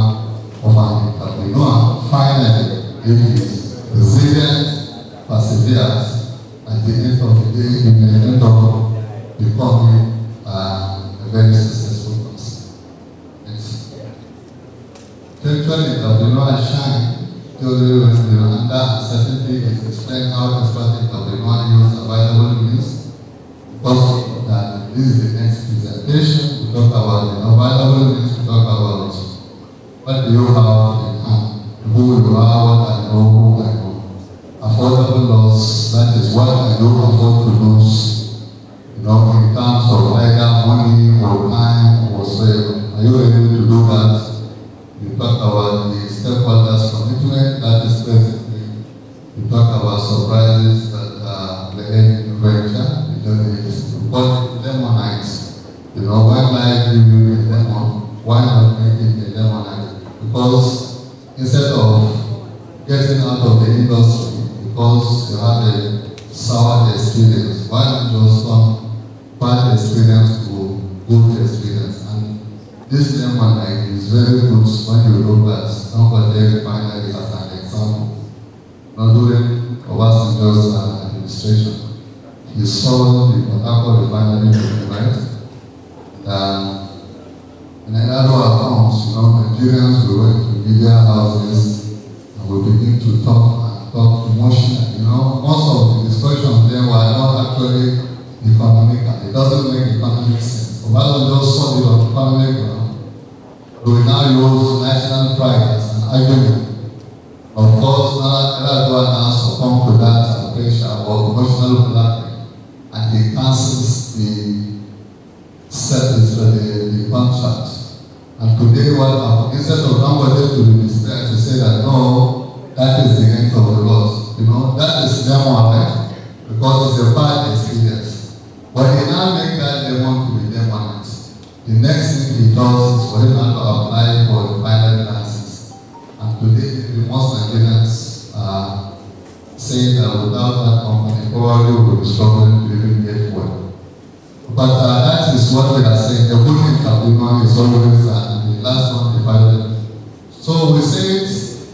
of an entrepreneur, finally, if he's resilient, perseveres, at the end of the day, he may end up becoming a very successful person. Next. Effectually, entrepreneurial shine purely when they are under uncertainty is explain how expert entrepreneur use available means. Because that this is the next presentation, we talk about the available means, we talk about what do you have in hand, who you are, what I know, who I know. Affordable loss, that is what I don't afford to lose, in terms of either money or time or whatsoever. Are you able to do that? We talk about the stakeholders' commitment, that is basically, we talk about surprises that the end venture, but lemonites, when life gives you a lemon, why not make it a lemonade? Because instead of getting out of the industry because you have a sour experience, why not just turn bad experience to good experience? And this lemonade is very good when you look at somebody refinery as an example. During Obasanjo's administration, he sold the Port refinery to the right. In another accounts, Nigerians will went to media houses and we begin to talk emotionally. Most of the discussions then were not actually economical. It doesn't make economic sense. Obasanjo sold it on economic ground. We now use national pride as an argument. Of course, everyone now succumb to that pressure or emotional blackmail, and he cancels the service for the contract. And today, what happened? Instead of somebody to be despair to say that no, that is the end of the loss. That is lemon, right? Because it's a bad experience. But he now make that lemon to be lemonade. The next thing he does is for him now to apply for the final license. And today, the most Nigerians are saying that without that company, probably we will be struggling to even get one. But that is what we are saying. The good entrepreneur is always the last one divided. So we say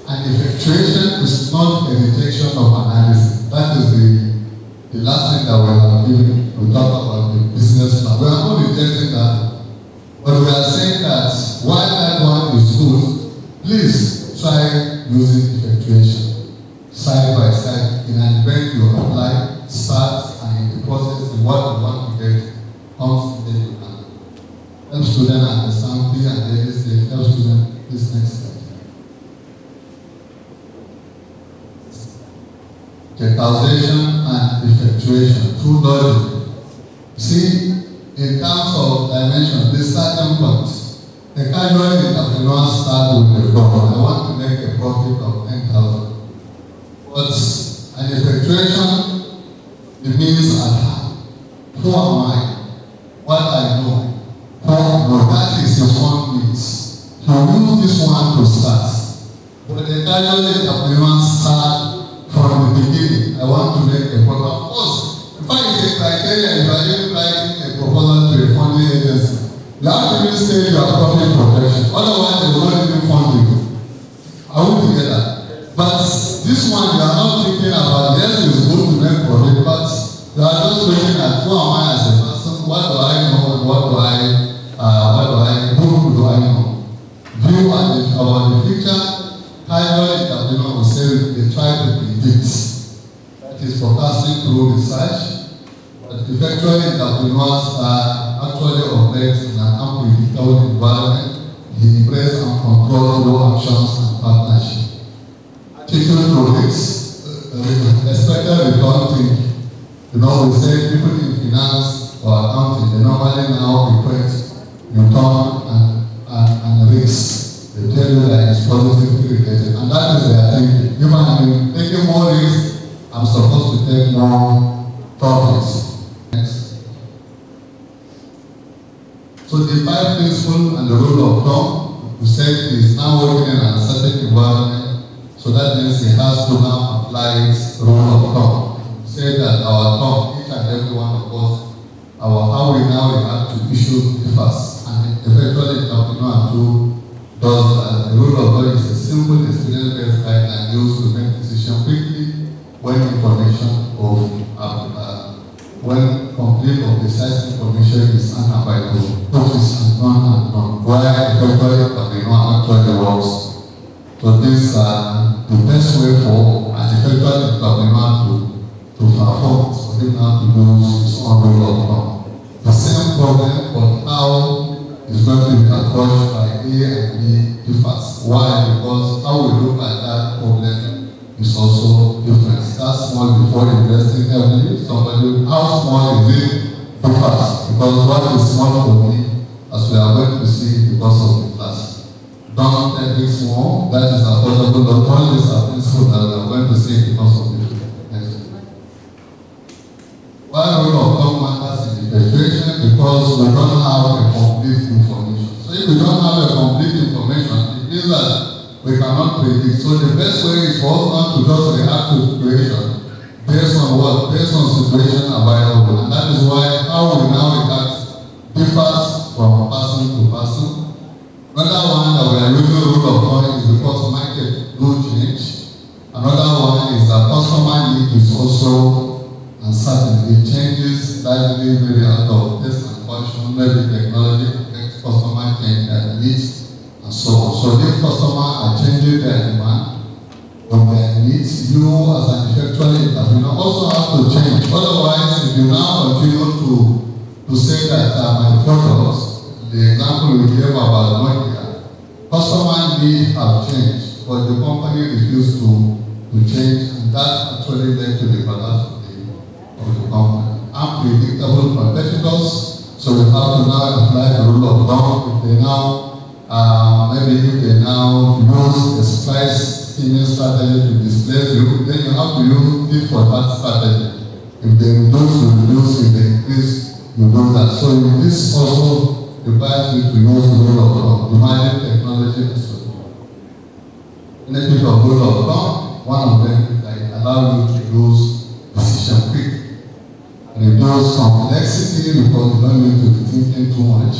an effectuation is not a rejection of analysis. That is the last thing that we are doing. We talk about the business plan. We are not rejecting that. But we are saying that while that one is good, please try using effectuation side by side. In an event you apply, start, and in the process, what you want to get comes in the plan. Help students understand P and daily stage. Help students this next step. Causation and effectuation through logic. See, in terms of dimension, the starting point. A casual entrepreneur starts with a goal. I want to make a profit of 10,000. But an effectuation, it means at hand. Who am I? What I know. That is your own needs. You use this one to start. But the casual entrepreneur start from the beginning. I want to make a profit. Of course, if I use a criteria, if I even writing a proposal to a funding agency, you have to even say your profit protection. Otherwise, they will not even fund you. Are we together? But this one, you are not thinking about, yes, it's good to make profit, but you are just looking at who am I as a person, what do I know, and who do I know? View about the future, high-level entrepreneur will say they try to predict. That is forecasting through research. But effectual entrepreneurs are actually operating in an unpredictable environment. He embraces and controls low actions and partnership. Attitude to risk, expected return thinking. We say people in finance or accounting, they normally now equate return and risk. They tell you that it's positively related, and that is their thinking. If I'm taking more risk, I'm supposed to take more profits. Next. So the 5 principles and the rule of thumb, we said is now working in an uncertain environment, so that means it has to now apply its rule of thumb. We say that our thumb, each and every one of us, how we now react to issues differs, and eventually entrepreneur too does that. The rule of thumb is a simple experience evidence-based guidelines used to make decisions quickly when information when complete or precise information is unavailable, which is unknown, why effectual entrepreneur actually works. So these are the best way for an effectual entrepreneur to perform, for him now to use his own rule of thumb. The same problem, but how is going to be approached by A and B differs. Why? Because how we look at that problem is also different. Start small before investing heavily. Somebody, how small is it? Differs. Because what is small for me, as we are going to see because of the class. Don't take it small, that is affordable. The point is a principle that we are going to see because of the next week. Why rule of thumb matters in effectuation? Because we don't have a complete information. So if we don't have a complete information, it means that we cannot predict. So the best way is for us not to just react to situation based on what? Based on situation available. And that is why how we now react differs from person to person. Another one that we are using rule of thumb is because market do change. Another one is that customer need is also uncertain. It changes largely maybe out of taste and function, maybe technology affects customer change their needs and so on. So if customers are changing their demand or their needs, you as an effectual entrepreneur also have to change. Otherwise, if you now continue to say that my products, the example we gave about Nokia, customer needs have changed, but the company refused to change, and that actually led to the collapse of the company. Unpredictable competitors, so we have to now apply the rule of thumb. If they now maybe if they now use a price steaming strategy to displace you, then you have to use it for that strategy. If they reduce, you reduce. If they increase, you do that. So this also requires you to use the rule of thumb, demanding technology and so on. Benefit of rule of thumb, one of them is that it allows you to use decision quick. Reduce complexity because you don't need to be thinking too much.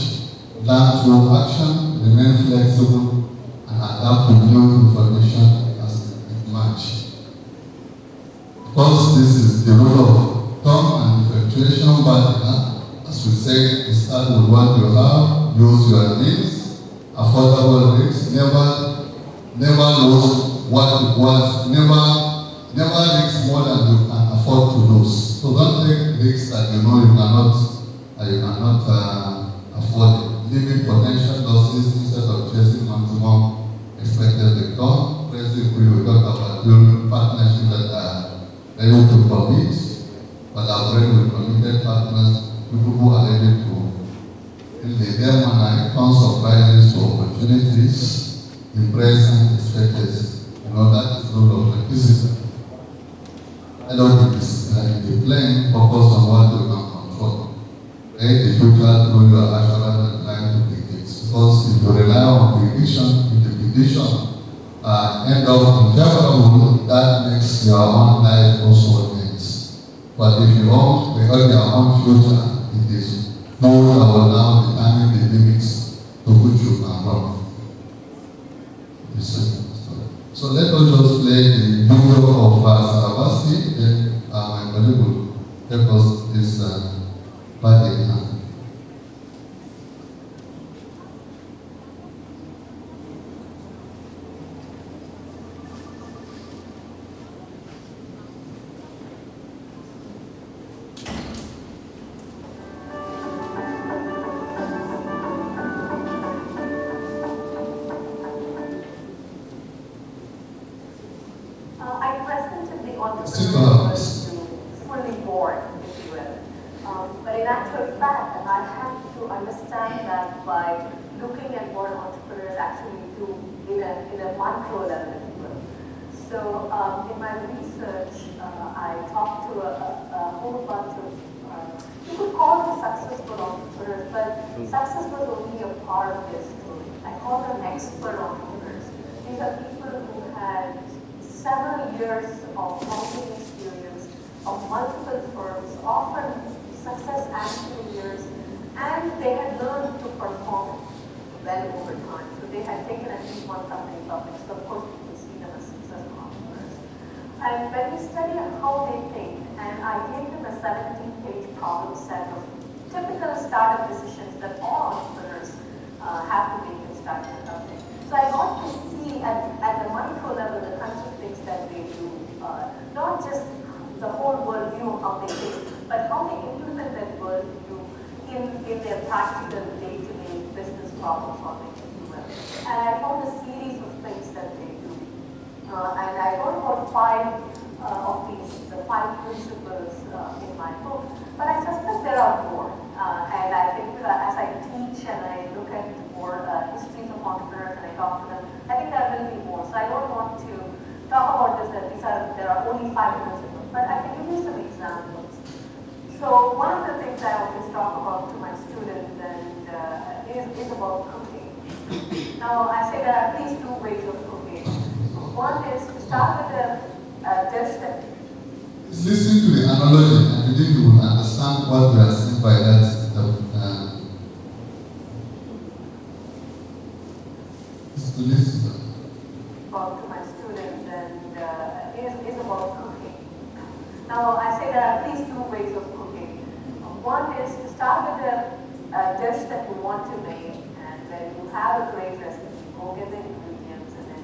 Learn through action, remain flexible, and adapt to new information as it emerges. Because this is the rule of thumb and effectuation, but as we say, start with what you have, use your needs, affordable risks, never lose what you want, never risk more than you can afford to lose. So don't take risks that you know you cannot afford it. Limit potential losses instead of chasing maximum expected return. Basically, we talk about building partnerships that are ready to commit, collaborate with committed partners, people who are ready to in the their manner, turn surprises to opportunities, embrace unexpected. You know, that is the role of the physical. I don't think the plane focus on what you can control. Create the future through your assurance and trying to predict. Because if you rely on prediction, if the prediction end up unfavorable, that makes your own life also ends. But if you want to create your own future, it is more that will now determine the limits to which you can run. So let us just play the video of Sarabasti, then my colleague will help us this part exam.
Over time. So they had taken at least one company public. So of course you can see them as And when we study how they think, and I gave them a 17-page problem set of typical startup decisions that all entrepreneurs have to make in starting a company. So I got to see at the micro level the kinds of things that they do, not just the whole worldview of how they think, but how they implement that worldview in their practical day-to-day business problem solving, if you will. And I found a series of things that they do. And I wrote about 5 of these, the 5 principles in my book, but I suspect there are more. And I think as I teach and I look at more histories of entrepreneurs and I talk to them, I think there will be more. So I don't want to talk about this, that there are only 5 principles, but I can give you some examples. So one of the things I always talk about to my students and is about cooking. Now I say there are at least 2 ways of cooking. One is to start with a dish that...
Listen to the analogy and then you will understand what we are saying by that. To listen.
About to my students and is about cooking. Now I say there are at least 2 ways of cooking. One is to start with a dish that you want to make, and when you have a great recipe, go get the ingredients and then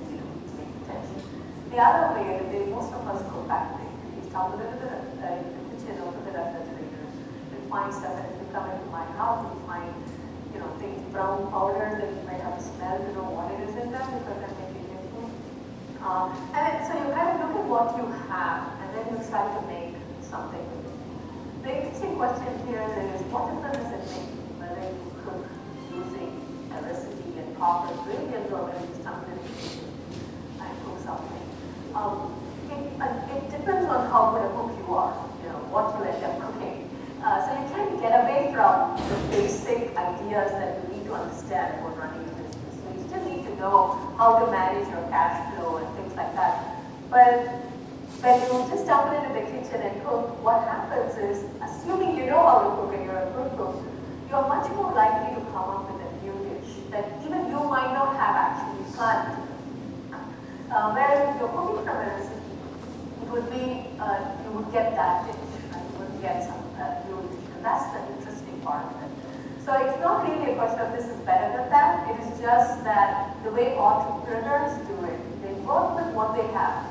make the dish. The other way, the way most of us cook back there, we start with a little bit in the kitchen or with the refrigerator. You find stuff, and if you come into my house, you find things, brown powders that you might have to smell to know what it is in them because they're making it food. And so you kind of look at what you have and then you try to make something with it. The interesting question here is what difference does it make whether you cook using a recipe and proper ingredients or whether you stumble into the kitchen and cook something? It depends on how good a cook you are, what you end up cooking. So you can't get away from the basic ideas that you need to understand for running a business. So you still need to know how to manage your cash flow and things like that. But when you just stumble into the kitchen and cook, what happens is, assuming you know how to cook and you're a good cook, you're much more likely to come up with a new dish that even you might not have actually planned to do. Whereas if you're cooking from a recipe, it would be, you would get that dish, and you would get some new dish. And that's the interesting part of it. So it's not really a question of this is better than that. It is just that the way entrepreneurs do it, they work with what they have.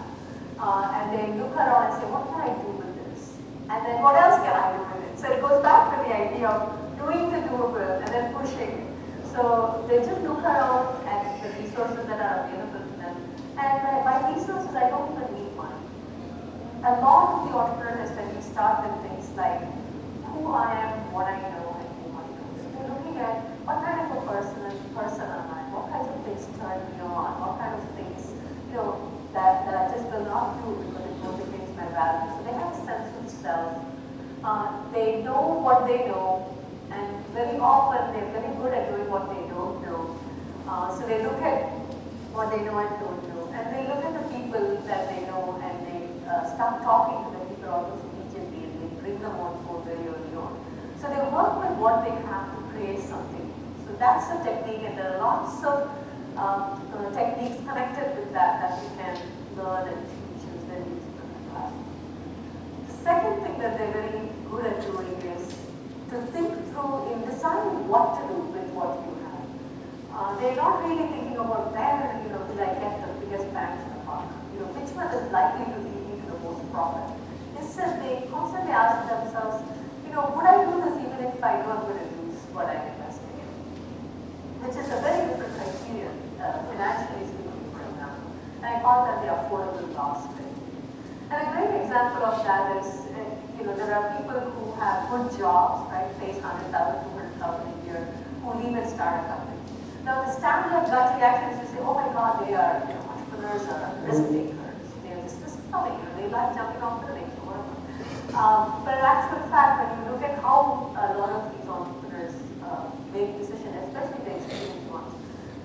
And they look around and say, what can I do with this? And then what else can I do with it? So it goes back to the idea of doing the doable and then pushing it. So they just look around at the resources that are available to them. And by resources, I don't even need money. A lot of the entrepreneurs, when we start with things like who I am, what I know, and who I know. So we're looking at what kind of a person am I? What kinds of things turn me on? What kind of things, that I just will not do because it goes against my values. So they have a sense of self. They know what they know, and very often they're very good at doing what they don't know. So they look at what they know and don't know, and they look at the people that they know, and they start talking to the people almost immediately, and they bring them on board very early on. So they work with what they have to create something. So that's the technique, and there are lots of techniques connected with that you can learn and teach and then use in the class. The second thing that they're very good at doing is to think through in deciding what to do with what you have. They're not really thinking about where, will I get the biggest bang for the buck? Which one is likely to lead me to the most profit? Instead, they constantly ask themselves, would I do this even if I know I'm going to lose what I'm investing in? Which is a very different criterion, financially speaking, for example. And I call that the affordable loss rate. And a great example of that is, there are people who have good jobs, right, pays $100,000, $200,000 a year, who leave and start a company. Now, the standard gut reaction is to say, oh my God, they are, entrepreneurs are risk takers. They're just risk-loving, they like jumping off the lake or whatever. But in actual fact, when you look at how a lot of these entrepreneurs make decisions, especially the experienced ones,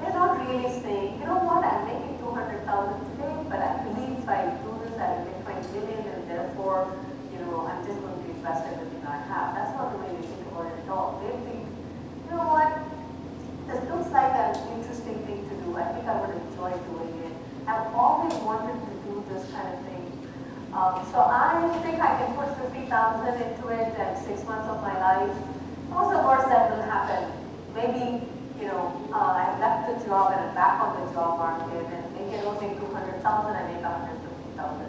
they're not really saying, what, I'm making $200,000 today, but I believe if I do this, I will make $20 million, and therefore, I'm just going to invest everything I have. That's not the way they think about it at all. They think, what, this looks like an interesting thing to do. I think I would enjoy doing it. I've always wanted to do this kind of thing. So I think I can put 50,000 into it and 6 months of my life. What's the worst that will happen? Maybe, I left the job and I'm back on the job market and maybe I don't make 200,000, I make 150,000.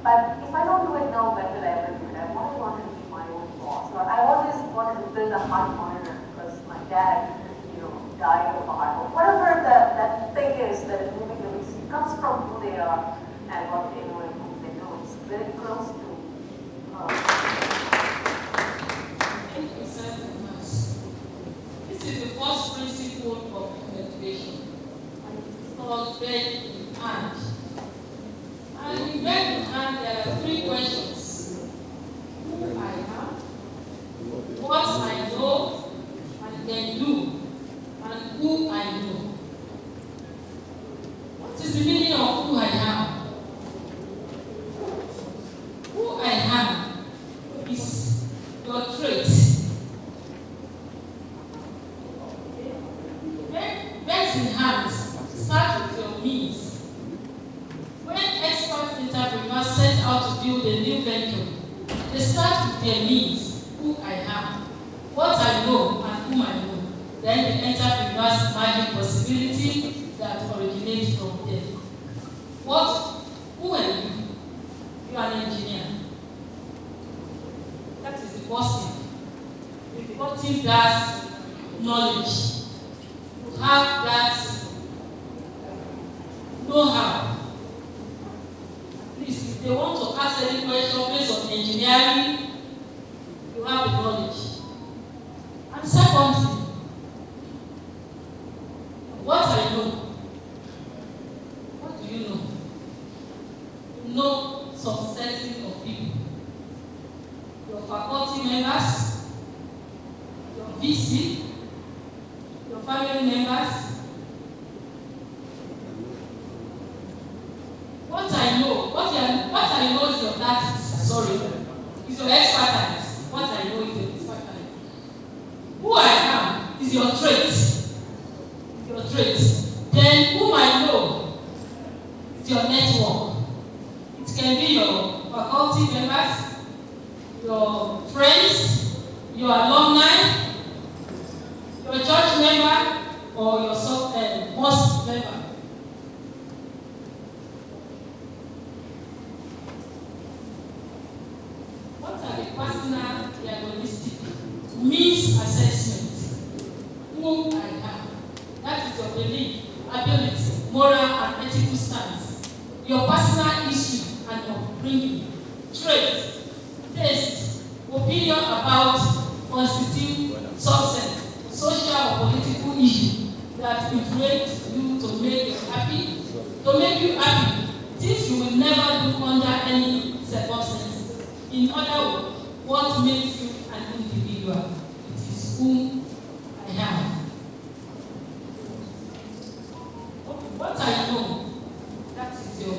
But if I don't do it now, when will I ever do it? I always wanted to be my own boss. Or I always wanted to build a heart monitor because my dad, died of a heart. Whatever that thing is that is moving them, it comes from who they are and what they know and who they know. It's very close to.
Thank you, sir. This is the first principle of motivation. It's called bed in hand. And in bed in hand, there are 3 questions: who I am, what I know and can do, and who I know. What is the meaning of who I am? Who I am is your trait. Beds in hands start with your means. When expert entrepreneurs set out to build a new venture, they start with their means: who I am, what I know, and whom I know. Then the entrepreneurs imagine possibility that originates from them. Who are you? You are an engineer. That is the first thing. The first thing that's knowledge. You have that know-how. Please, if they want to ask any question based on engineering, you have the knowledge. And secondly, what I know. What do you know? You know some setting of people. Your faculty members, your VC, your family members. What I know is your tactics. Sorry. Is your expertise. What I know is your expertise. Who I am is your trait. Your traits. Then whom I know is your network. It can be your faculty members, your friends, your alumni, your church member, or your mosque member. What are the personal diagnostic means assessment? Who I am. That is your belief, ability, moral and ethical stance, your personal issue and upbringing, traits, taste, opinion about constitute success, social or political issue that influence you to make you happy, things you will never do under any circumstances. In other words, what makes you an individual? It is who I am. What I know, that is your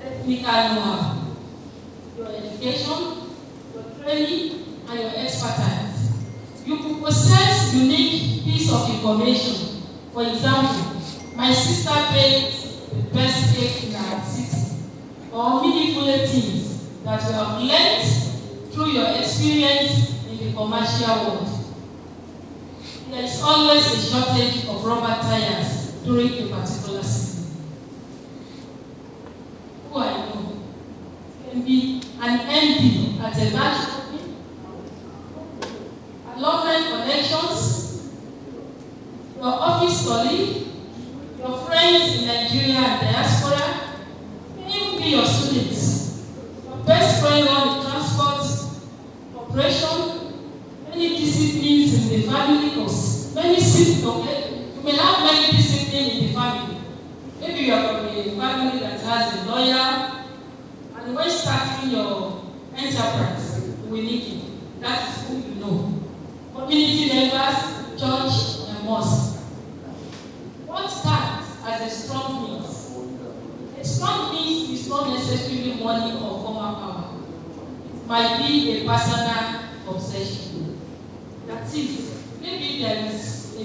technical know-how, your education, your training, and your expertise. You could possess unique piece of information. For example, my sister bakes the best cake in our city, or meaningful things that you have learned through your experience in the commercial world. There is always a shortage of rubber tires during a particular season. Who I know can be an MD at a large company, alumni connections, your office colleague, your friends in Nigeria and diaspora, may even be your students, your best friend on the transport operation, many disciplines in the family, you may have many disciplines in the family. Maybe you are from a family that has a lawyer, and when starting your enterprise, you will need it. That is who you know. Community members, church, and mosque. What starts as a strong means? A strong means is not necessarily money or formal power. It might be a personal obsession. That is, maybe there is a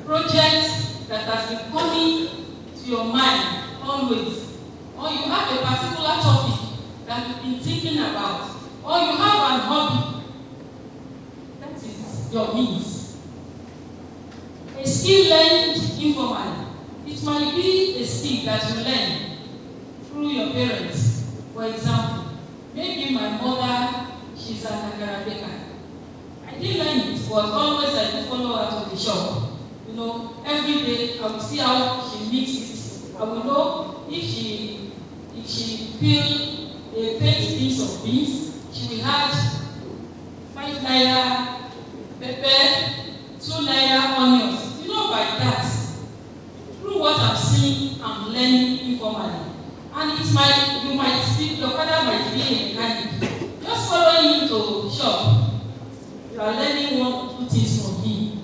project that has been coming to your mind always, or you have a particular topic that that you've been thinking about, or you have an hobby, that is your means. A skill learned informally. It might be a skill that you learn through your parents. For example, maybe my mother, she's an akara baker. I didn't learn it, but always I do follow her to the shop. You know, every day I will see how she mixes it. I will know if she peel a paint piece of beans, she will add 5 naira pepper, 2 naira onions. You know, by that, through what I'm seeing, I'm learning informally. And your father might be a mechanic. Just following him to shop, you are learning 1 or 2 things from him.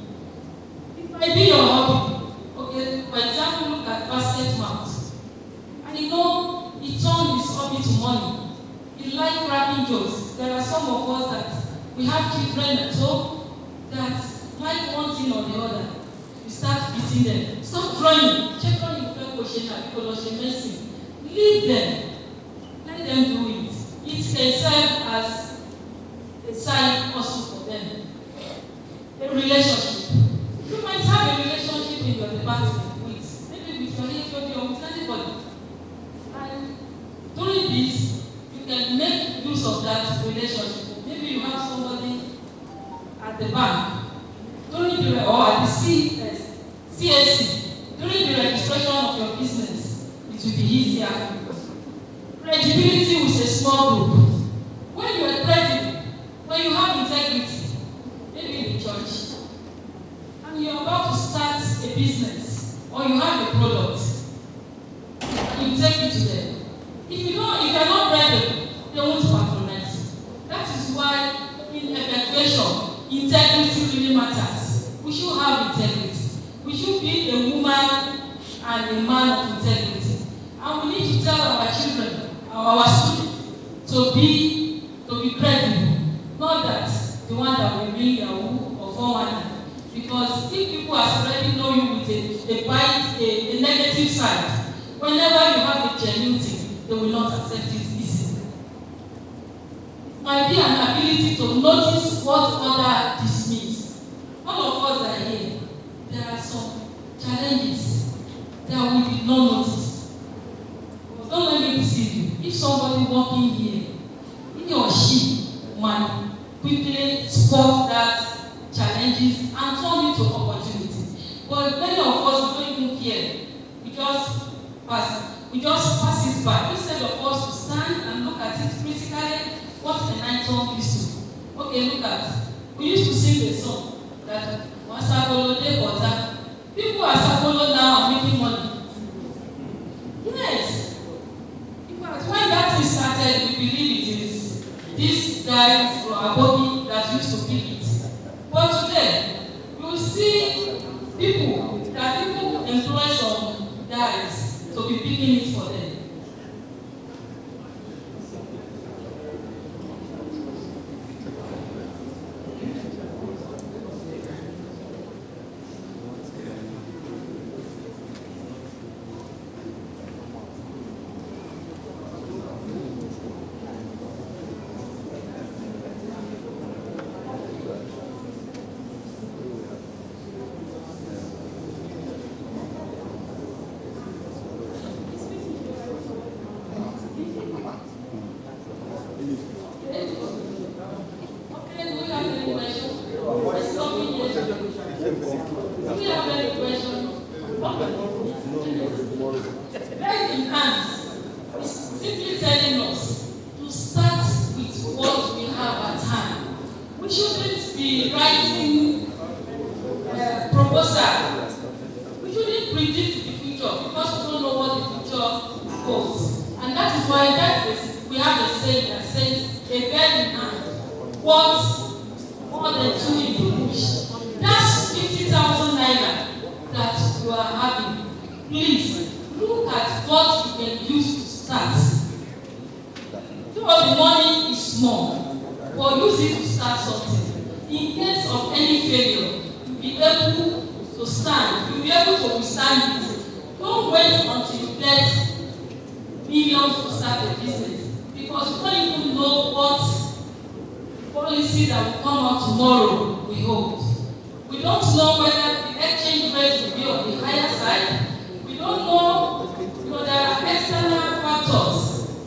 It might be your hobby. Okay, for example, look at basket mount. And you know, he turned his hobby to money. He liked cracking jokes. There are some of us that we have children at home that like one thing or the other. We start beating them. Stop drawing. Check on your friend. Leave them. Let them do it. It can serve as a side hustle for them. A relationship. You might have a relationship in your department with maybe with your HOD or with anybody. And during this, you can make use of that relationship. Maybe you have somebody at the bank during the or at the CSC during the registration of your business. It will be easier. Credibility with a small group. When you are credible, when you have integrity, maybe in the church, and you are about to start a business or you have a product, and you take it to them. If you are not credible, they won't patronize you. That is why in effectuation, integrity really matters. We should have integrity. We should be a woman and a man of integrity. And we need to tell our children, our students, to be credible. Not that the one that will bring Yahoo or 419. Because if people already know you with a negative side, whenever you have a genuine thing, they will not accept it easily. It might be an ability to notice what other this means. All of us are here. There are some challenges that we did not notice. But don't let me deceive you. If somebody walking here, he or she might quickly spot that challenges and turn it to opportunities. But many of us don't even care. We just pass it by. Instead of us to stand and look at it critically, what can I turn this to? Okay, look at. We used to sing a song that Masabolo de Bota. People are Sabolo now and making money. Yes. In fact, when that thing started, we believe it is this guy from Abobi that used to pick it. But today, you will see people that people employ some guys to be picking it for them. because we don't even know what policy that will come out tomorrow we hold. We don't know whether the exchange rate will be on the higher side. We don't know, there are external factors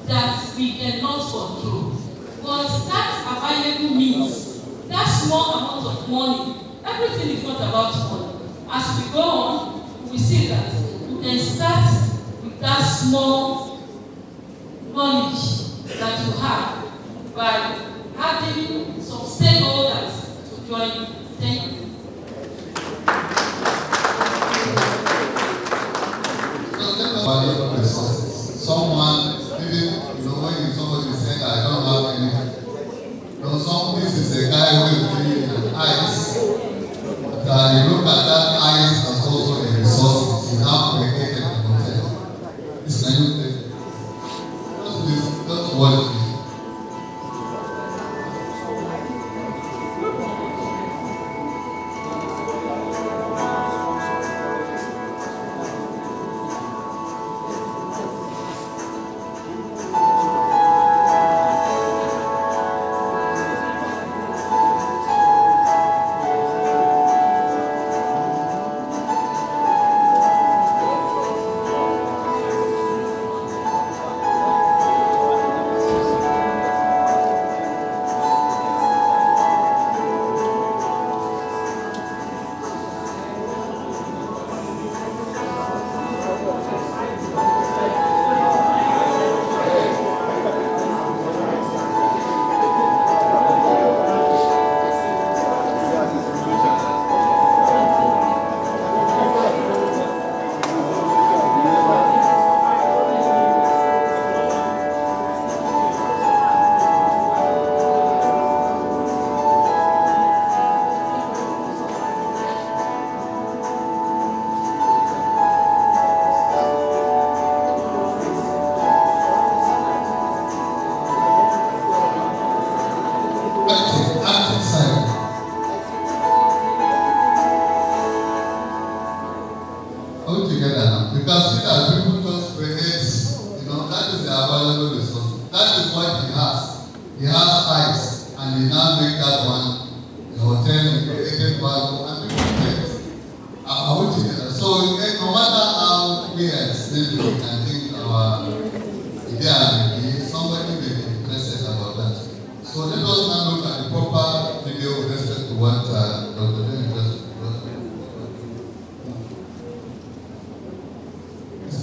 that we cannot control. But that available means, that small amount of money, everything is not about money. As we go on, we see that we can start with that small knowledge that you have by having some stakeholders to join. Thank you.
Someone, even, when somebody is saying, I don't have anything. This is a guy who is doing an ice. But you look at that ice as also a resource. You have created a hotel. This can you take? Just watch it.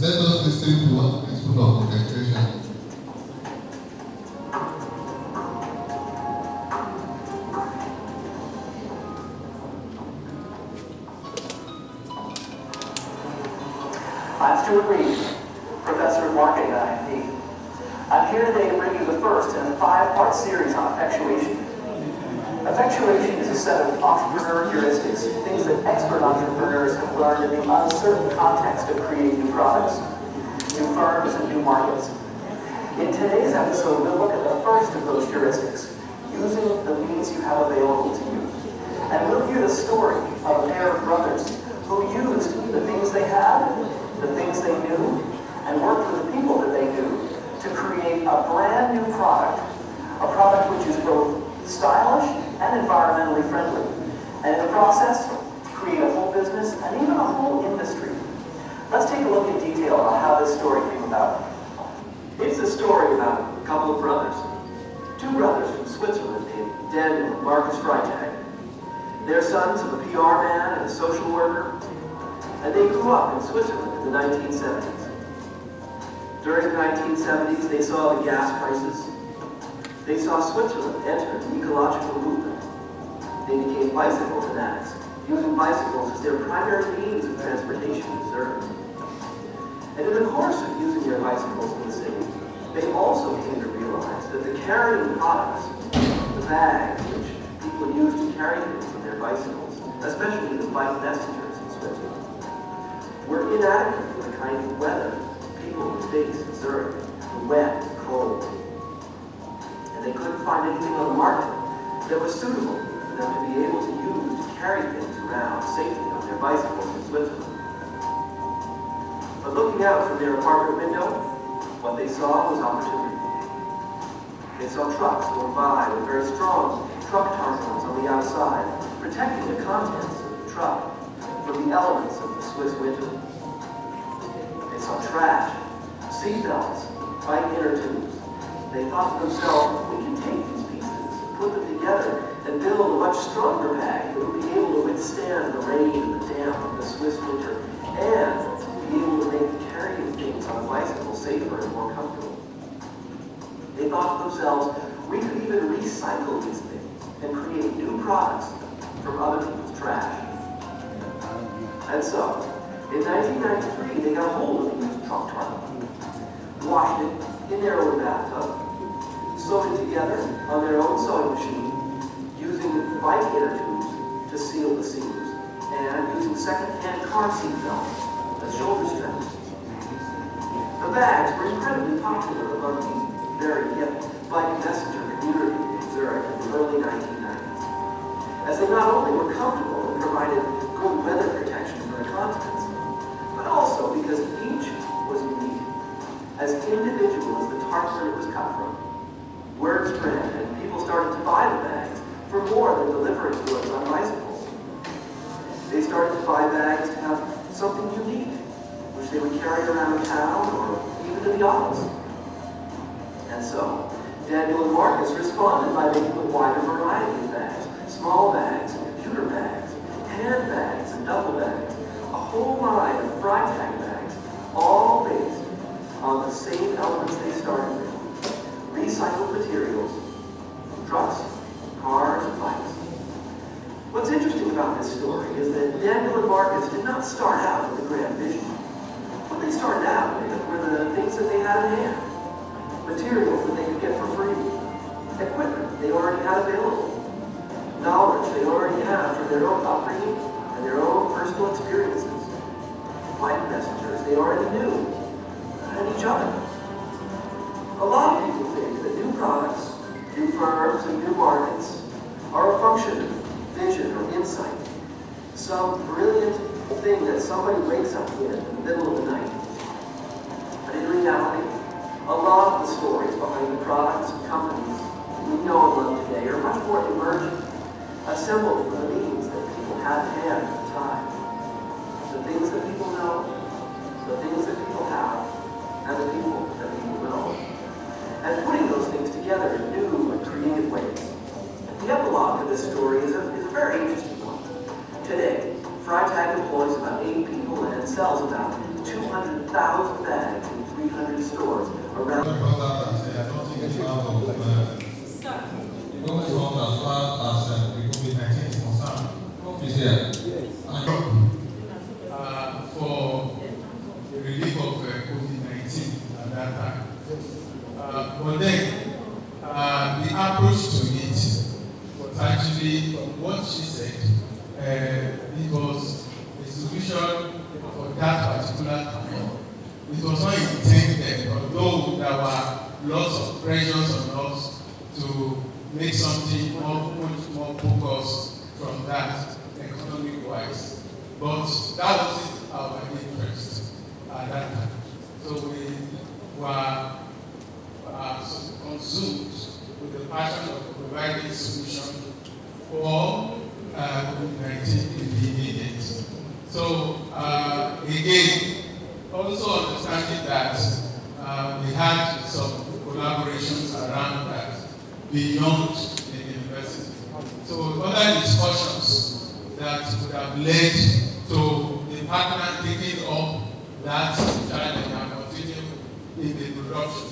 Let us listen to what principle of effectuation.
I'm Stuart Reed, Professor of Marketing at IMD. I'm here today to bring you the first in a 5-part series on effectuation. Effectuation is a set of entrepreneur heuristics, things that expert entrepreneurs have learned in the uncertain context of creating new products, new firms, and new markets. In today's episode, we'll look at the first of those heuristics, using the means you have available to you. And we'll hear the story of a pair of brothers who used the things they had, the things they knew, and worked with the people that they knew to create a brand new product, a product which is both stylish and environmentally friendly, and in the process, create a whole business and even a whole industry. Let's take a look in detail on how this story came about. It's a story about a couple of brothers, two brothers from Switzerland named Dan and Marcus Freitag. They're sons of a PR man and a social worker, and they grew up in Switzerland in the 1970s. During the 1970s, they saw the gas prices. They saw Switzerland enter an ecological movement. They became bicycle fanatics, using bicycles as their primary means of transportation in Zurich. And in the course of using their bicycles in the city, they also came to realize that the carrying products, the bags which people use to carry things on their bicycles, especially the bike messengers in Switzerland, were inadequate for the kind of weather people would face in Zurich, wet and cold. They couldn't find anything on the market that was suitable for them to be able to use to carry things around safely on their bicycles in Switzerland. But looking out from their apartment window, what they saw was opportunity. They saw trucks going by with very strong truck tarpaulins on the outside, protecting the contents of the truck from the elements of the Swiss winter. They saw trash, seatbelts, bike inner tubes. They thought to themselves, we can take these pieces, put them together, and build a much stronger bag that would be able to withstand the rain and the damp of the Swiss winter, and be able to make the carrying things on a bicycle safer and more comfortable. They thought to themselves, we could even recycle these things and create new products from other people's trash. And so, in 1993, they got a hold of the used truck tarpaulin, washed it in their own bathtub, sewed it together on their own sewing machine, using bike inner tubes to seal the seams, and using second-hand car seat belts as shoulder straps. The bags were incredibly popular among the very hip bike messenger community in Zurich in the early 1990s, as they not only were comfortable and provided good weather protection for the continents, but also because each was unique, as individual as the tarpaulin it was cut from. Word spread, and people started to buy the bags for more than delivering goods on bicycles. They started to buy bags to have something unique, which they would carry around town or even to the office. And so, Daniel and Marcus responded by making a wider variety of bags, small bags, computer bags, handbags, and duffel bags, a whole line of Freitag bags, all based on the same elements they started with. Recycled materials, trucks, cars, and bikes. What's interesting about this story is that Daniel and Marcus did not start out with a grand vision. What they started out with were the things that they had in hand. Materials that they could get for free. Equipment they already had available. Knowledge they already had from their own upbringing and their own personal experiences. Bike messengers they already knew, and each other. A lot of people think that new products, new firms, and new markets are a function of vision or insight. Some brilliant thing that somebody wakes up with in the middle of the night. But in reality, a lot of the stories behind the products and companies we know and love today are much more emergent, assembled from the means that people had at hand at the time. The things that people know, the things that people have, and the people that people know. And putting those things together in new and creative ways. The epilogue of this story is a very interesting one. Today, Freitag employs about 8 people and sells about 200,000 bags in 300 stores around.
I don't think it's out of going on as far as the COVID-19 is concerned. Hope is here. For the relief of COVID-19 at that time. But then, the approach to it was actually, from what she said, it was a solution for that particular time. It was not intended, although there were lots of pressures on us to make something much more focused from that, economic-wise. But that wasn't our interest at that time. So we were consumed with the passion of providing solution for COVID-19 in the immediate. So again, also understanding that we had some collaborations around that beyond the university. So other discussions that would have led to the partner taking up that challenge and continuing in the production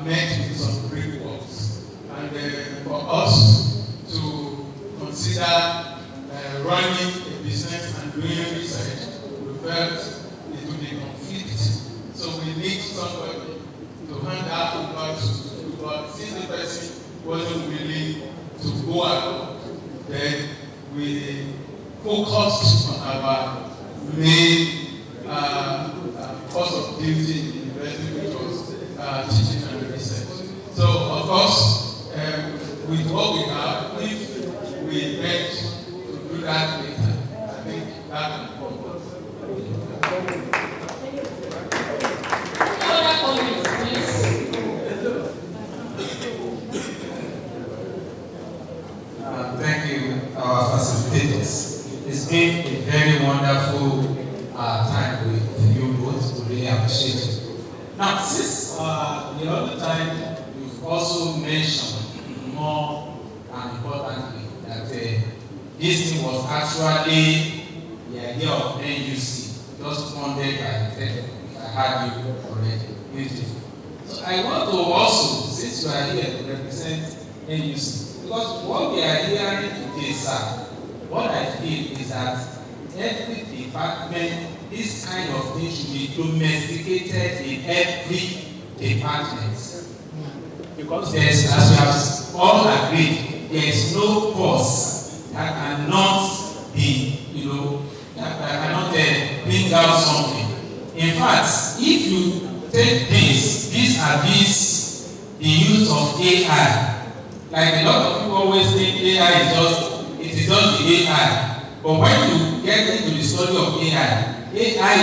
met with some frameworks. And for us to consider running a business and doing research, we felt it would be conflict. So we need somebody to hand out over to, but since the person wasn't willing to go along, then we focused on our main course of duty in the university, which was teaching and research. So, of course, with what we have, if we get to do that later, I think that's important.
Any other comments, please?
appreciate it. Now, since the other time, you've also mentioned more importantly that this thing was actually the idea of NUC, just funded by TETFund, if I had you already. Beautiful. So I want to also, since you are here to represent NUC, because what we are hearing today, sir, what I feel is that every department, this kind of thing should be domesticated in every department. Because there's, as we have all agreed, there is no course that cannot be, that cannot bring out something. In fact, if you take this the use of AI. Like a lot of people always think AI is just the AI. But when you get into the study of AI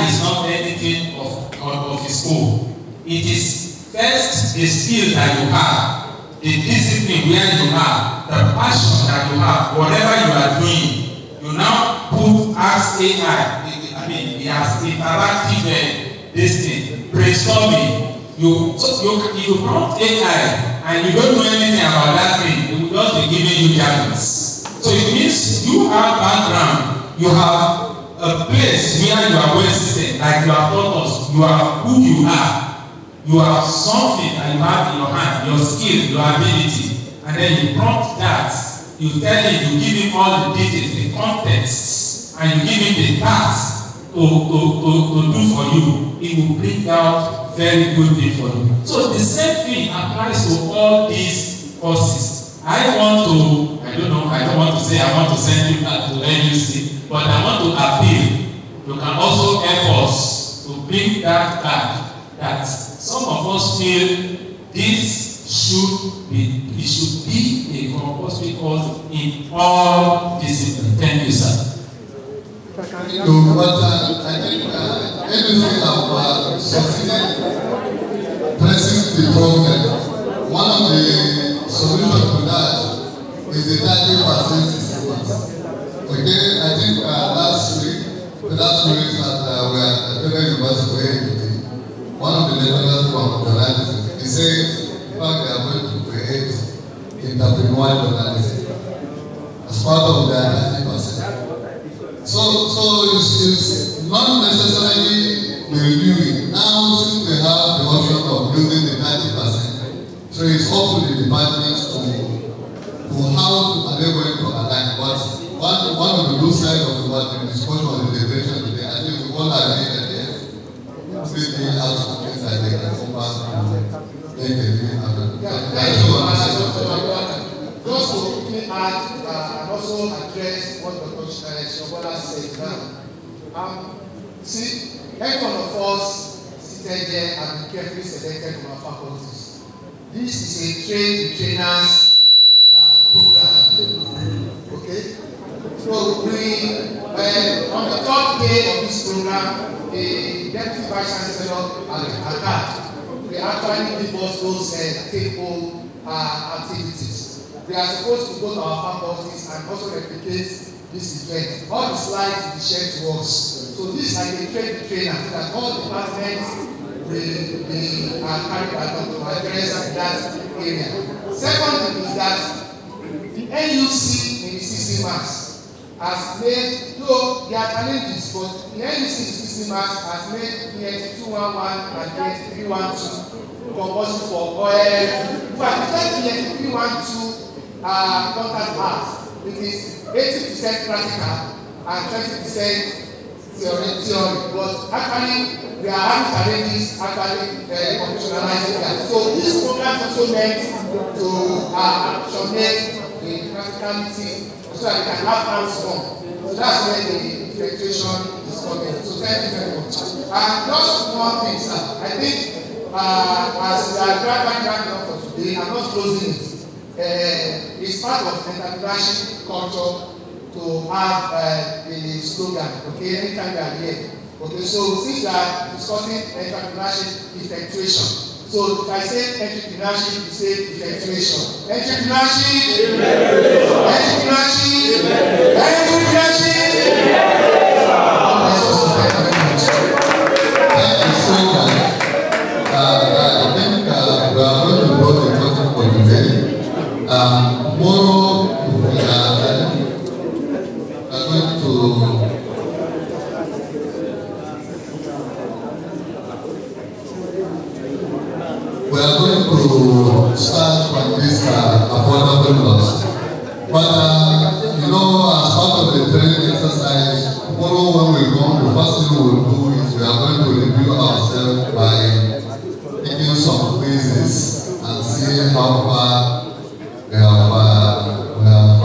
is not anything of its own. It is first the skill that you have, the discipline where you have, the passion that you have, whatever you are doing, you now ask AI. It has interactive this thing, brainstorming. If you prompt AI and you don't know anything about that thing, it will just be giving you guidance. So it means you have background, you have a place where you are well seated, like you have taught us, you are who you are. You have something that you have in your hand, your skill, your ability, and then you prompt that. You tell him, you give him all the details, the context, and you give him the task to do for you. It will bring out very good thing for you. So the same thing applies to all these courses. I don't want to say I want to send you back to NUC, but I want to appeal. You can also help us to bring that back, that some of us feel this should be a compulsory course in all disciplines. Thank you, sir.
I think NUC have succeeded pressing the problem. One of the solutions to that is the 30% systems. Okay, I think last week that we are at Federal University, one of the lecturers from journalism, he said, in fact, they are going to create entrepreneurial journalism as part of their 90%. So it's not necessarily reviewing. Now, since we have the option of using the 90%, so it's up to the departments to how are they going to align. But one of the good sides of the discussion on the deliberation today, I think we all agree that yes, they have something that they can come back and make a living out of.
Thank you. Just to quickly add and also address what Dr. Shobola said now. See, every one of us seated here and been carefully selected from our faculties. This is a trainers program. Okay? So on the third day of this program, the Deputy Vice Chancellor and they actually give us those take-home activities. We are supposed to go to our faculties and also replicate this event. All the slides will be shared to us. So this is like a trainer so that all departments will be carried out to address that area. Second thing is that the NUC in the CCMAS has made, though there are challenges, but the NUC in the CCMAS has made ENT 211 and ENT 312 compulsory for oil. In fact, the ENT 312 contact us. It is 80% practical and 20% theory. But actually, we are having challenges operationalizing that. So this program is also meant to actionate the practicality so that we can have hands-on. So that's where the effectuation is coming. So thank you very much. And just one thing, sir. I think as we are graduating up for today, I'm not closing it. It's part of entrepreneurship culture to have a slogan, okay, anytime we are here. Okay, so since we are discussing entrepreneurship effectuation, so if I say entrepreneurship, you say effectuation. Entrepreneurship,
Thank you so much. Tomorrow we are going to start from this affordable loss. But you know, as part of the training exercise, tomorrow when we go, the first thing we will do is we are going to review ourselves by taking some quizzes and see how far we have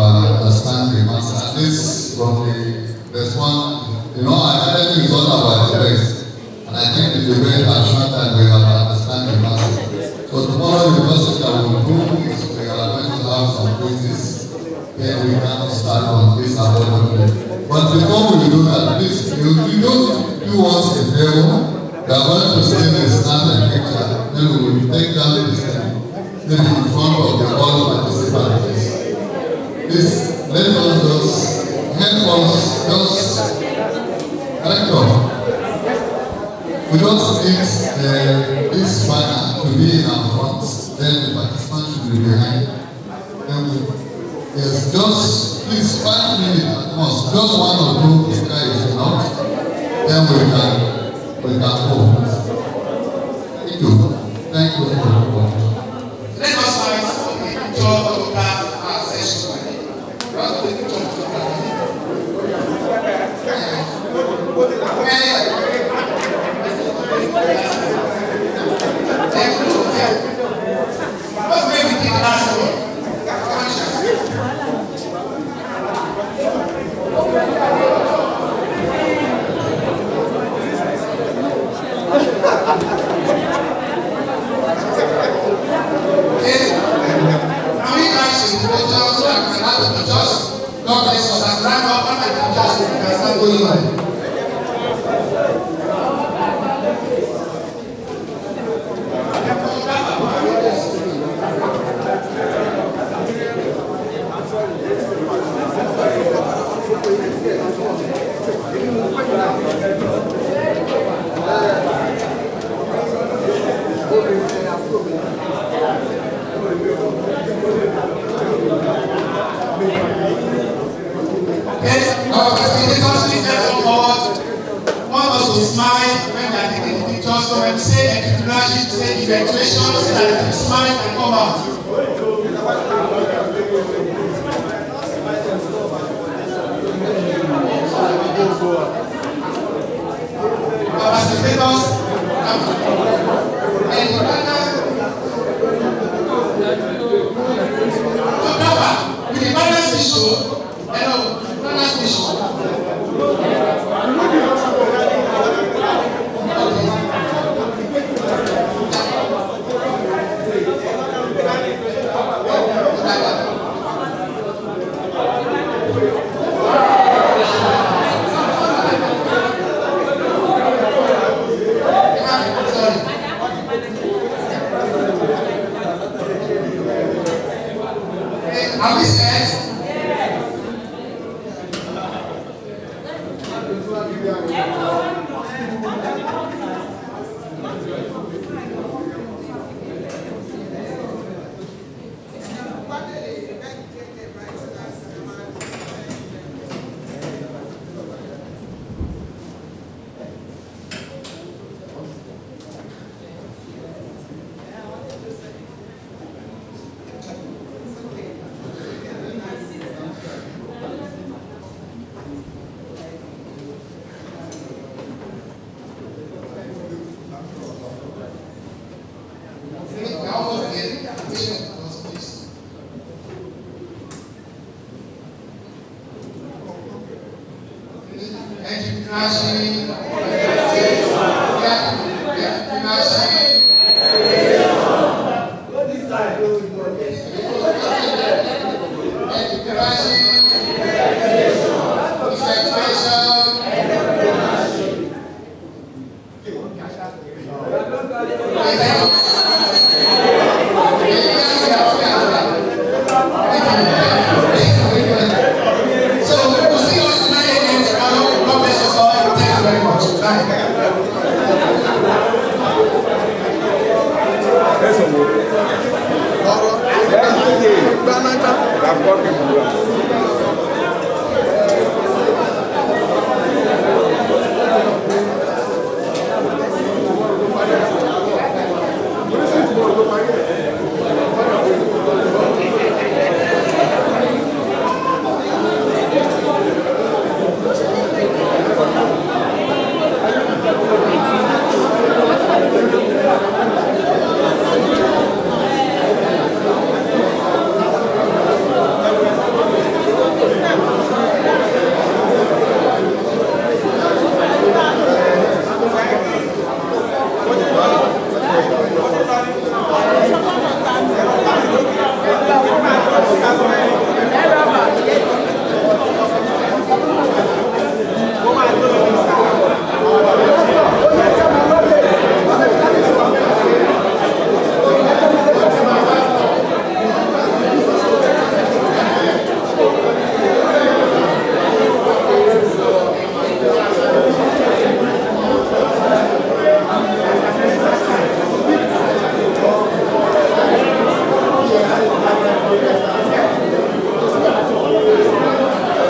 understand the master. At least from the response, you know, I tell you it's all about the rest. And I think the debate has shown that we have understand the master. So tomorrow the first thing that we will do is we are going to have some quizzes. Then we can start on this affordable. But before we do that, please, you don't do us a favor. We are going to see the stand and picture. Then we will take down this thing. Then in front of the all participants. Please, let us just help us, just rector. We just need this banner to be in our front. Then the participants should be behind. Then we, yes, just please 5 minutes at most. Just 1 or 2 guys is enough. Then we can go. Thank you. Thank you for the report.
Let us find a picture of that session. What's going to be the last one? God bless us and right now, and just can start going on. Smile when they are taking the pictures. So when we say entrepreneurship, say effectuation, so that the smile can come out. Our facilitators, with the balance issue, hello, balance issue. Are we set?
I've got people.